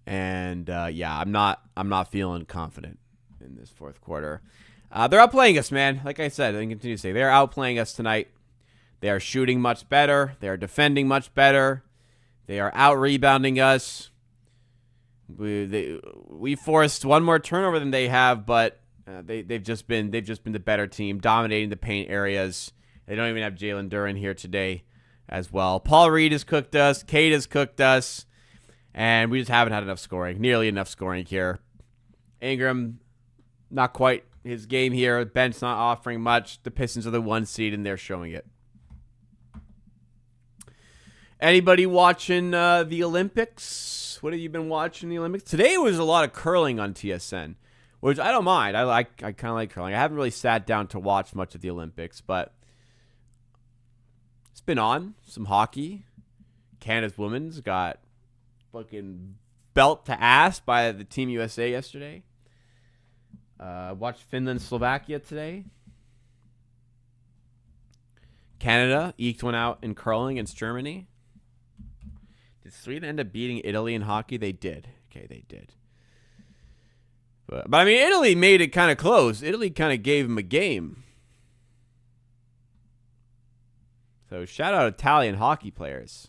And I'm not feeling confident in this 4th quarter. They're outplaying us, man. Like I said, I continue to say they're outplaying us tonight. They are shooting much better. They are defending much better. They are out rebounding us. We forced one more turnover than they have, but they've just been the better team, dominating the paint areas. They don't even have Jalen Duren here today as well. Paul Reed has cooked us. Cade has cooked us. And we just haven't had enough scoring. Nearly enough scoring here. Ingram, not quite his game here. Bench not offering much. The Pistons are the 1 seed, and they're showing it. Anybody watching the Olympics? What have you been watching the Olympics? Today was a lot of curling on TSN, which I don't mind. I kind of like curling. I haven't really sat down to watch much of the Olympics, but it's been on. Some hockey. Canada's women's got fucking belt to ass by the Team USA yesterday. Watched Finland, Slovakia today. Canada eked one out in curling against Germany. Did Sweden end up beating Italy in hockey? They did. Okay, they did. But I mean, Italy made it kind of close. Italy kind of gave them a game. So shout out Italian hockey players.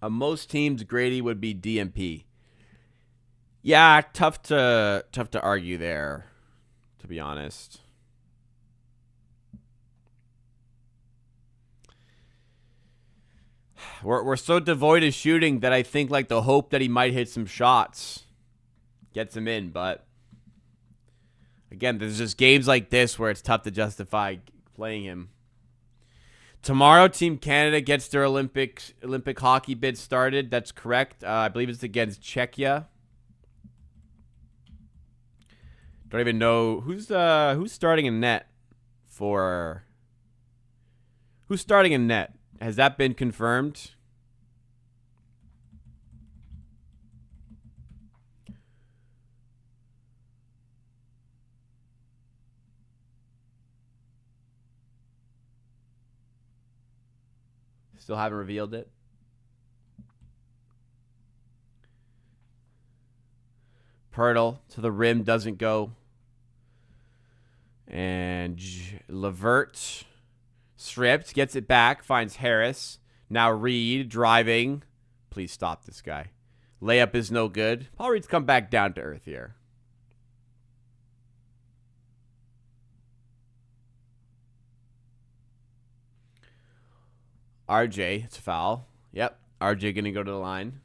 Most teams, Grady would be DMP. Yeah, tough to argue there, to be honest. We're so devoid of shooting that I think like the hope that he might hit some shots gets him in. But again, there's just games like this where it's tough to justify playing him. Tomorrow, Team Canada gets their Olympic hockey bid started. That's correct. I believe it's against Czechia. Don't even know who's starting in net for. Who's starting in net? Has that been confirmed? Still haven't revealed it. Pirtle to the rim doesn't go. And Levert stripped, gets it back, finds Harris. Now Reed driving. Please stop this guy. Layup is no good. Paul Reed's come back down to earth here. RJ, it's a foul. Yep, RJ going to go to the line.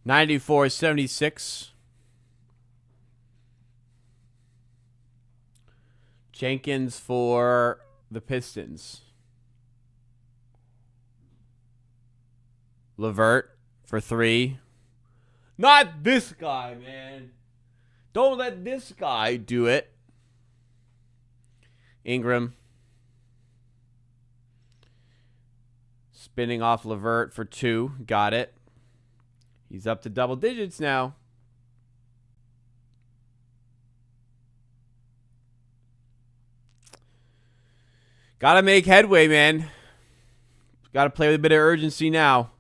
(94-76). Jenkins for the Pistons. Levert for 3. Not this guy, man. Don't let this guy do it. Ingram. Spinning off Levert for 2. Got it. He's up to double digits now. Got to make headway, man. Got to play with a bit of urgency now.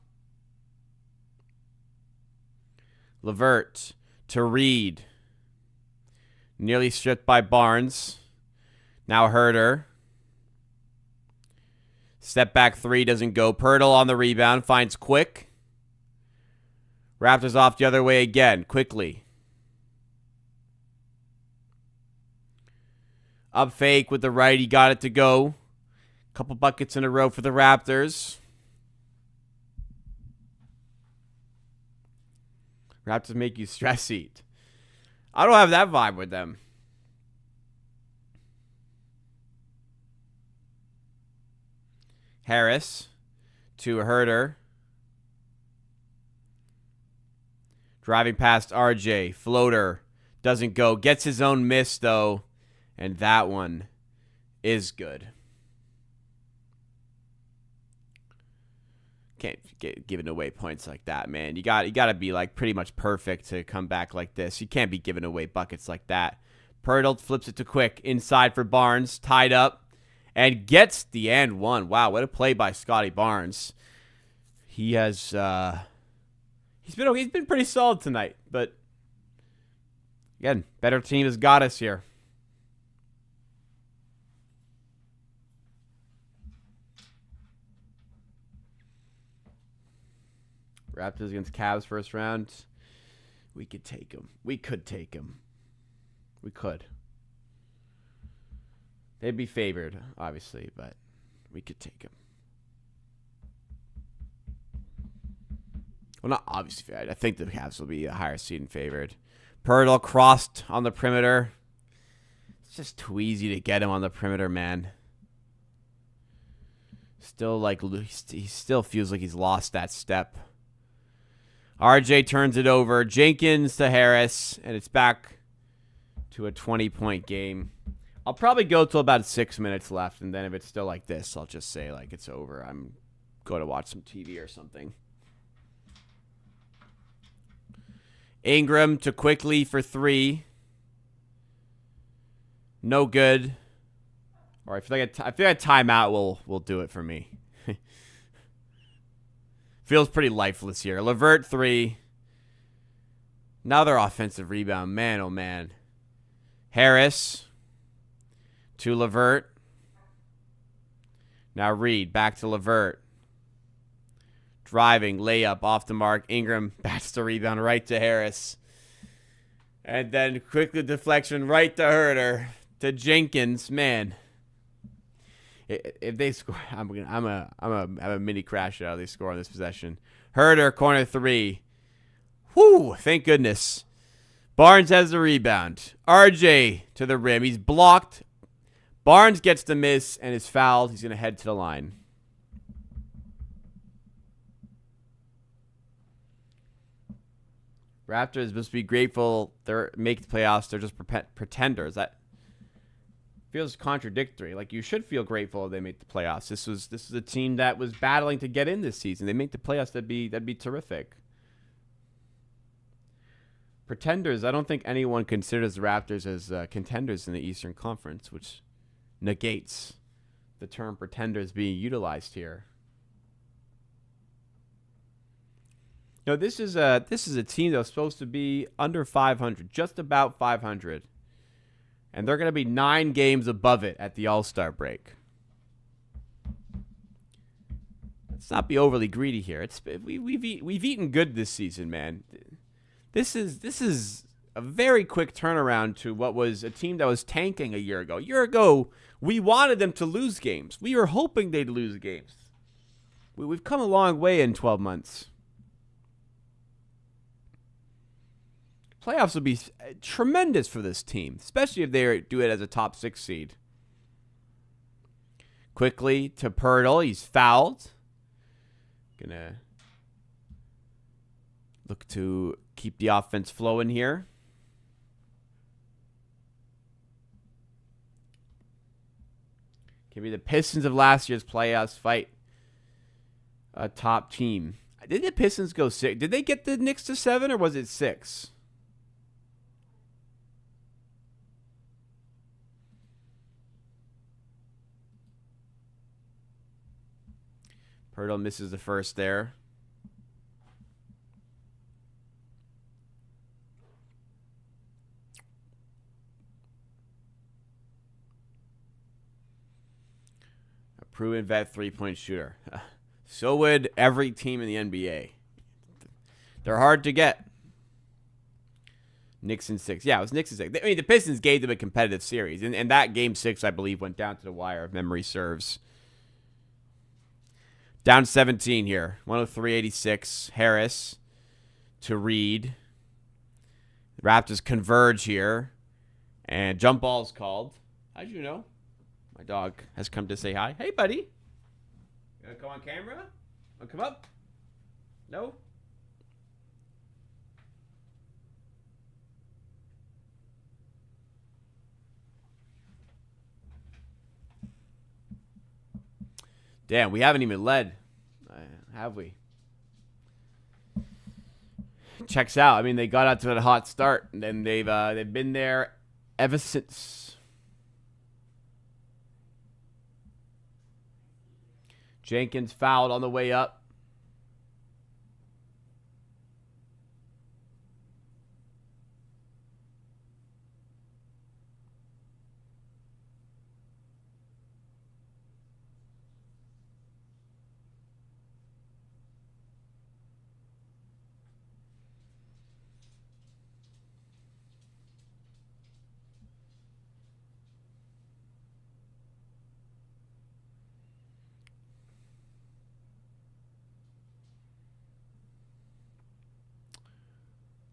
Levert to Reed. Nearly stripped by Barnes. Now Herter. Step back 3 doesn't go. Pirtle on the rebound. Finds Quick. Raptors off the other way again. Quickly. Up fake with the right. He got it to go. Couple buckets in a row for the Raptors. Raptors make you stress eat. I don't have that vibe with them. Harris to Herter. Driving past RJ. Floater. Doesn't go. Gets his own miss, though. And that one is good. Can't get giving away points like that, man. You got to be like pretty much perfect to come back like this. You can't be giving away buckets like that. Pirtle flips it to Quick. Inside for Barnes. Tied up. And gets the and one. Wow, what a play by Scotty Barnes. He has... He's been pretty solid tonight, but again, better team has got us here. Raptors against Cavs first round. We could take them. We could take them. We could. They'd be favored, obviously, but we could take them. Well, not obviously favored. I think the Cavs will be a higher seed and favored. Pirtle crossed on the perimeter. It's just too easy to get him on the perimeter, man. Still he still feels like he's lost that step. RJ turns it over. Jenkins to Harris, and it's back to a 20-point game. I'll probably go till about 6 minutes left, and then if it's still like this, I'll just say like it's over. I'm going to watch some TV or something. Ingram to Quickly for 3. No good. Or I feel like a timeout will do it for me. Feels pretty lifeless here. Levert 3. Another offensive rebound. Man, oh man. Harris to Levert. Now Reed back to Levert. Driving, layup, off the mark. Ingram bats the rebound right to Harris. And then quickly deflection right to Herter. To Jenkins. Man. If they score, I'm a have a mini crash out. They score on this possession. Herter, corner 3. Whoo! Thank goodness. Barnes has the rebound. RJ to the rim. He's blocked. Barnes gets the miss and is fouled. He's going to head to the line. Raptors must be grateful they're making the playoffs. They're just pretenders. That feels contradictory. Like, you should feel grateful they make the playoffs. This is a team that was battling to get in this season. They make the playoffs. That'd be terrific. Pretenders. I don't think anyone considers the Raptors as contenders in the Eastern Conference, which negates the term pretenders being utilized here. No, this is a team that was supposed to be under 500, just about 500. And they're going to be 9 games above it at the All-Star break. Let's not be overly greedy here. We've eaten good this season, man. This is a very quick turnaround to what was a team that was tanking a year ago. A year ago, we wanted them to lose games. We were hoping they'd lose games. We've come a long way in 12 months. Playoffs would be tremendous for this team, especially if they do it as a top 6 seed. Quickly to Pirtle. He's fouled. Gonna look to keep the offense flowing here. Can be the Pistons of last year's playoffs fight a top team. Did the Pistons go 6? Did they get the Knicks to 7 or was it 6? Pirtle misses the first there. A proven vet three-point shooter. So would every team in the NBA. They're hard to get. Knicks in 6. Yeah, it was Knicks in 6. I mean, the Pistons gave them a competitive series. And that game 6, I believe, went down to the wire, if memory serves. Down 17 here. 103-86. Harris to Reed. The Raptors converge here. And jump ball's called. How'd you know? My dog has come to say hi. Hey, buddy. You want to go on camera? Want to come up? No? Damn, we haven't even led, have we? Checks out. I mean, they got out to a hot start, and then they've been there ever since. Jenkins fouled on the way up.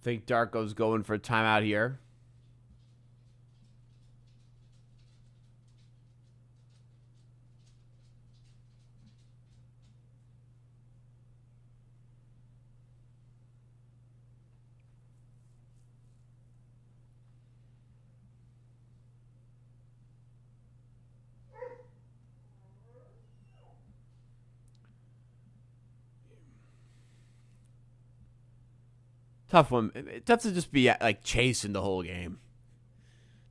Think Darko's going for a timeout here. Tough one. It's tough to just be like chasing the whole game.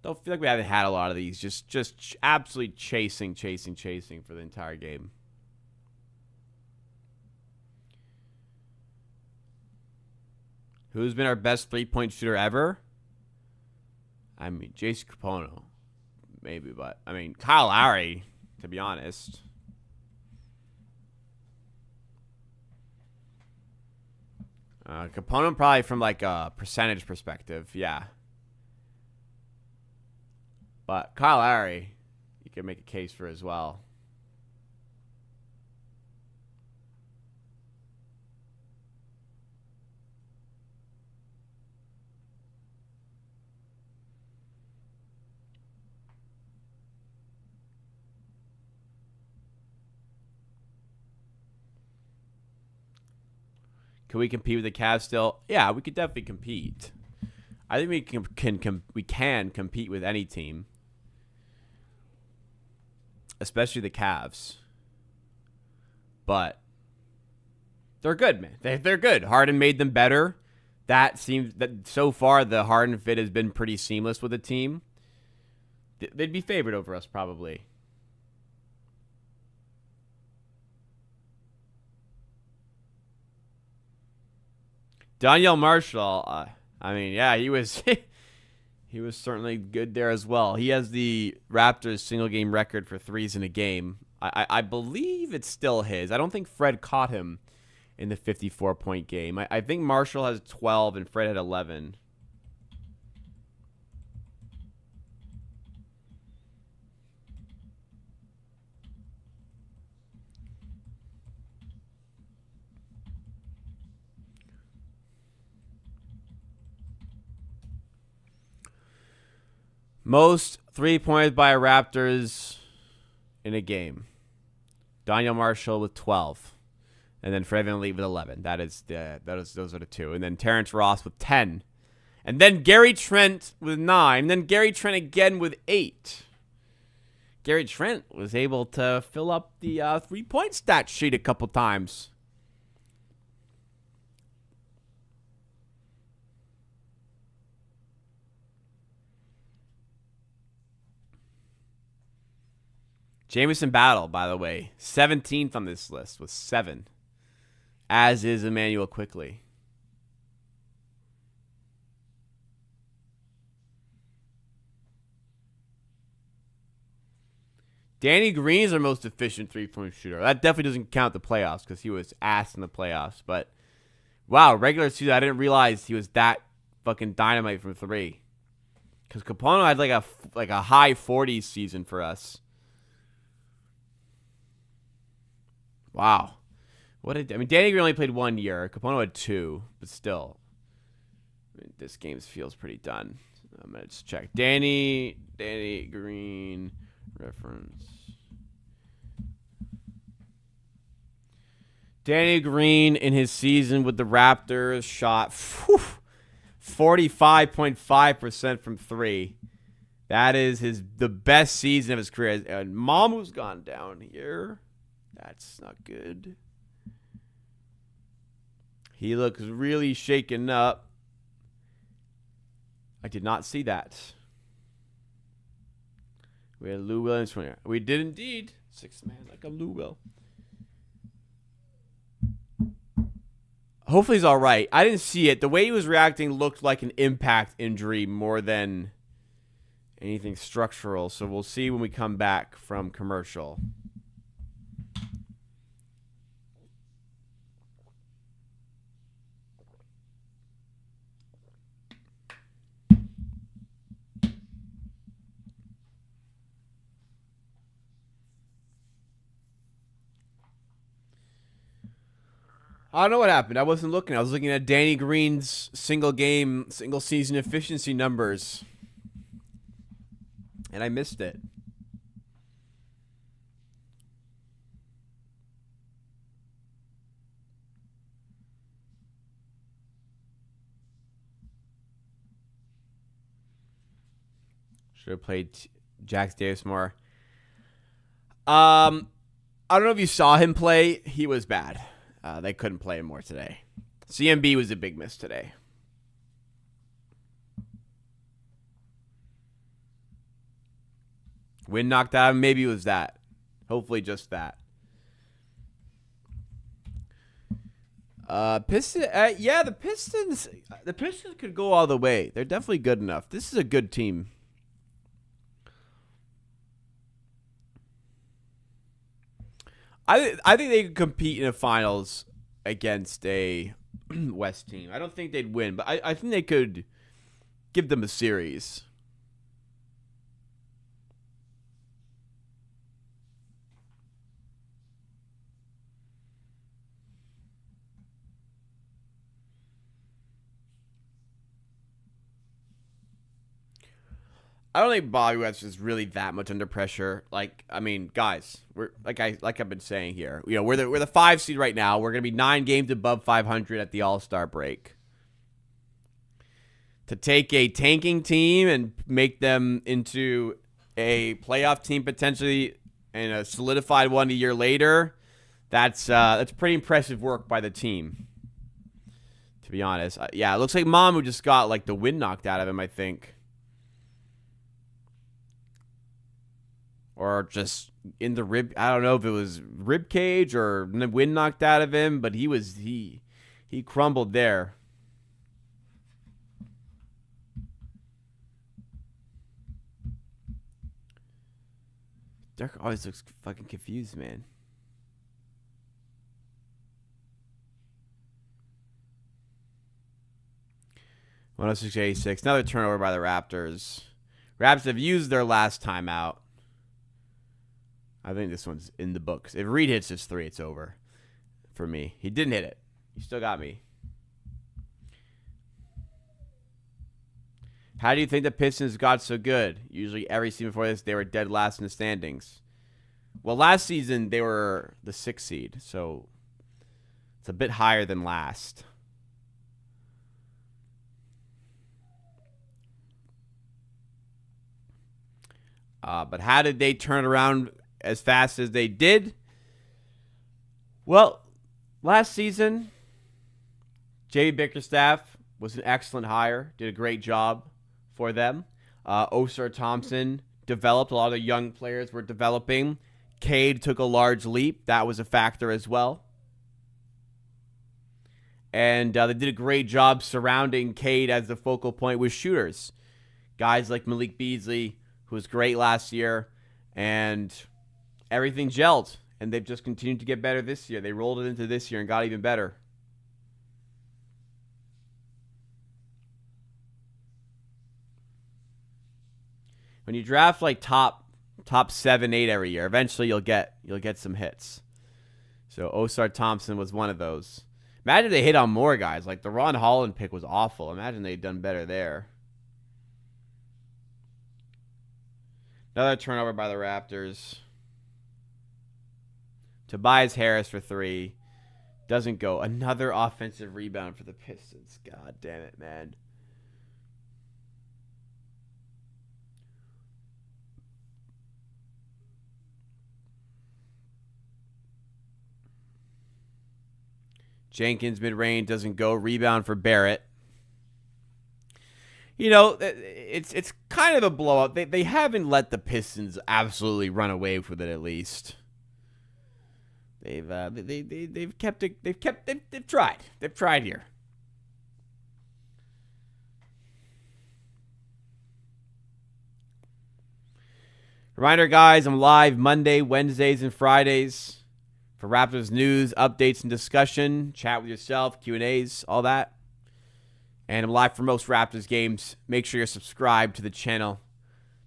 Don't feel like we haven't had a lot of these. Just absolutely chasing for the entire game. Who's been our best three-point shooter ever? I mean, Jason Capono, maybe, but I mean Kyle Lowry, to be honest. Capono probably from like a percentage perspective, yeah. But Kyle Lowry, you can make a case for as well. Can we compete with the Cavs still? Yeah, we could definitely compete. I think we can compete with any team, especially the Cavs. But they're good, man. They're good. Harden made them better. That seems that so far the Harden fit has been pretty seamless with the team. They'd be favored over us probably. Daniel Marshall, I mean, yeah, he was he was certainly good there as well. He has the Raptors single game record for threes in a game. I believe it's still his. I don't think Fred caught him in the 54-point game. I think Marshall has 12 and Fred had 11. Most 3-pointers by Raptors in a game. Daniel Marshall with 12. And then Fred VanVleet with 11. Those are the two. And then Terrence Ross with 10. And then Gary Trent with 9. And then Gary Trent again with 8. Gary Trent was able to fill up the 3-point stat sheet a couple times. Jamison Battle, by the way, 17th on this list with 7. As is Emmanuel Quickley. Danny Green is our most efficient 3-point shooter. That definitely doesn't count the playoffs because he was ass in the playoffs. But, wow, regular season, I didn't realize he was that fucking dynamite from 3. Because Capono had like a high 40s season for us. Wow. Danny Green only played 1 year. Capono had 2, but still. This game feels pretty done. I'm going to just check. Danny Green reference. Danny Green in his season with the Raptors shot 45.5% from 3. That is the best season of his career. And Mamu's gone down here. That's not good. He looks really shaken up. I did not see that. We had Lou Williams. We did indeed. 6th man like a Lou Will. Hopefully he's all right. I didn't see it. The way he was reacting looked like an impact injury more than anything structural. So we'll see when we come back from commercial. I don't know what happened. I wasn't looking. I was looking at Danny Green's single season efficiency numbers. And I missed it. Should have played Jax Davis more. I don't know if you saw him play. He was bad. They couldn't play him more today. CMB was a big miss today. Wind knocked out him. Maybe it was that. Hopefully just that. Pistons. Yeah, the Pistons. The Pistons could go all the way. They're definitely good enough. This is a good team. I think they could compete in the finals against a West team. I don't think they'd win, but I think they could give them a series. I don't think Bobby West is really that much under pressure. Like, I mean, guys, we're I've been saying here. You know, we're the 5 seed right now. We're gonna be 9 games above 500 at the All-Star break. To take a tanking team and make them into a playoff team potentially, and a solidified one a year later, that's pretty impressive work by the team. To be honest, yeah, it looks like Mamu just got like the wind knocked out of him, I think. Or just in the rib. I don't know if it was rib cage or the wind knocked out of him, but he crumbled there. Dirk always looks fucking confused, man. One 106-86. Another turnover by the Raptors. Raps have used their last timeout. I think this one's in the books. If Reed hits this 3, it's over for me. He didn't hit it. He still got me. How do you think the Pistons got so good? Usually every season before this, they were dead last in the standings. Well, last season, they were the 6th seed, so it's a bit higher than last. But how did they turn around as fast as they did? Well, last season, J.B. Bickerstaff was an excellent hire. Did a great job for them. Osar Thompson developed. A lot of the young players were developing. Cade took a large leap. That was a factor as well. And they did a great job surrounding Cade as the focal point with shooters. Guys like Malik Beasley, who was great last year, and everything gelled. And they've just continued to get better this year. They rolled it into this year and got even better. When you draft like top 7, 8 every year, eventually you'll get some hits. So Osar Thompson was one of those. Imagine they hit on more guys. Like the Ron Holland pick was awful. Imagine they'd done better there. Another turnover by the Raptors. Tobias Harris for 3. Doesn't go. Another offensive rebound for the Pistons. God damn it, man. Jenkins mid-range doesn't go. Rebound for Barrett. You know, it's kind of a blowout. They haven't let the Pistons absolutely run away with it. At least they've kept it. They've tried. They've tried here. Reminder, guys, I'm live Monday, Wednesdays, and Fridays for Raptors news, updates, and discussion. Chat with yourself, Q&As, all that. And I'm live for most Raptors games. Make sure you're subscribed to the channel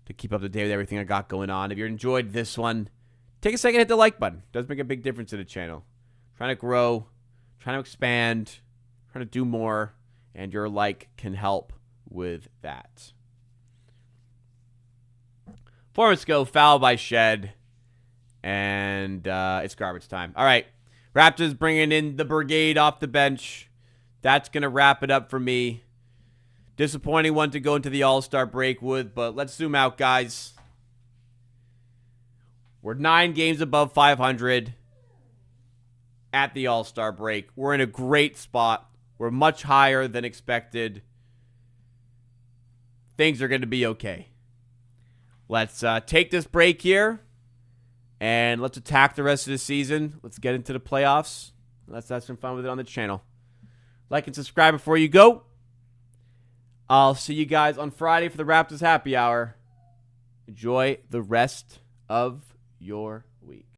to keep up to date with everything I got going on. If you enjoyed this one, take a second, hit the like button. It does make a big difference to the channel. Trying to grow, trying to expand, trying to do more, and your like can help with that. 4 minutes ago, foul by Shed, and it's garbage time. All right, Raptors bringing in the brigade off the bench. That's going to wrap it up for me. Disappointing one to go into the All-Star break with, but let's zoom out, guys. We're 9 games above 500 at the All-Star break. We're in a great spot. We're much higher than expected. Things are going to be okay. Let's take this break here, and let's attack the rest of the season. Let's get into the playoffs. Let's have some fun with it on the channel. Like and subscribe before you go. I'll see you guys on Friday for the Raptors Happy Hour. Enjoy the rest of your week.